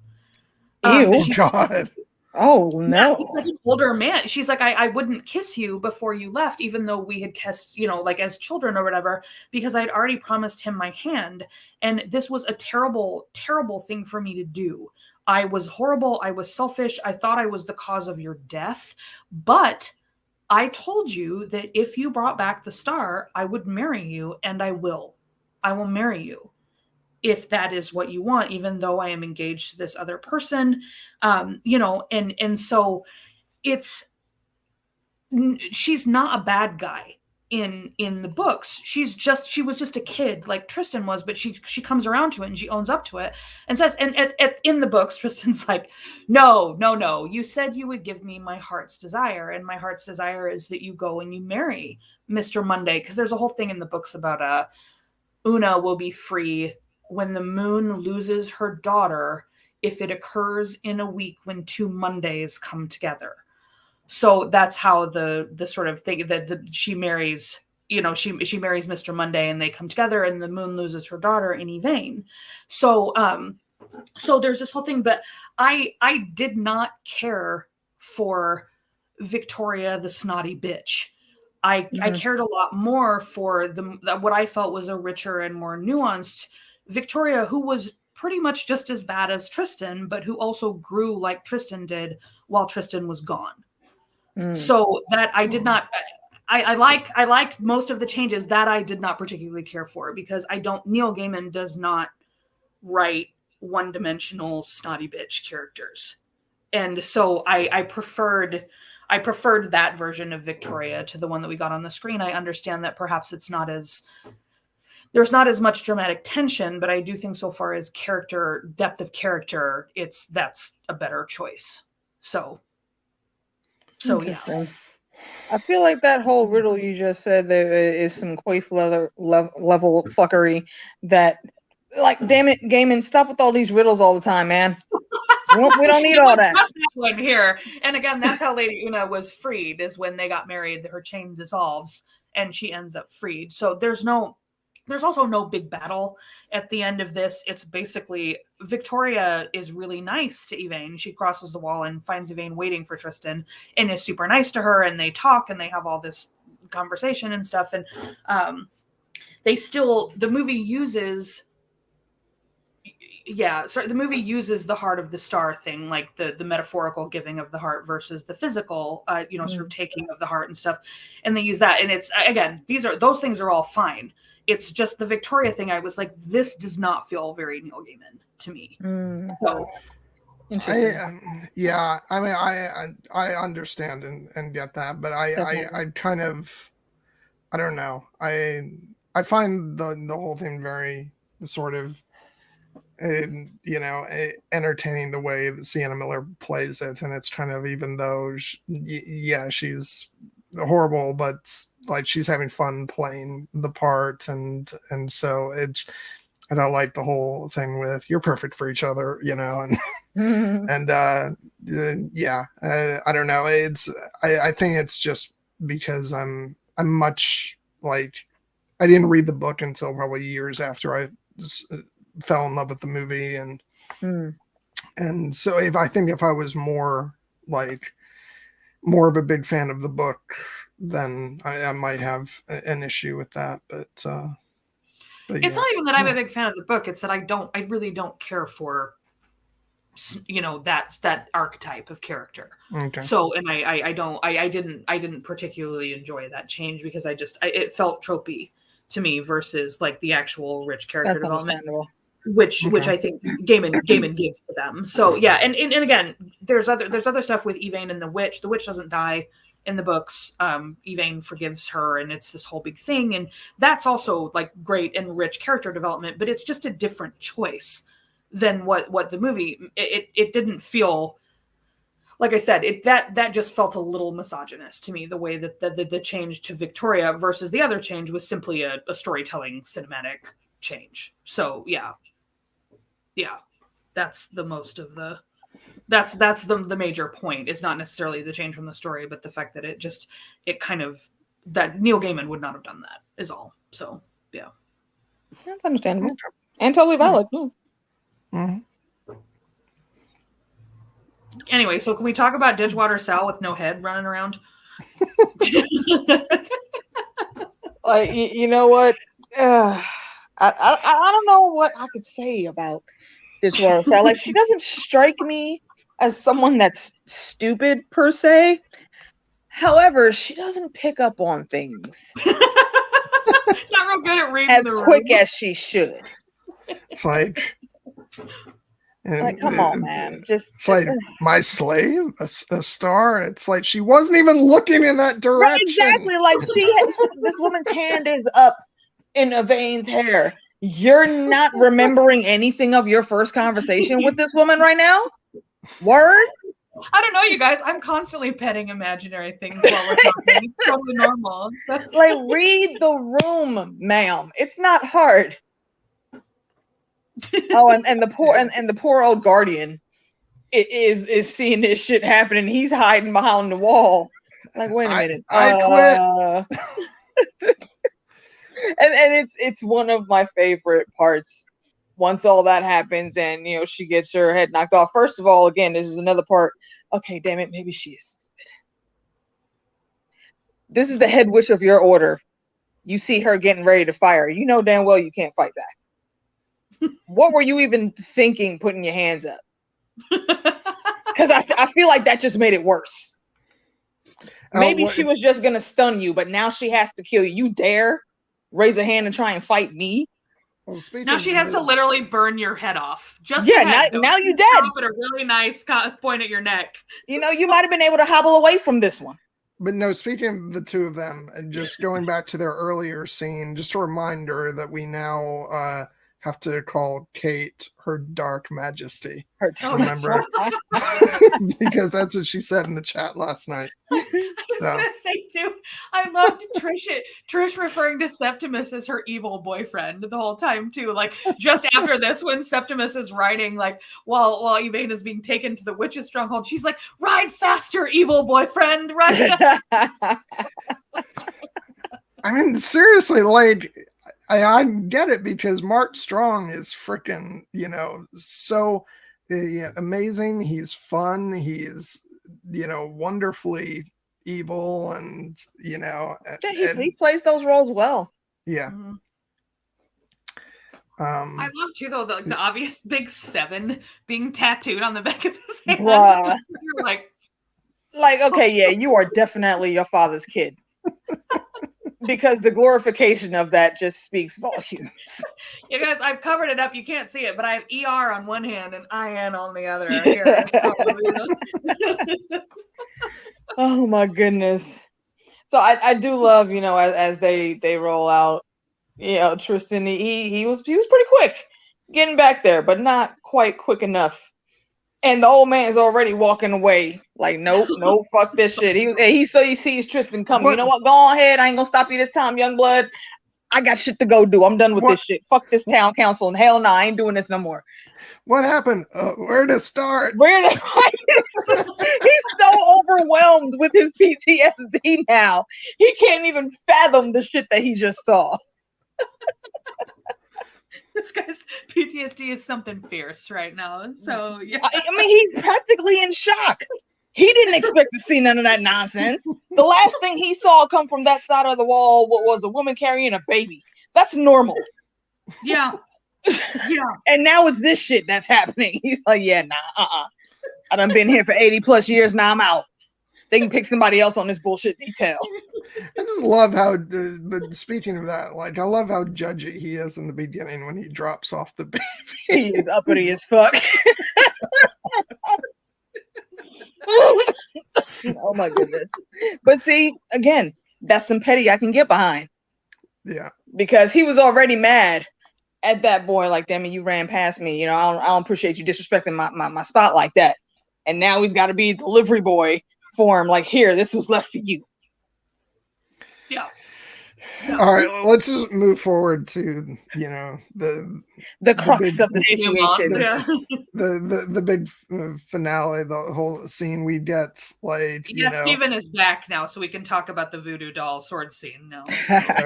Ew. God. Oh, no. Yeah, he's like an older man. She's like, I wouldn't kiss you before you left, even though we had kissed, like as children or whatever, because I'd already promised him my hand. And this was a terrible, terrible thing for me to do. I was horrible. I was selfish. I thought I was the cause of your death. But I told you that if you brought back the star, I would marry you, and I will. I will marry you if that is what you want, even though I am engaged to this other person, and so she's not a bad guy in the books. She was just a kid like Tristan was, but she comes around to it and she owns up to it and says, and in the books, Tristan's like, no, you said you would give me my heart's desire. And my heart's desire is that you go and you marry Mr. Monday. Cause there's a whole thing in the books about, Una will be free when the moon loses her daughter, if it occurs in a week when 2 Mondays come together. So that's how the sort of thing that she marries, she marries Mr. Monday and they come together and the moon loses her daughter in Yvain. So there's this whole thing, but I did not care for Victoria, the snotty bitch. I cared a lot more for what I felt was a richer and more nuanced Victoria, who was pretty much just as bad as Tristan, but who also grew like Tristan did while Tristan was gone. So that I did not, I liked most of the changes that I did not particularly care for, because Neil Gaiman does not write one-dimensional snotty bitch characters. And so I preferred that version of Victoria to the one that we got on the screen. I understand that perhaps there's not as much dramatic tension, but I do think so far as depth of character, that's a better choice. So yeah. I feel like that whole riddle you just said there is some quaif level fuckery that, like, damn it, Gaiman, stop with all these riddles all the time, man. We don't need all that. One here. And again, that's how Lady Una was freed, is when they got married, her chain dissolves and she ends up freed. So there's also no big battle at the end of this. It's basically Victoria is really nice to Yvain. She crosses the wall and finds Yvain waiting for Tristan and is super nice to her. And they talk and they have all this conversation and stuff. And the movie uses the heart of the star thing, like the metaphorical giving of the heart versus the physical, sort of taking of the heart and stuff. And they use that. And it's, again, those things are all fine. It's just the Victoria thing. I was like, this does not feel very Neil Gaiman to me. So, I understand and get that, but I kind of, I don't know. I find the whole thing very sort of, entertaining the way that Sienna Miller plays it, and it's kind of, even though she's horrible, but like she's having fun playing the part, and so I don't like the whole thing with you're perfect for each other, and and I don't know, I think it's just because I'm much like, I didn't read the book until probably years after I fell in love with the movie, and so if I was more of a big fan of the book, then I might have an issue with that. But it's not even that I'm a big fan of the book. It's that I really don't care for, that archetype of character. Okay. So, and I didn't particularly enjoy that change because it felt tropey to me versus like the actual rich character development, which I think Gaiman gives to them. So yeah, and again, there's other stuff with Yvain and the witch. The witch doesn't die in the books. Yvain forgives her, and it's this whole big thing, and that's also like great and rich character development. But it's just a different choice than what the movie. It didn't feel. Like I said, that just felt a little misogynist to me, the way that the change to Victoria versus the other change was simply a storytelling cinematic change. So yeah, that's the most of that's the major point. It's not necessarily the change from the story, but the fact that that Neil Gaiman would not have done that is all. So yeah, that's understandable and totally valid. Mm-hmm. Anyway, so can we talk about Ditchwater Sal with no head running around? You know what? I don't know what I could say about Ditchwater Sal. Like, she doesn't strike me as someone that's stupid per se. However, she doesn't pick up on things. Not real good at reading as quick as she should. It's like. Come on, man! It's like my slave, a star. It's like she wasn't even looking in that direction. Right, exactly. Like this woman's hand is up in Yvain's hair. You're not remembering anything of your first conversation with this woman right now? Word? I don't know, you guys. I'm constantly petting imaginary things while we're talking. It's totally normal. Like, read the room, ma'am. It's not hard. Oh, and the poor old guardian is seeing this shit happening. He's hiding behind the wall. Like, wait a minute. I quit. and it's one of my favorite parts. Once all that happens, and she gets her head knocked off. First of all, again, this is another part. Okay, damn it, maybe she is stupid. This is the head witch of your order. You see her getting ready to fire. You know damn well you can't fight back. What were you even thinking putting your hands up? Because I feel like that just made it worse. Maybe she was just going to stun you, but now she has to kill you. You dare raise a hand and try and fight me? Well, now she has to literally burn your head off. Just now you're dead. Put a really nice point at your neck. You might have been able to hobble away from this one. But no, speaking of the two of them, and just going back to their earlier scene, just a reminder that we now have to call Kate her Dark Majesty. Remember? Because that's what she said in the chat last night. I was going to say too, I loved Trish referring to Septimus as her evil boyfriend the whole time too. Like, just after this, when Septimus is riding, like while Yvain is being taken to the witch's stronghold, she's like, "Ride faster, evil boyfriend, ride faster." I mean, seriously, like, I get it, because Mark Strong is freaking, so amazing. He's fun. He's, wonderfully evil, and, he plays those roles well. Yeah. Mm-hmm. I love too, though, the obvious big 7 being tattooed on the back of his hand. You're like, okay, yeah, you are definitely your father's kid. Because the glorification of that just speaks volumes. You guys, I've covered it up. You can't see it, but I have ER on one hand and IN on the other. Here. Oh my goodness. So I do love, as they roll out, Tristan, he was pretty quick getting back there, but not quite quick enough. And the old man's already walking away. Like, nope, fuck this shit. He sees Tristan coming. What? You know what? Go on ahead. I ain't gonna stop you this time, young blood. I got shit to go do. I'm done with this shit. Fuck this town council, and hell no, I ain't doing this no more. What happened? Where to start? He's so overwhelmed with his PTSD now. He can't even fathom the shit that he just saw. This guy's PTSD is something fierce right now. So yeah. I mean, he's practically in shock. He didn't expect to see none of that nonsense. The last thing he saw come from that side of the wall was a woman carrying a baby. That's normal. Yeah. Yeah. And now it's this shit that's happening. He's like, yeah, nah, I done been here for 80 plus years. Now I'm out. They can pick somebody else on this bullshit detail. I just love how, but speaking of that, like, I love how judgy he is in the beginning when he drops off the baby. He is uppity as fuck. Oh my goodness. But see, again, that's some petty I can get behind. Yeah. Because he was already mad at that boy, like, damn it, you ran past me. You know, I don't appreciate you disrespecting my spot like that. And now he's got to be delivery boy for him. Like, here, this was left for you. Yeah. All right, let's just move forward to, you know, the crux of the situation. The big finale, the whole scene we get, like, you know, Steven is back now, so we can talk about the voodoo doll sword scene now.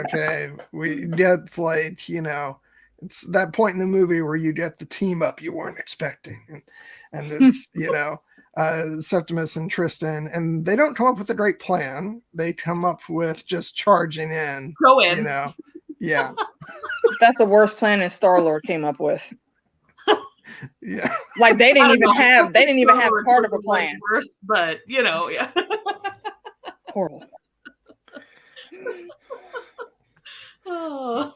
Okay, we get, like, you know, it's that point in the movie where you get the team up you weren't expecting, and it's, you know, Septimus and Tristan, and they don't come up with a great plan. They come up with just charging in. Go in. You know, yeah. That's the worst plan that Star-Lord came up with. Yeah. Like they didn't even have part of a plan. Worse, but you know, yeah. Horrible. Oh.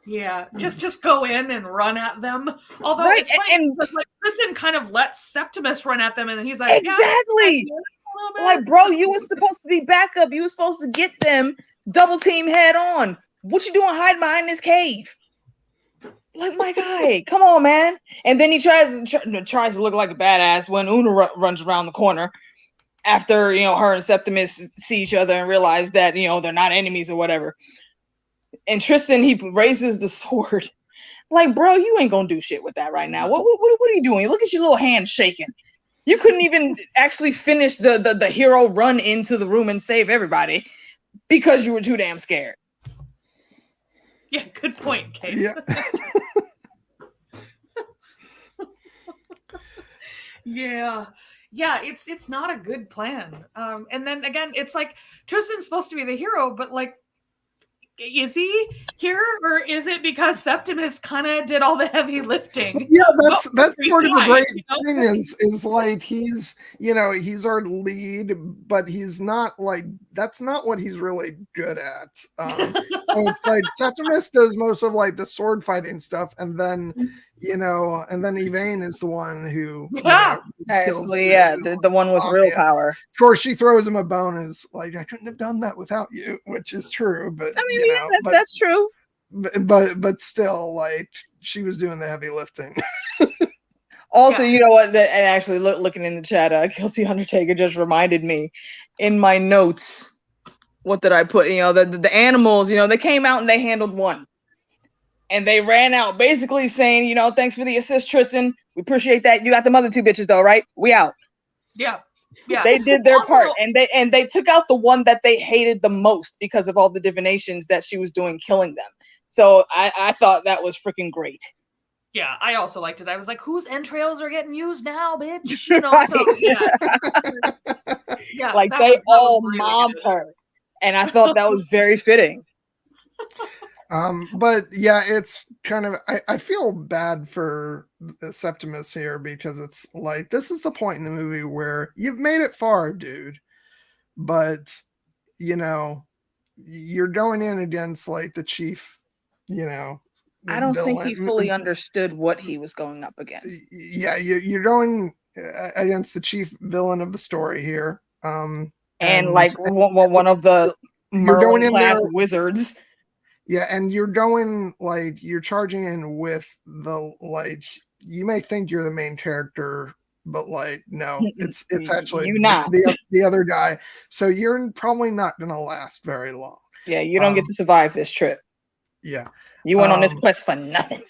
Yeah, just go in and run at them. Although right, it's funny, because, like, Tristan kind of lets Septimus run at them, and he's like, exactly. Yeah, like, bro, you were supposed to be backup. You were supposed to get them double team head on. What you doing hiding behind this cave? Like, my guy, come on, man. And then he tries to look like a badass when Una runs around the corner after, you know, her and Septimus see each other and realize that, you know, they're not enemies or whatever. And Tristan, he raises the sword. Like, bro, you ain't gonna do shit with that right now. What are you doing? Look at your little hand shaking. You couldn't even actually finish the hero run into the room and save everybody because you were too damn scared. Yeah, good point, Kate. Yeah. Yeah, it's not a good plan. And then again, it's like Tristan's supposed to be the hero, but like, is he here, or is it because Septimus kind of did all the heavy lifting? Yeah, that's part of the great thing is like he's, you know, he's our lead, but he's not, like, that's not what he's really good at. So it's like Septimus does most of, like, the sword fighting stuff, and then, you know, and then Yvain is the one who, actually, the one with real power. Of course, she throws him a bone. Is like, I couldn't have done that without you, which is true. But I mean, you know, that's true. But still, like, she was doing the heavy lifting. Also, you know what? And actually, looking in the chat, Guilty Undertaker just reminded me in my notes. What did I put? You know, the animals. You know, they came out and they handled one. And they ran out basically saying, you know, thanks for the assist, Tristan. We appreciate that. You got the other two bitches though, right? We out. Yeah. They did their part. And they took out the one that they hated the most because of all the divinations that she was doing, killing them. So I thought that was freaking great. Yeah, I also liked it. I was like, whose entrails are getting used now, bitch? You know, Right. so yeah. Like they all mobbed her. And I thought that was very fitting. But yeah, it's kind of, I feel bad for Septimus here because it's like, this is the point in the movie where you've made it far, dude, but, you know, you're going in against, like, the chief, you know. I don't think he fully understood what he was going up against. Yeah, you're going against the chief villain of the story here. And like one of the Merlin class wizards. Yeah, and you're going, like, you're charging in with the, like, you may think you're the main character, but, like, no, it's actually the other guy. So you're probably not going to last very long. Yeah, you don't get to survive this trip. Yeah. You went on this quest for nothing.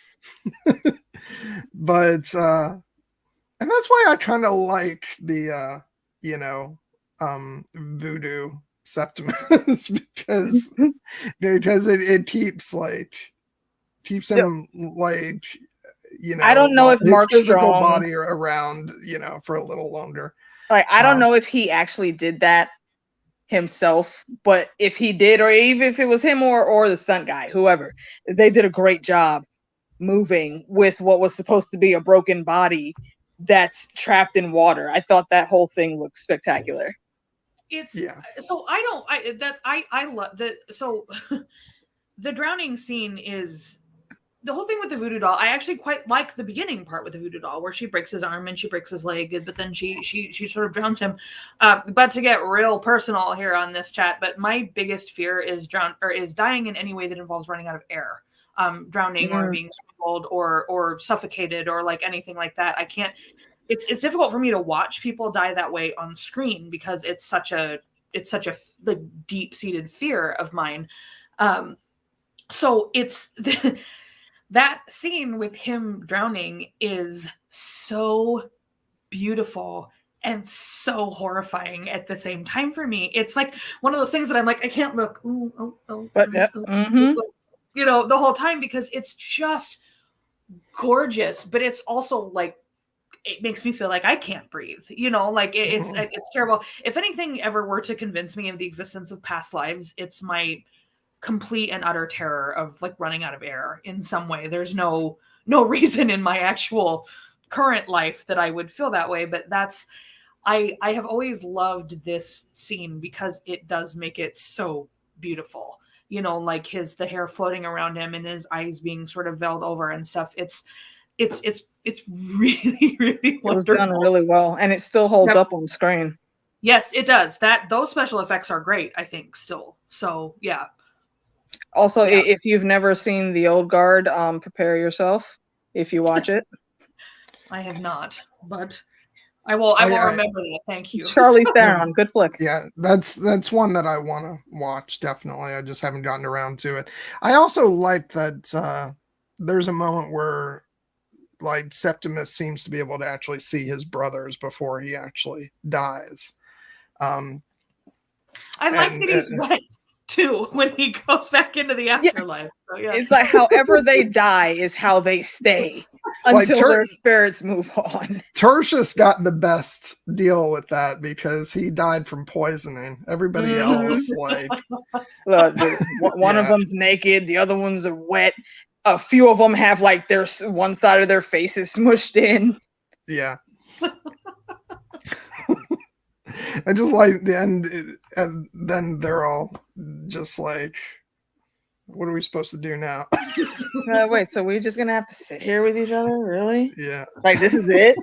But, and that's why I kind of like the voodoo Septimus because it keeps him I don't know if his Mark physical Strong body around, for a little longer. Like, I don't know if he actually did that himself, but if he did, or even if it was him or the stunt guy, whoever, they did a great job moving with what was supposed to be a broken body that's trapped in water. I thought that whole thing looked spectacular. So I love that. So the drowning scene is the whole thing with the voodoo doll. I actually quite like the beginning part with the voodoo doll where she breaks his arm and she breaks his leg, but then she sort of drowns him. But to get real personal here on this chat, but my biggest fear is dying in any way that involves running out of air, drowning or being strangled or suffocated or like anything like that. I can't. It's difficult for me to watch people die that way on screen because it's such a like deep-seated fear of mine. So it's that scene with him drowning is so beautiful and so horrifying at the same time for me. It's like one of those things that I'm like, I can't look. But the whole time because it's just gorgeous, but it's also like it makes me feel like I can't breathe. It's terrible. If anything ever were to convince me of the existence of past lives, it's my complete and utter terror of like running out of air in some way. There's no reason in my actual current life that I would feel that way, but I have always loved this scene because it does make it so beautiful. Like the hair floating around him and his eyes being sort of veiled over and stuff. It's really, really wonderful. It was done really well, and it still holds up on screen. Yes, it does. Those special effects are great, I think, still. So yeah. Also, if you've never seen The Old Guard, prepare yourself if you watch it. I have not, but I will remember that. Thank you. Charlie Theron, good flick. Yeah, that's one that I want to watch, definitely. I just haven't gotten around to it. I also like that there's a moment where like Septimus seems to be able to actually see his brothers before he actually dies. I like that he's wet too when he goes back into the afterlife. So, yeah. It's like however they die is how they stay until their spirits move on. Tertius got the best deal with that because he died from poisoning. Everybody else, like look, dude, one of them's naked, the other ones are wet. A few of them have like their one side of their faces smushed in. Yeah. I just like the end, and then they're all just like, what are we supposed to do now? Wait, so we're just gonna have to sit here with each other? Really? Yeah. Like this is it?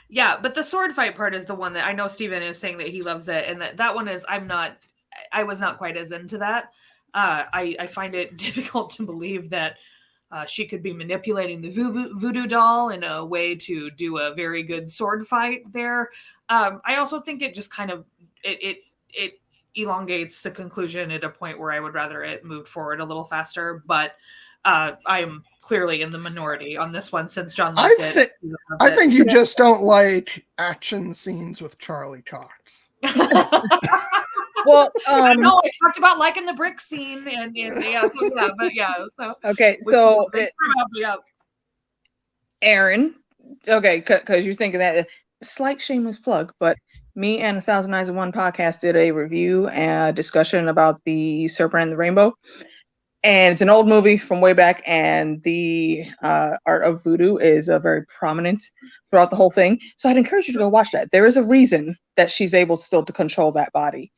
Yeah, but the sword fight part is the one that I know Steven is saying that he loves it, and that one is I was not quite as into that. I find it difficult to believe that she could be manipulating the voodoo doll in a way to do a very good sword fight there. I also think it just kind of it elongates the conclusion at a point where I would rather it moved forward a little faster. But I'm clearly in the minority on this one since John loves it. I think you just don't like action scenes with Charlie Cox. Well, I know I talked about liking the brick scene okay, so Erin, okay, because you're thinking that slight shameless plug, but me and 1000 Eyes of One podcast did a review and discussion about the Serpent and the Rainbow, and it's an old movie from way back, and the art of voodoo is very prominent throughout the whole thing. So I'd encourage you to go watch that. There is a reason that she's able still to control that body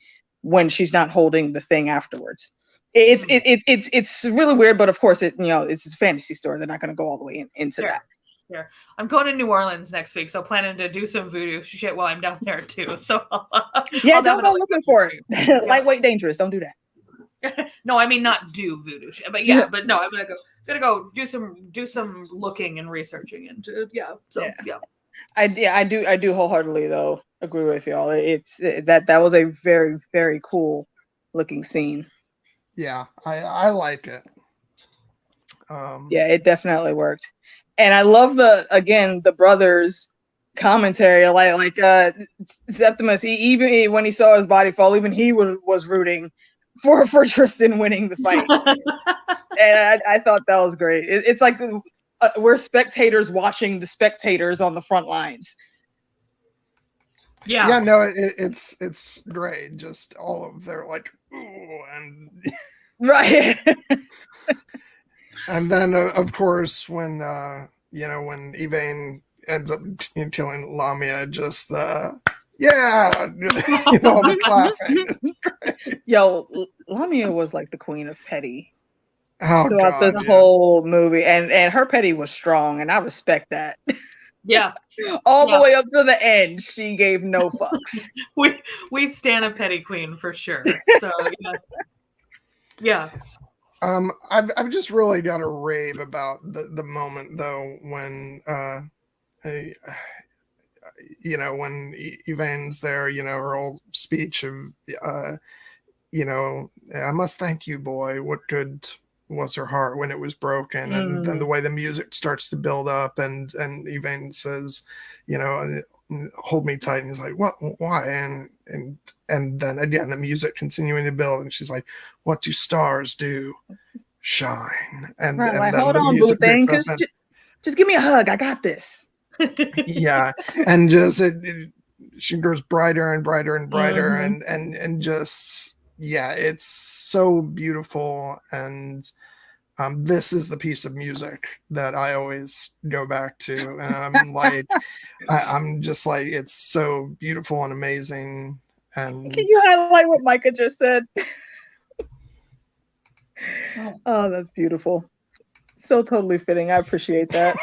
when she's not holding the thing afterwards. It's really weird, but of course it's a fantasy story. They're not going to go all the way into that. Yeah, I'm going to New Orleans next week, so planning to do some voodoo shit while I'm down there too. So don't go looking for it. Lightweight, dangerous. Don't do that. No, I mean not do voodoo shit, but but no, I'm gonna go do some looking and researching into I do wholeheartedly though agree with y'all. That was a very, very cool looking scene. Yeah, I like it. Yeah, it definitely worked. And I love the brothers commentary. Like Septimus, even when he saw his body fall, even he was rooting for Tristan winning the fight. And I thought that was great. It's like we're spectators watching the spectators on the front lines. Yeah, no, it's great. Just all of their like, ooh, and right. And then of course when when Yvain ends up killing Lamia, just all the clapping. It's great. Yo, Lamia was like the queen of petty throughout the whole movie, and her petty was strong, and I respect that. Yeah. All the way up to the end, she gave no fucks. we stand a petty queen for sure. So yeah. I've just really got a rave about the moment though when when Yvain's there, her old speech of I must thank you, boy. What good was her heart when it was broken? And then the way the music starts to build up and Yvain says, hold me tight, and he's like, what, why? And then again the music continuing to build, and she's like, what do stars do? Shine. And then hold the on, music boo thing. picks up just give me a hug. I got this. Yeah, and just she grows brighter and brighter and brighter, and just it's so beautiful. And this is the piece of music that I always go back to, and I'm like, I'm just like, it's so beautiful and amazing. And can you highlight what Micah just said? Oh, that's beautiful. So totally fitting. I appreciate that.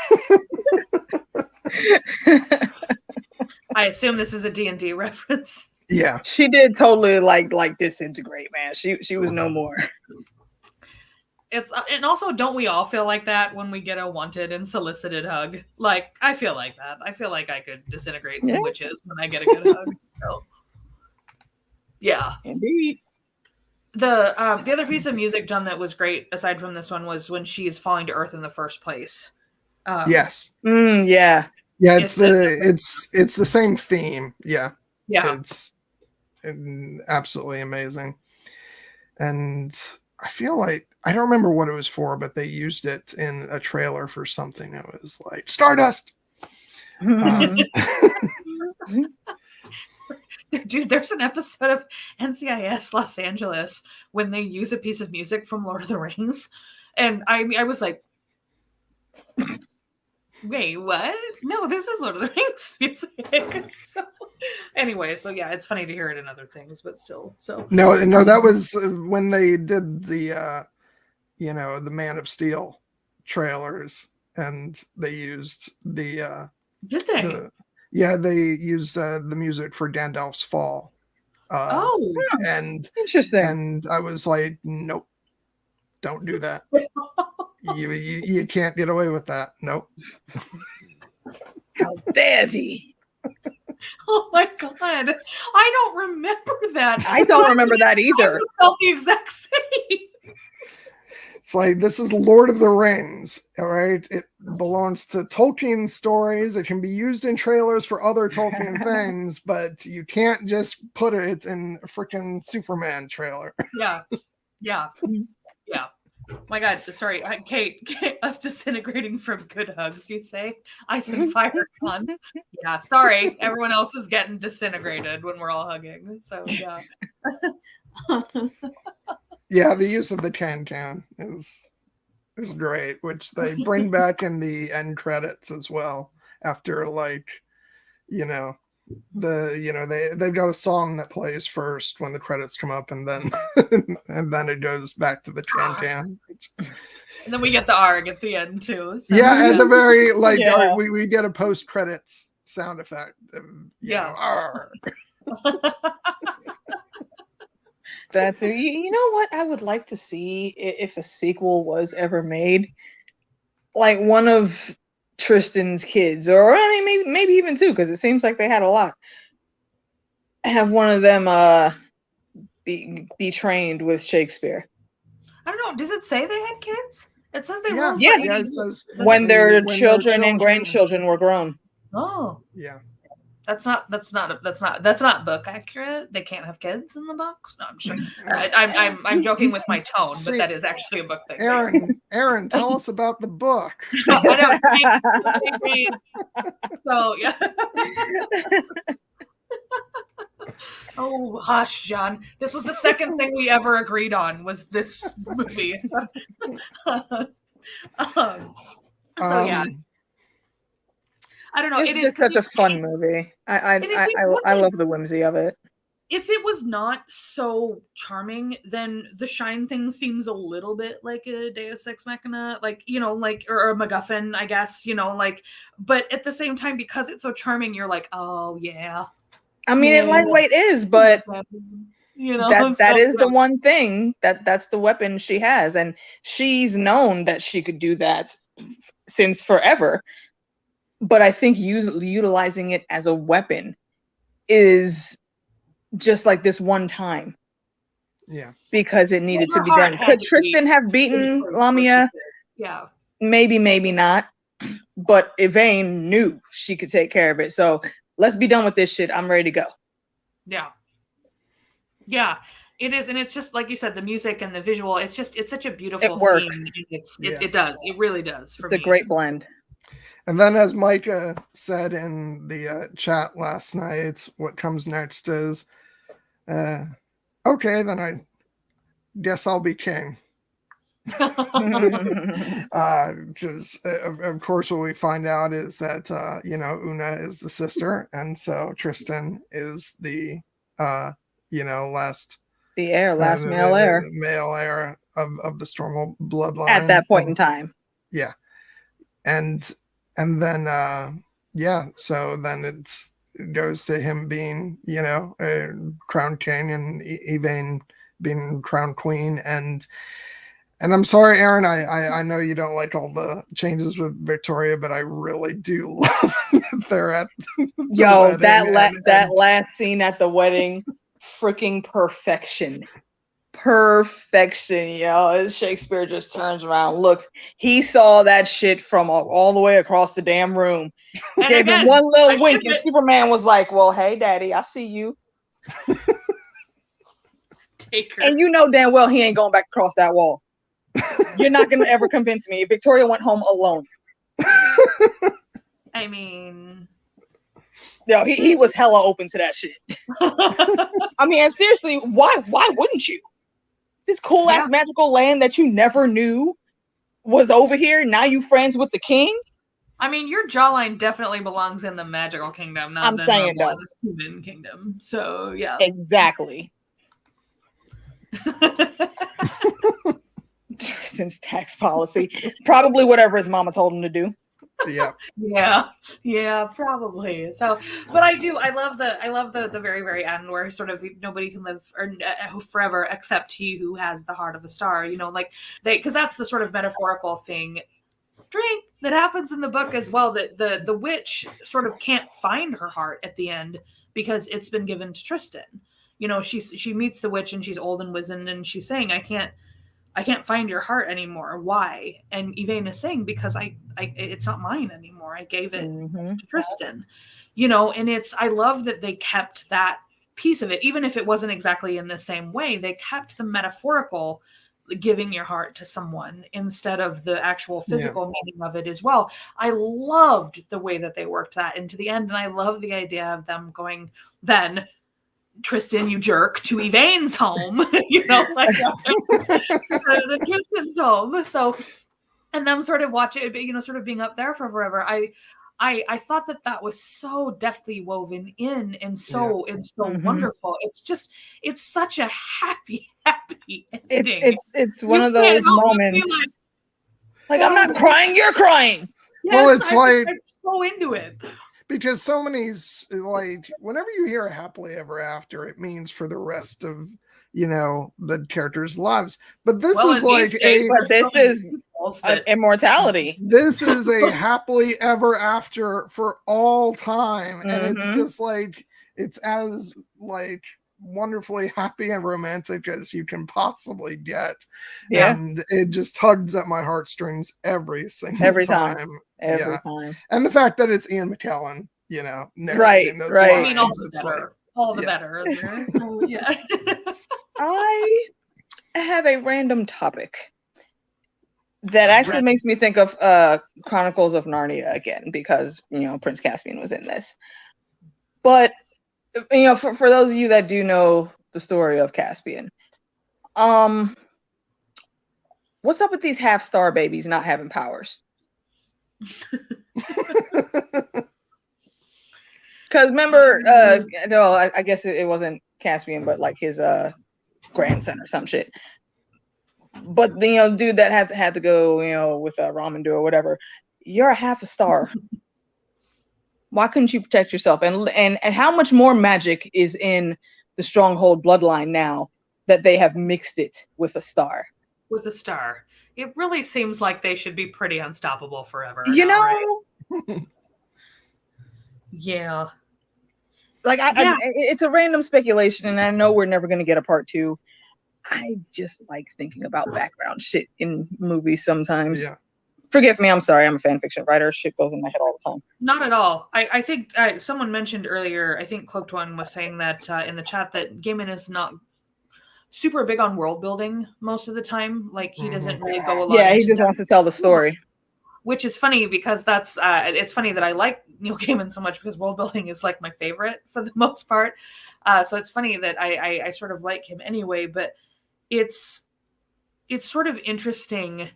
I assume this is a D&D reference. Yeah, she did totally like disintegrate, man. She was no more. It's and also, don't we all feel like that when we get a wanted and solicited hug? Like, I feel like that. I feel like I could disintegrate some witches when I get a good hug. So, yeah, indeed. The other piece of music, John, that was great aside from this one was when she's falling to earth in the first place. Yes. Yeah. Yeah, it's the same theme. Yeah. Yeah. It's absolutely amazing. And I feel like, I don't remember what it was for, but they used it in a trailer for something that was like Stardust. Dude, there's an episode of NCIS Los Angeles when they use a piece of music from Lord of the Rings. And I was like, wait, what? No, this is Lord of the Rings music. So anyway, so yeah, it's funny to hear it in other things, but still. So no, that was when they did the the Man of Steel trailers, and they used the did they? They used the music for Gandalf's Fall. And interesting. And I was like, nope, don't do that. You can't get away with that. Nope. How dare thee? Oh my god, I don't remember that. I don't remember that either. I felt the exact same. It's like, this is Lord of the Rings, all right? It belongs to Tolkien stories. It can be used in trailers for other Tolkien things, but you can't just put it in a freaking Superman trailer. Yeah. My God, sorry, Kate, us disintegrating from good hugs, you say? Ice and fire fun. Yeah, sorry, everyone else is getting disintegrated when we're all hugging. So yeah. Yeah, the use of the can is great, which they bring back in the end credits as well. After they've got a song that plays first when the credits come up, and then and then it goes back to the can. And then we get the ARG at the end too. So. Yeah, at the very we get a post credits sound effect. ARG. That's you know what I would like to see if a sequel was ever made, like one of Tristan's kids, or I mean maybe even two, because it seems like they had a lot. Have one of them be trained with Shakespeare. I don't know. Does it say they had kids? It says they were. Yeah. It says when their children and grandchildren were grown. Oh, Yeah. that's not book accurate. They can't have kids in the books. No, I'm sure. I'm joking with my tone, but that is actually a book thing. Aaron, tell us about the book. I know. So yeah. Oh, hush, John. This was the second thing we ever agreed on was this movie. So yeah. I don't know. It's just such a fun movie. I love the whimsy of it. If it was not so charming, then the Shine thing seems a little bit like a Deus Ex Machina, like, you know, like, or a MacGuffin, I guess, you know, like, but at the same time, because it's so charming, you're like, oh yeah. I mean, it lightweight is, but you know, that is the one thing that's the weapon she has, and she's known that she could do that since forever. But I think utilizing it as a weapon is just like this one time. Yeah. Because it needed to be done. Could Tristan have beaten Lamia? Yeah. Maybe not. But Yvain knew she could take care of it. So let's be done with this shit. I'm ready to go. Yeah. Yeah. It is, and it's just like you said, the music and the visual. It's such a beautiful scene. It does. It really does. It's a great blend. And then, as Micah said in the chat last night, what comes next is, okay, then I guess I'll be king. Because of course, what we find out is that Una is the sister, and so Tristan is the last male heir of the Stormwell bloodline at that point in time. Yeah, and then so then it goes to him being a crowned king and Yvain being crowned queen, and I'm sorry, Erin, I know you don't like all the changes with Victoria, but I really do love that they're at the wedding. That last scene at the wedding, freaking perfection. Perfection, yo. Shakespeare just turns around. Look, he saw that shit from all the way across the damn room. And gave him one little wink, and Superman was like, well, hey, daddy, I see you. Take her. And you know damn well he ain't going back across that wall. You're not going to ever convince me. Victoria went home alone. I mean... No, he was hella open to that shit. I mean, and seriously, why wouldn't you? This cool ass magical land that you never knew was over here. Now you friends with the king. I mean, your jawline definitely belongs in the magical kingdom, not the human kingdom. So yeah, exactly. Tristan's tax policy, probably whatever his mama told him to do. Yeah, probably. So, but I love the very, very end where sort of nobody can live forever except he who has the heart of a star, because that's the sort of metaphorical thing that happens in the book as well, that the witch sort of can't find her heart at the end because it's been given to Tristan. She meets the witch and she's old and wizened and she's saying, I can't find your heart anymore. Why? And Yvain is saying, because it's not mine anymore. I gave it to Tristan, and I love that they kept that piece of it. Even if it wasn't exactly in the same way, they kept the metaphorical giving your heart to someone instead of the actual physical meaning of it as well. I loved the way that they worked that into the end. And I love the idea of them going then, Tristan, you jerk, to Yvain's home, the Tristan's home. So, and them sort of watching, sort of being up there for forever. I thought that was so deftly woven in and so wonderful. It's such a happy ending. It's one of those moments. Like I'm not crying, you're crying. Yes, well, it's I'm so into it. Because so many, whenever you hear a happily ever after, it means for the rest of, the characters' lives. But this is immortality. This is a happily ever after for all time. And it's just it's as wonderfully happy and romantic as you can possibly get. Yeah. And it just tugs at my heartstrings every single time. Every time. And the fact that it's Ian McKellen, narrating those lines. I mean, all the better. All the better. So, yeah. I have a random topic that actually makes me think of Chronicles of Narnia again, because Prince Caspian was in this. But for those of you that do know the story of Caspian, what's up with these half-star babies not having powers? Because remember, no, I guess it wasn't Caspian, but like his grandson or some shit. But the dude that had to go, with Ramandu or whatever, you're a half a star. Why couldn't you protect yourself? And how much more magic is in the Stronghold bloodline now that they have mixed it with a star? With a star, it really seems like they should be pretty unstoppable forever. Right? Yeah. Like it's a random speculation, and I know we're never going to get a part 2. I just like thinking about background shit in movies sometimes. Yeah. Forgive me, I'm sorry. I'm a fan fiction writer. Shit goes in my head all the time. Not at all. I think someone mentioned earlier, I think Cloaked One was saying that in the chat that Gaiman is not super big on world building most of the time. Like he doesn't really go a lot. Yeah, he just wants to tell the story. Which is funny because that's it's funny that I like Neil Gaiman so much because world building is like my favorite for the most part. So it's funny that I sort of like him anyway, but it's sort of interesting.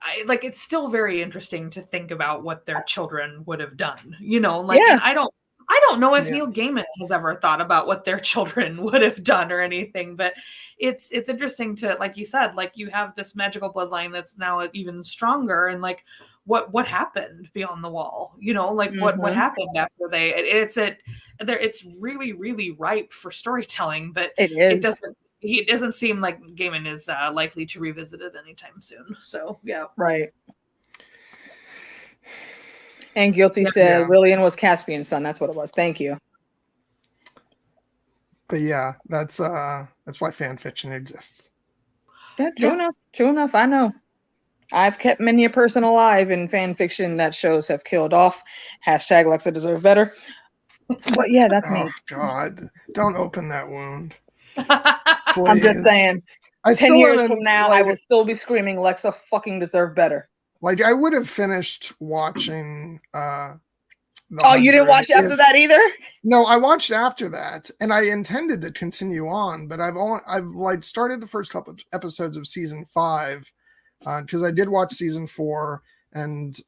It's still very interesting to think about what their children would have done, and I don't know if Neil Gaiman has ever thought about what their children would have done or anything, but it's interesting to, like you said, like you have this magical bloodline that's now even stronger, and like what happened beyond the wall, what happened after it's really, really ripe for storytelling, but it doesn't seem like Gaiman is likely to revisit it anytime soon. So, yeah. Right. And Guilty said Lillian was Caspian's son. That's what it was. Thank you. But yeah, that's why fan fiction exists. Yeah, true enough. True enough. I know. I've kept many a person alive in fan fiction that shows have killed off. Hashtag Lexa deserve better. But yeah, that's me. Oh God. Don't open that wound. I'm just saying. 10 years from now, I will still be screaming, Lexa fucking deserve better. Like, I would have finished watching you didn't watch after that either? No, I watched after that, and I intended to continue on, but I've started the first couple of episodes of season 5 because I did watch season 4 and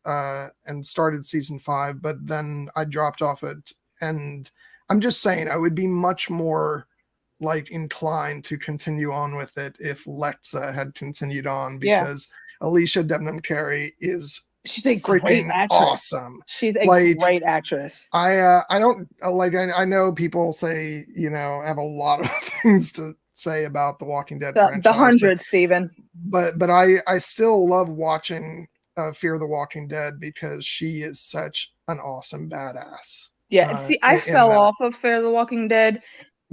started season 5, but then I dropped off it. And I'm just saying, I would be much more inclined to continue on with it if Lexa had continued on, because Alicia Debnam Carey she's a great actress. Awesome. She's a great actress. I don't I know people say, have a lot of things to say about the Walking Dead franchise. The 100, Steven. But I still love watching Fear the Walking Dead because she is such an awesome badass. Yeah, I fell off of Fear the Walking Dead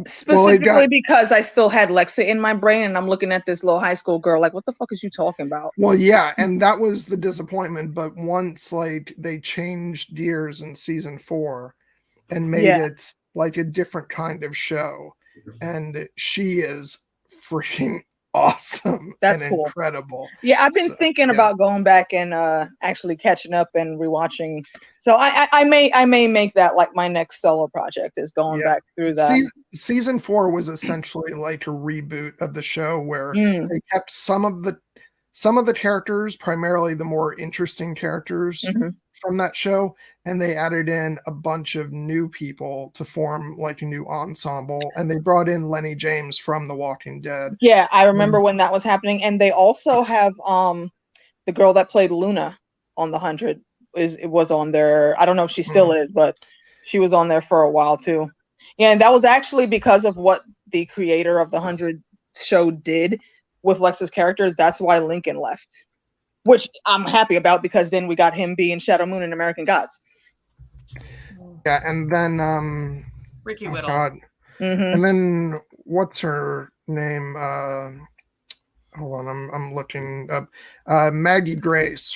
specifically because I still had Lexa in my brain, and I'm looking at this little high school girl like, what the fuck is you talking about? Well, yeah, and that was the disappointment. But once they changed gears in season 4 and made it like a different kind of show, and she is freaking awesome. That's and cool. Incredible. Yeah, I've been thinking about going back and actually catching up and rewatching. So I may make that like my next solo project, is going back through that. Season 4 was essentially like a reboot of the show where they kept some of the characters, primarily the more interesting characters from that show, and they added in a bunch of new people to form like a new ensemble, and they brought in Lenny James from The Walking Dead. Yeah, I remember when that was happening. And they also have the girl that played Luna on The 100 was on there. I don't know if she still is, but she was on there for a while too. Yeah, and that was actually because of what the creator of The 100 show did with Lex's character. That's why Lincoln left, which I'm happy about, because then we got him being Shadow Moon in American Gods. Yeah, and then Ricky Whittle. And then what's her name? Hold on, I'm looking up. Maggie Grace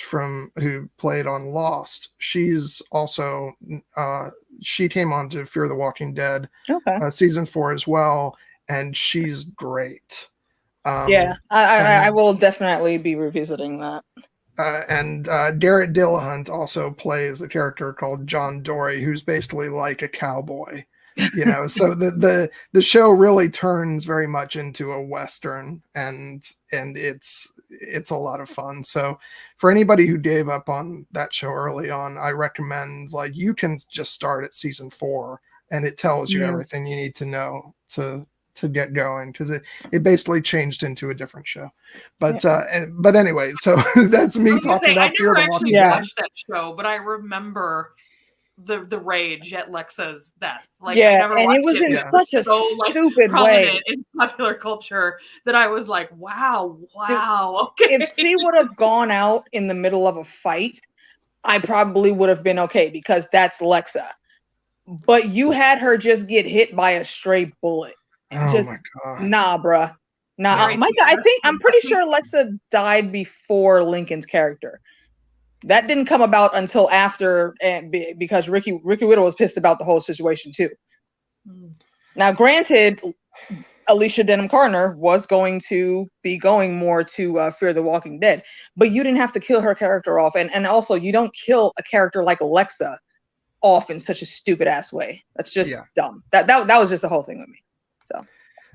who played on Lost. She's also she came on to Fear the Walking Dead season 4 as well, and she's great. I will definitely be revisiting that. And Garrett Dillahunt also plays a character called John Dory, who's basically like a cowboy. So the show really turns very much into a Western, and it's a lot of fun. So for anybody who gave up on that show early on, I recommend, you can just start at season 4, and it tells you everything you need to know to get going, because it basically changed into a different show. But anyway, so that's me talking about Fear the Walking Dead. I never actually watched that show, but I remember the rage at Lexa's death. I never watched it was in such a stupid way in popular culture that I was like, wow, okay. If she would have gone out in the middle of a fight, I probably would have been okay, because that's Lexa. But you had her just get hit by a stray bullet. Oh my god! Nah, bruh. Nah, I'm pretty sure Lexa died before Lincoln's character. That didn't come about until after, because Ricky Whittle was pissed about the whole situation too. Now, granted, Alicia Denham Carter was going to be going more to Fear the Walking Dead, but you didn't have to kill her character off, and also you don't kill a character like Alexa off in such a stupid ass way. That's just dumb. That was just the whole thing with me. So.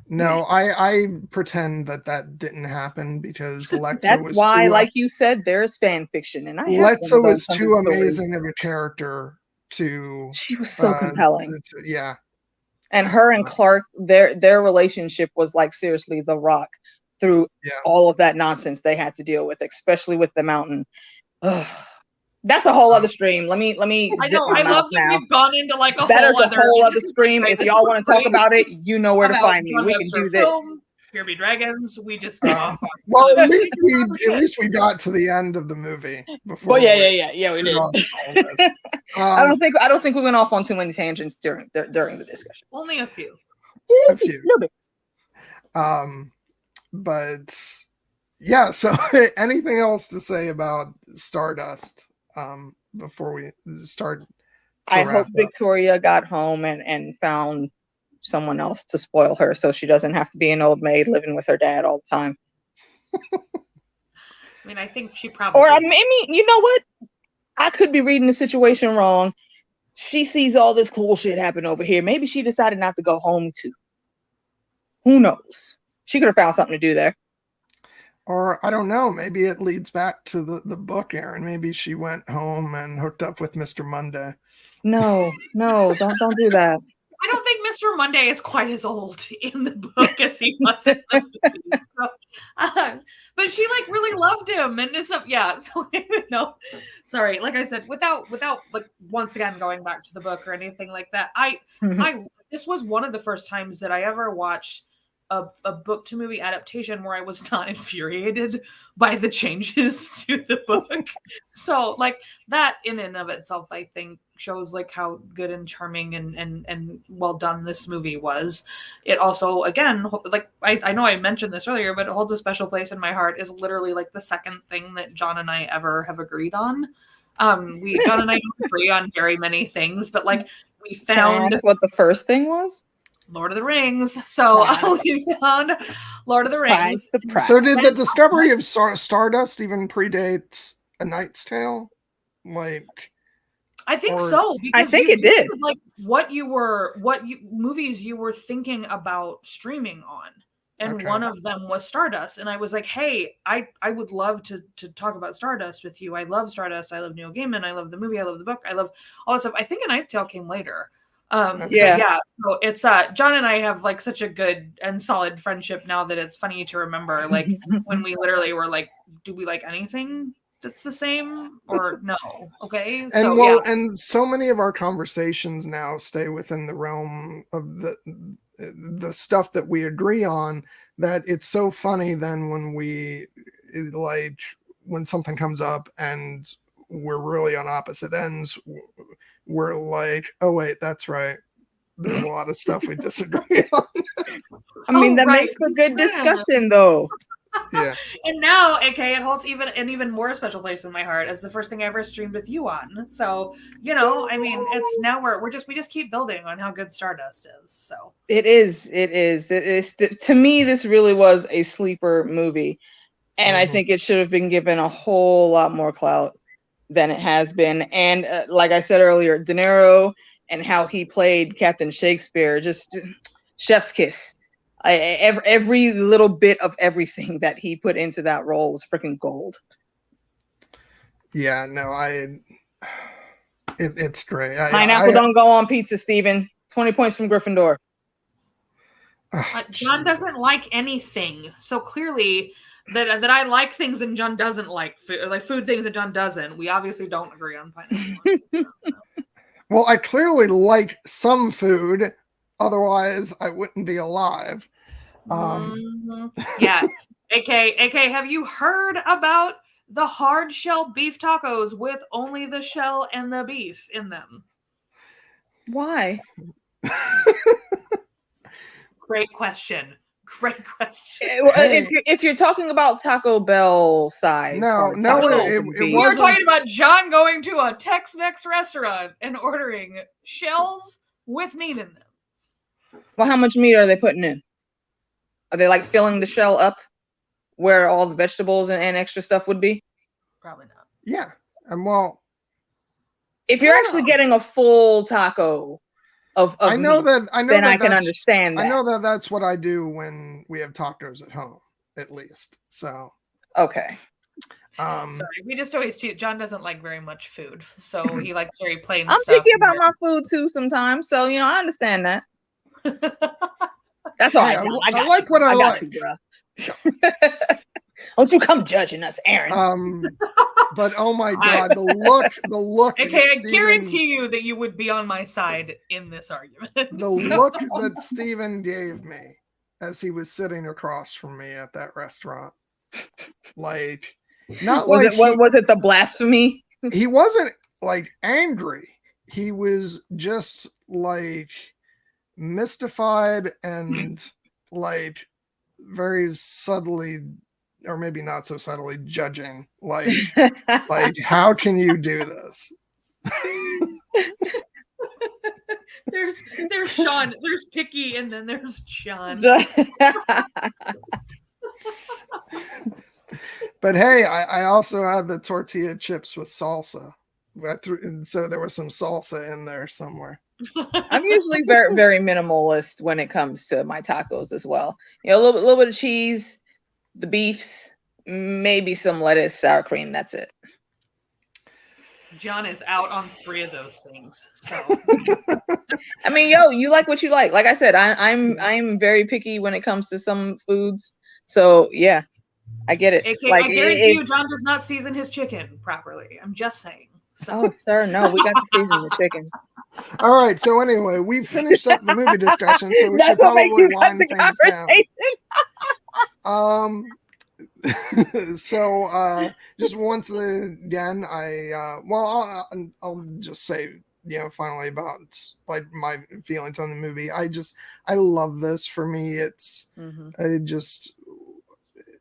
No, I pretend that didn't happen, because Lexa That's was why, like you said, there's fan fiction, and Lexa was too amazing of a character to. She was so compelling. Yeah. And her and Clark, their relationship was seriously the rock through all of that nonsense they had to deal with, especially with the mountain. Ugh. That's a whole other stream. Let me. I know. I love that we've gone into a whole other stream. If y'all want to talk about it, you know where to find me. We can do this. Here Be Dragons. We just go off. Well, at least we got to the end of the movie before. Well, yeah, we did. I don't think we went off on too many tangents during the discussion. Only a few. A few. A little bit. But yeah. So, anything else to say about Stardust? Before we start, I hope Victoria got home and found someone else to spoil her, so she doesn't have to be an old maid living with her dad all the time. I think she probably. Or you know what? I could be reading the situation wrong. She sees all this cool shit happen over here. Maybe she decided not to go home too. Who knows? She could have found something to do there. Or I don't know, maybe it leads back to the book, Erin. Maybe she went home and hooked up with Mr. Monday. No, don't do that. I don't think Mr. Monday is quite as old in the book as he was in the movie. So, but she really loved him, and it's so no. Sorry, like I said, without once again going back to the book or anything like that. This was one of the first times that I ever watched a book to movie adaptation where I was not infuriated by the changes to the book. So that in and of itself, I think shows how good and charming and well done this movie was. It also, again, I know I mentioned this earlier, but it holds a special place in my heart. Is literally the second thing that John and I ever have agreed on. John and I don't agree on very many things, but we found what the first thing was. Lord of the Rings. So we found Lord of the Rings. So did the discovery of Stardust even predate A Knight's Tale? I think so. I think it did. What movies you were thinking about streaming on. And one of them was Stardust. And I was like, hey, I would love to talk about Stardust with you. I love Stardust. I love Neil Gaiman. I love the movie. I love the book. I love all that stuff. I think A Knight's Tale came later. So it's John and I have such a good and solid friendship now that it's funny to remember when we literally were do we like anything that's the same or no? Okay. And and so many of our conversations now stay within the realm of the stuff that we agree on, that it's so funny then when when something comes up and we're really on opposite ends, we're like, oh wait, that's right, there's a lot of stuff we disagree on. I mean, that makes for good discussion, though. Yeah. And now, AK, it holds an even more special place in my heart as the first thing I ever streamed with you on. So, I mean, it's now we just keep building on how good Stardust is. So it is. To me, this really was a sleeper movie, and I think it should have been given a whole lot more clout than it has been. And like I said earlier, De Niro and how he played Captain Shakespeare, just chef's kiss. Every little bit of everything that he put into that role was freaking gold. Yeah, no, it's great. Pineapple don't go on pizza, Steven. 20 points from Gryffindor. John doesn't like anything, so clearly that I like things and John doesn't like food things that John doesn't. We obviously don't agree on pineapple. Well, I clearly like some food. Otherwise, I wouldn't be alive. Yeah. AK, have you heard about the hard shell beef tacos with only the shell and the beef in them? Why? Great question. If you're talking about Taco Bell size, no, it wasn't. You're talking about John going to a Tex-Mex restaurant and ordering shells with meat in them. Well, how much meat are they putting in? Are they like filling the shell up where all the vegetables and extra stuff would be? Probably not. Yeah. Well, if you're actually getting a full taco of I know meat, then I can understand that. I know that that's what I do when we have tacos at home, at least. So okay. Sorry, we just always John doesn't like very much food, so he likes very plain I'm stuff. picky about my food too sometimes, so I understand that. That's all right. I like what I like. You, bro. Don't you come judging us, Erin. But oh my god, the look. Okay, I guarantee you that you would be on my side in this argument. The look that Steven gave me as he was sitting across from me at that restaurant, like, not was like was it the blasphemy? He wasn't like angry. He was just like mystified and like very subtly, or maybe not so subtly, judging, like how can you do this? There's Sean, there's Picky, and then there's John. But hey, I also had the tortilla chips with salsa. And so there was some salsa in there somewhere. I'm usually very, very minimalist when it comes to my tacos as well. A little bit of cheese, the beefs, maybe some lettuce, sour cream. That's it. John is out on 3 of those things. So I mean, you like what you like. Like I said, I'm very picky when it comes to some foods. So yeah, I get it. I guarantee you, John does not season his chicken properly. I'm just saying. So. Oh, sir, no, we got to season the chicken. All right. So anyway, we finished up the movie discussion, so we should probably wind things down. So just once again, I'll just say, finally about like my feelings on the movie. I love this. For me, it's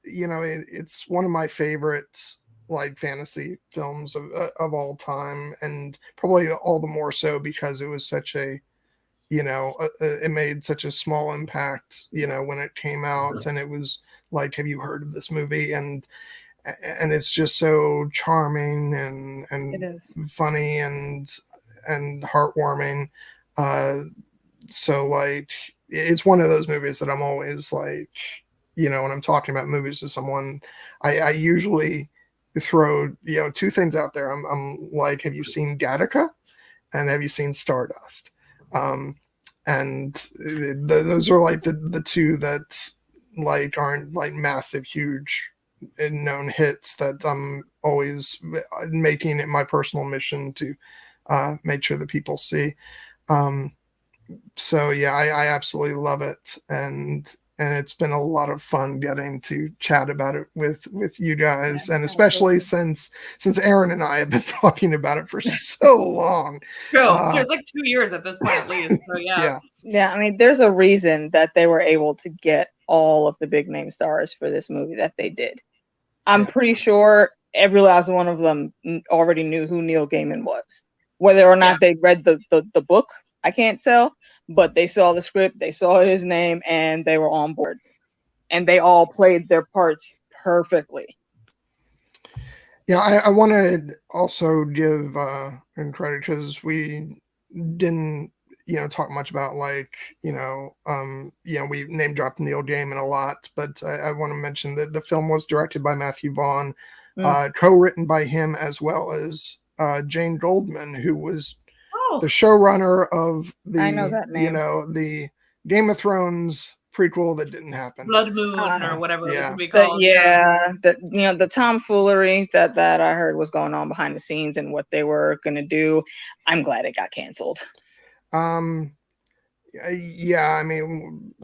it's one of my favorite like fantasy films of all time, and probably all the more so because it was such a it made such a small impact when it came out, and it was like, have you heard of this movie? And it's just so charming and funny and heartwarming. So like, it's one of those movies that I'm always like, when I'm talking about movies to someone, I usually throw 2 things out there. I'm like, have you seen Gattaca? And have you seen Stardust? And those are like the 2 that like aren't like massive, huge known hits that I'm always making it my personal mission to make sure that people see. So yeah, I absolutely love it. And and it's been a lot of fun getting to chat about it with you guys, and especially since Erin and I have been talking about it for so long. True. So it's like 2 years at this point at least. So Yeah. I mean, there's a reason that they were able to get all of the big name stars for this movie that they did. I'm pretty sure every last one of them already knew who Neil Gaiman was. Whether or not they read the book, I can't tell, but they saw the script, they saw his name, and they were on board. And they all played their parts perfectly. Yeah, I want to also give credit, because we didn't, talk much about, like, we name dropped Neil Gaiman a lot, but I want to mention that the film was directed by Matthew Vaughn, co-written by him, as well as Jane Goldman, who was the showrunner of the, I know that name. the Game of Thrones prequel that didn't happen, Blood Moon or whatever it would be called. The tomfoolery that I heard was going on behind the scenes and what they were going to do. I'm glad it got canceled. I mean,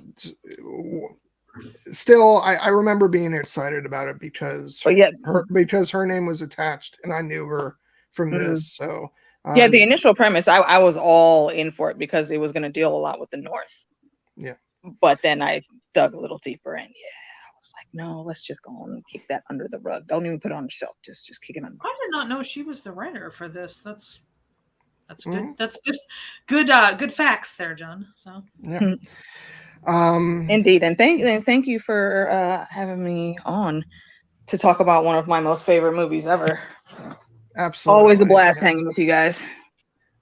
still, I remember being excited about it because her name was attached, and I knew her from this. So the initial premise, I was all in for it because it was going to deal a lot with the North. Yeah, but then I dug a little deeper, and I was like, no, let's just go on and kick that under the rug. Don't even put it on the shelf. Just kick it under. I did not know she was the writer for this. That's good. That's good facts there, John. So yeah. Indeed, and thank you for having me on to talk about one of my most favorite movies ever. Absolutely, always a blast hanging with you guys.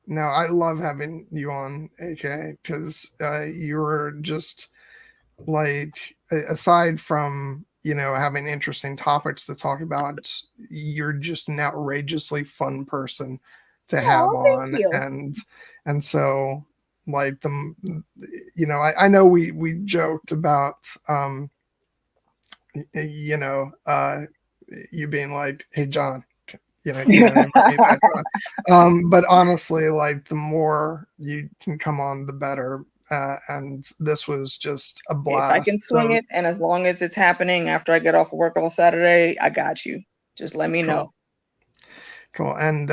No, I love having you on, AK, because you're just, like, aside from having interesting topics to talk about, you're just an outrageously fun person to have on, and so, like, I know we joked about you being like, hey John, but honestly, like, the more you can come on, the better, and this was just a blast. If I can swing it, and as long as it's happening after I get off of work on Saturday, I got you. Just let me know. Cool. And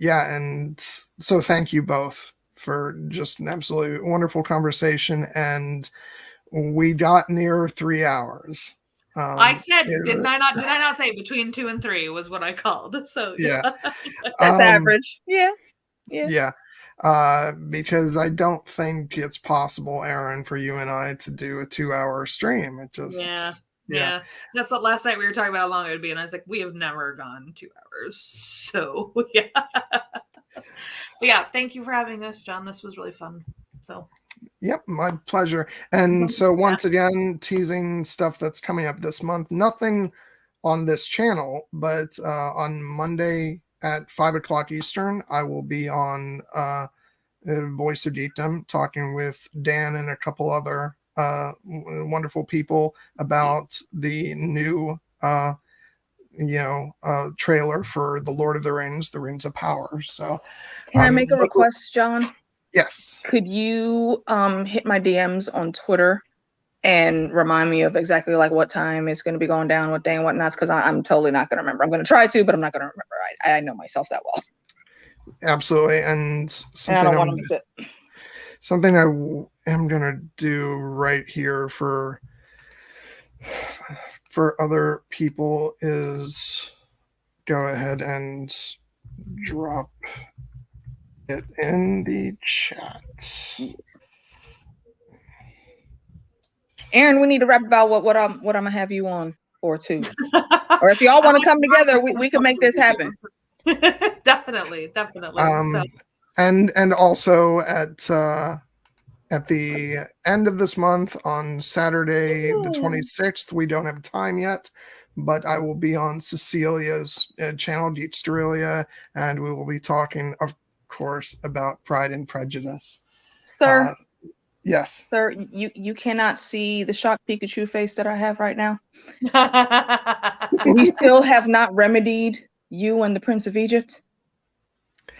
and so thank you both for just an absolutely wonderful conversation, and we got near 3 hours. I said, did I not say between 2 and 3 was what I called? So that's average. Yeah. Because I don't think it's possible, Erin, for you and I to do a 2-hour stream. It just yeah. That's what last night we were talking about how long it would be, and I was like, we have never gone 2 hours. So yeah. Thank you for having us, John. This was really fun. So yep, my pleasure. And so once again, teasing stuff that's coming up this month. Nothing on this channel, but on Monday at 5:00 Eastern, I will be on Voice of Geekdom talking with Dan and a couple other wonderful people about the new trailer for The Lord of the Rings, The Rings of Power. So can I make a request, John? Yes. Could you hit my DMs on Twitter and remind me of exactly like what time it's going to be going down, what day and whatnot? Because I'm totally not going to remember. I'm going to try to, but I'm not going to remember. I know myself that well. Absolutely. And something I am going to do right here for other people is go ahead and drop it in the chat. Erin, we need to rap about what I'm gonna have you on for too. Or if y'all want to come together, we can make this happen. Definitely. And also at the end of this month on Saturday, the 26th, we don't have time yet, but I will be on Cecilia's channel, Geeksterelia, and we will be talking, of course, about Pride and Prejudice. Sir. Yes. Sir, you cannot see the shocked Pikachu face that I have right now. We still have not remedied you and the Prince of Egypt.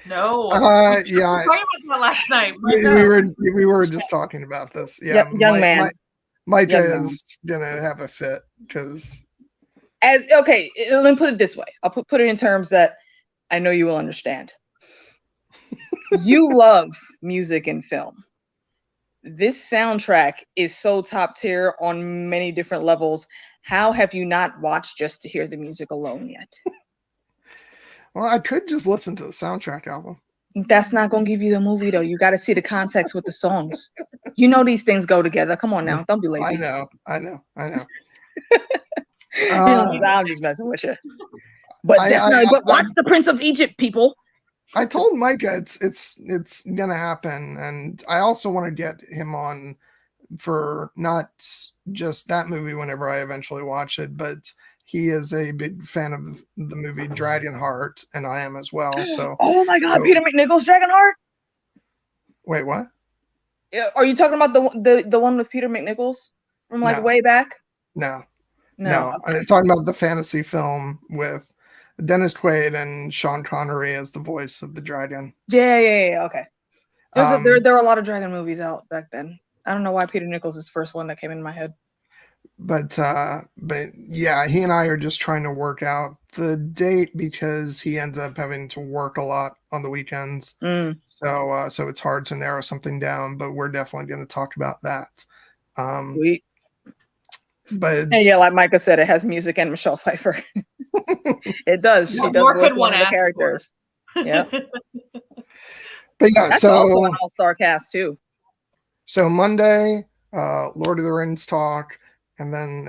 No. Yeah. We were talking about that last night. We were just talking about this. Yeah. Young man. Micah Young man. is gonna have a fit because Okay, let me put it this way. I'll put it in terms that I know you will understand. You love music and film. This soundtrack is so top tier on many different levels. How have you not watched just to hear the music alone yet? well, I could just listen to the soundtrack album. That's not going to give you the movie, though. You got to see the context with the songs. You know these things go together. Come on now. Don't be lazy. I know. I'm just messing with you. But but watch The Prince of Egypt, people. I told Micah it's gonna happen, and I also want to get him on for not just that movie whenever I eventually watch it, but he is a big fan of the movie Dragonheart, and I am as well. So, oh my God, Peter McNichol's Dragonheart. Wait, what? Are you talking about the one with Peter McNichols from way back? No. I'm talking about the fantasy film with Dennis Quaid and Sean Connery as the voice of the dragon. Yeah. Okay. There were a lot of dragon movies out back then. I don't know why Peter Nichols is the first one that came in my head. But yeah, he and I are just trying to work out the date because he ends up having to work a lot on the weekends. So it's hard to narrow something down, but we're definitely going to talk about that. Sweet. But yeah, like Micah said, it has music and Michelle Pfeiffer. It does. She does voice one of the characters. Yeah. But yeah, that's also an all-star cast too. So Monday, Lord of the Rings talk, and then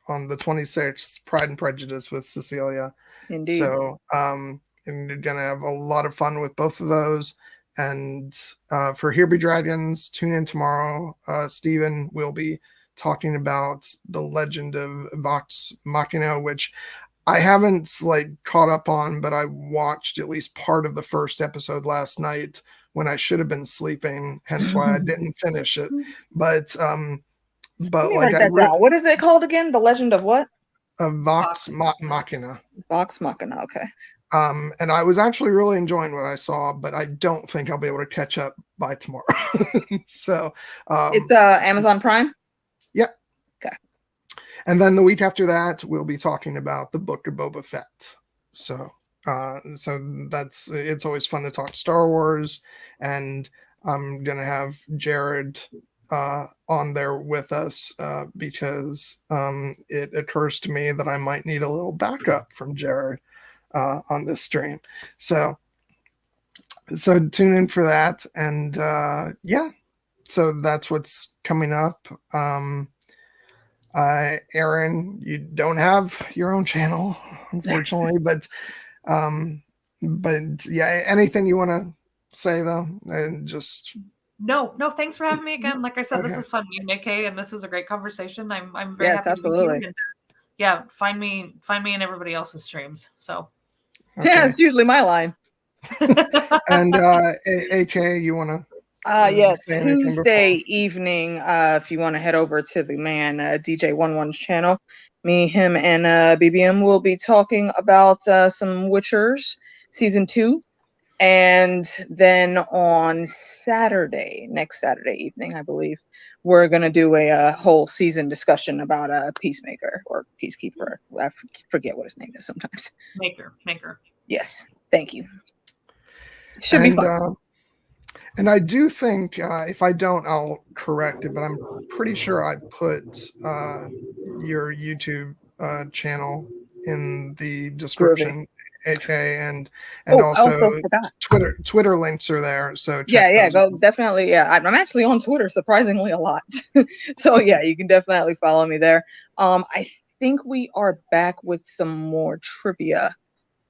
on the 26th, Pride and Prejudice with Cecilia. Indeed. So and you're gonna have a lot of fun with both of those. And for Here Be Dragons, tune in tomorrow. Stephen will be talking about the legend of Vox Machina, which I haven't caught up on, but I watched at least part of the first episode last night when I should have been sleeping, hence why I didn't finish it. But write that down. What is it called again? The Legend of what? Vox Machina. Vox Machina, okay. And I was actually really enjoying what I saw, but I don't think I'll be able to catch up by tomorrow. So it's Amazon Prime? Yep. Okay. And then the week after that, we'll be talking about the Book of Boba Fett. So it's always fun to talk Star Wars, and I'm gonna have Jared on there with us because it occurs to me that I might need a little backup from Jared on this stream. So tune in for that, and yeah. So that's what's coming up. Erin, you don't have your own channel, unfortunately, but yeah, anything you want to say though, and just no, thanks for having me again. Like I said, This is fun, Nick, and this is a great conversation. I'm very happy absolutely. to be here. And, yeah, find me in everybody else's streams. So yeah, it's usually my line. And AK, you want to? Yes, Tuesday evening, if you want to head over to the man DJ11's channel, me, him, and BBM will be talking about some Witchers season 2. And then on next Saturday evening, I believe, we're going to do a whole season discussion about Peacemaker or Peacekeeper. I forget what his name is sometimes. Maker. Yes, thank you. Should be fun. And I do think, if I don't, I'll correct it, but I'm pretty sure I put your YouTube channel in the description, AK, and also Twitter links are there. So go definitely. Yeah, I'm actually on Twitter surprisingly a lot. So yeah, you can definitely follow me there. I think we are back with some more trivia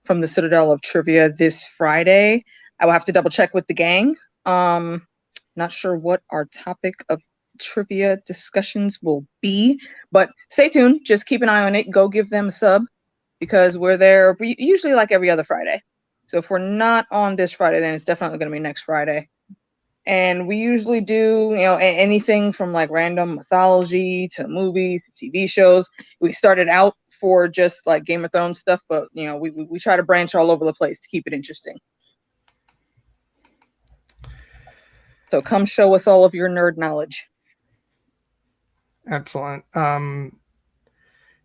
from the Citadel of Trivia this Friday. I will have to double check with the gang. Not sure what our topic of trivia discussions will be, but stay tuned. Just keep an eye on it. Go give them a sub because we're there usually like every other Friday. So if we're not on this Friday, then it's definitely going to be next Friday. And we usually do, anything from like random mythology to movies, TV shows. We started out for just like Game of Thrones stuff, but we try to branch all over the place to keep it interesting. So come show us all of your nerd knowledge. Excellent.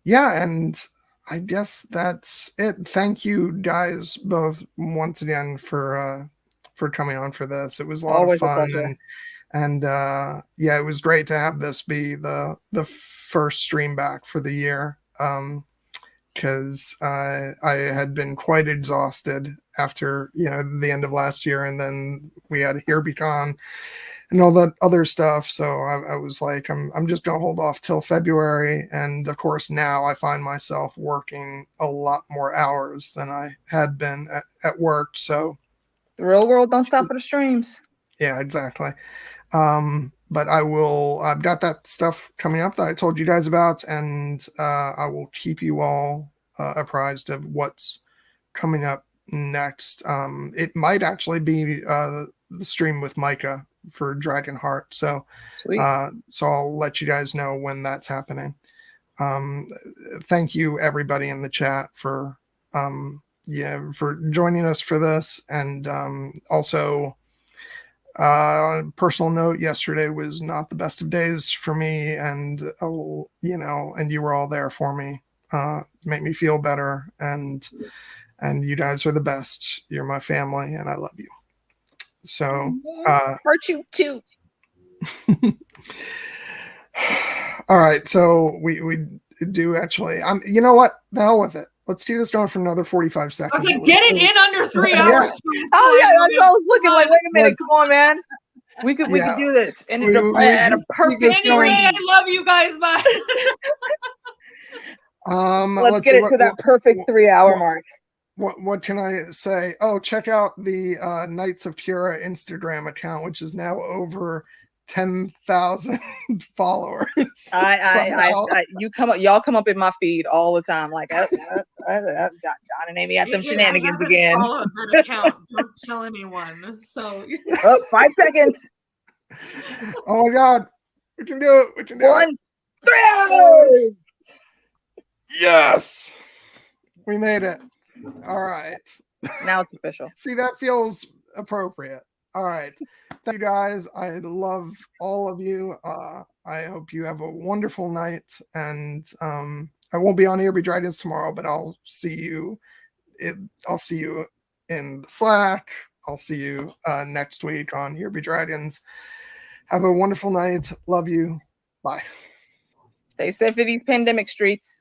Yeah, and I guess that's it. Thank you guys both once again for coming on for this. It was a lot of Always a fun, pleasure. and yeah, it was great to have this be the first stream back for the year. Because I had been quite exhausted after the end of last year, and then we had HereBeCon and all that other stuff. So I was like, I'm just gonna hold off till February. And of course, now I find myself working a lot more hours than I had been at work. So The real world don't stop for the streams. yeah, exactly. But I've got that stuff coming up that I told you guys about, and I will keep you all apprised of what's coming up next. It might actually be the stream with Micah for Dragonheart. So, Sweet. so I'll let you guys know when that's happening. Thank you everybody in the chat for joining us for this, and also. On a personal note, yesterday was not the best of days for me, and and you were all there for me, make me feel better, and you guys are the best. You're my family, and I love you. So, hurt you too. All right, so we do actually. You know what? The hell with it. Let's do this going for another 45 seconds. I was like, get it in under 3 hours. Oh yeah, that's what I was looking like. Wait a minute, come on, man. We could do this and at a perfect. Anyway, I love you guys. Bye. Let's get it to that perfect 3-hour mark. What can I say? Oh, check out the Knights of Kira Instagram account, which is now over 10,000 followers. Y'all come up in my feed all the time, like John and Amy at them shenanigans again. Follow that account. Don't tell anyone. So 5 seconds. Oh my God, we can do it. We can do 1, it. 3 hours. Yes, we made it. All right. Now it's official. See, that feels appropriate. All right. Thank you guys. I love all of you. I hope you have a wonderful night. And I won't be on Here Be Dragons tomorrow, but I'll see you. I'll see you in the Slack. I'll see you next week on Here Be Dragons. Have a wonderful night. Love you. Bye. Stay safe in these pandemic streets.